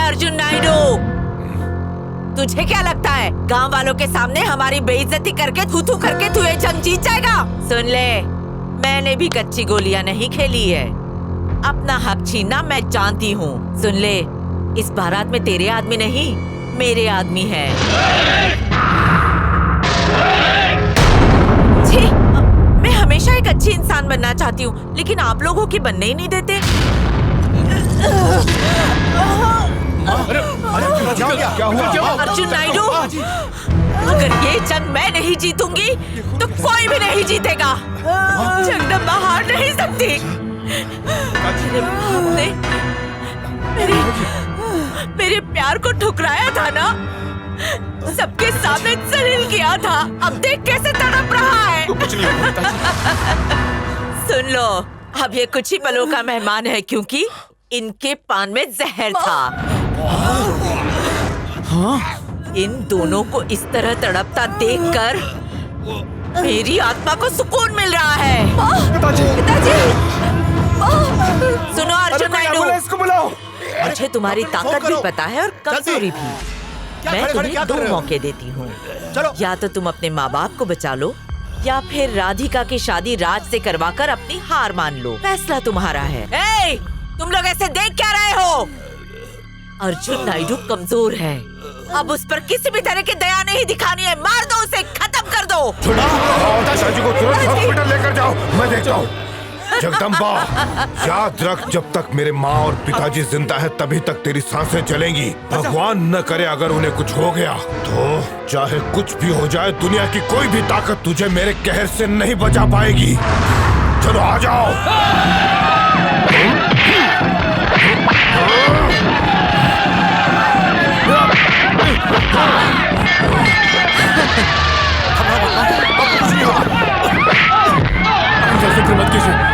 अर्जुन नायडू, तुझे क्या लगता है गांव वालों के सामने हमारी बेइज्जती करके थू करके तू ये जंग जीत जाएगा? सुन ले, मैंने भी कच्ची गोलियां नहीं खेली है। अपना हक छीनना मैं जानती हूँ। सुन ले, इस बारात में तेरे आदमी नहीं, मेरे आदमी है। छी, मैं हमेशा एक अच्छी इंसान बनना चाहती हूँ लेकिन आप लोगों की बनने ही नहीं देते। क्या हुआ? अर्जुन नायडू, अगर ये जंग मैं नहीं जीतूंगी तो कोई भी नहीं जीतेगा। जगदम्बा हार नहीं सकती। मेरे प्यार को ठुकराया था ना, सबके सामने जलील किया था, अब देख कैसे तड़प रहा है। कुछ नहीं सुन लो, अब ये कुछ ही पलों का मेहमान है क्योंकि इनके पान में जहर था। इन दोनों को इस तरह तड़पता देखकर मेरी आत्मा को सुकून मिल रहा है। पिताजी, सुनो अर्जुन नायडू, इसको बुलाओ। मुझे तुम्हारी ताकत भी पता है और कमजोरी भी। मैं तुम्हें दो मौके देती हूँ, या तो तुम अपने माँ बाप को बचा लो या फिर राधिका की शादी राज से करवाकर अपनी हार मान लो। फैसला तुम्हारा है। ए, तुम लोग ऐसे देख क्या रहे हो? अर्जुन नायडू कमजोर है, अब उस पर किसी भी तरह की दया नहीं दिखानी है। मार दो उसे, खत्म कर दो। पिताजी को तुरंत हॉस्पिटल लेकर जाओ, मैं देखता हूँ। जगदम्बा, याद रख, जब तक मेरे माँ और पिताजी जिंदा है तभी तक तेरी सांसें चलेंगी। भगवान न करे अगर उन्हें कुछ हो गया तो चाहे कुछ भी हो जाए, दुनिया की कोई भी ताकत तुझे मेरे कहर से नहीं बचा पाएगी। चलो आ जाओ। फिक्र मत कीजिए।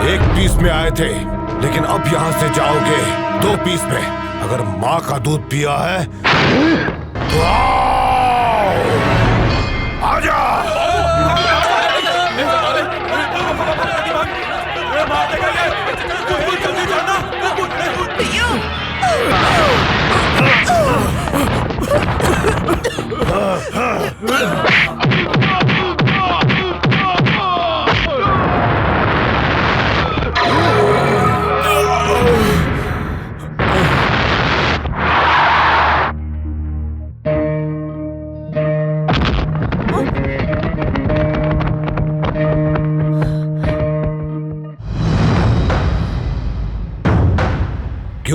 एक पीस में आए थे, लेकिन अब यहाँ से जाओगे 2 पीस में। अगर माँ का दूध पिया है तो आओ, आजा।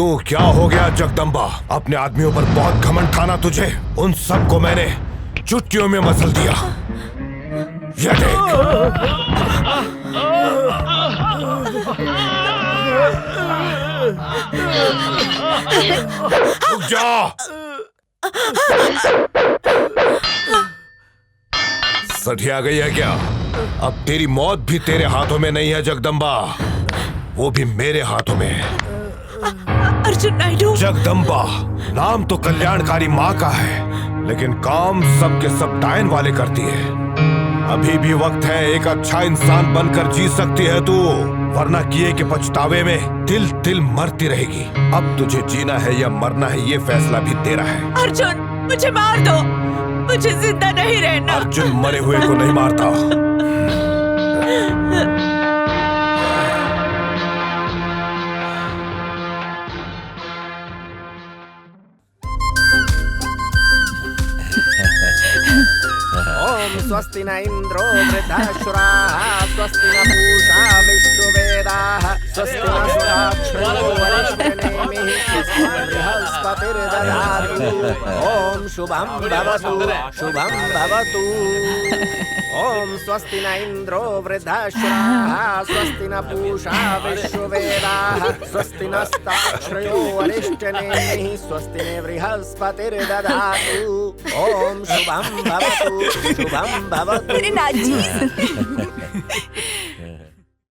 क्यों, क्या हो गया जगदम्बा? अपने आदमियों पर बहुत घमंड था ना तुझे? उन सबको मैंने चुटकियों में मसल दिया। ये देख। रुक जा। सठिया गई है क्या? अब तेरी मौत भी तेरे हाथों में नहीं है जगदम्बा, वो भी मेरे हाथों में है। अर्जुन नायडू। जगदम्बा नाम तो कल्याणकारी माँ का है, लेकिन काम सब के सब डायन वाले करती है। अभी भी वक्त है, एक अच्छा इंसान बनकर जी सकती है तू, वरना किए के पछतावे में तिल तिल मरती रहेगी। अब तुझे जीना है या मरना है, ये फैसला भी तेरा है। अर्जुन मुझे मार दो, मुझे जिंदा नहीं रहना। अर्जुन मरे हुए को नहीं मारता। ओम स्वस्ति न इंद्रो वृद्धासुराः स्वस्ति न पूषा विश्ववेदाः स्वस्ति नस्ताक्षरो वरिष्ठनेमिः स्वस्ति न बृहस्पतिर्दधातु। ओम शुभं भवतु, शुभं भवतु। ओम स्वस्ति न इंद्रो वृद्धासुराः स्वस्ति न पूषा विश्ववेदाः स्वस्ति नस्ताक्षरो वरिष्ठनेमिः स्वस्ति न बृहस्पतिर्दधातु। ओम शुभं भवतु, शुभं भवतु। मेरे नाजी।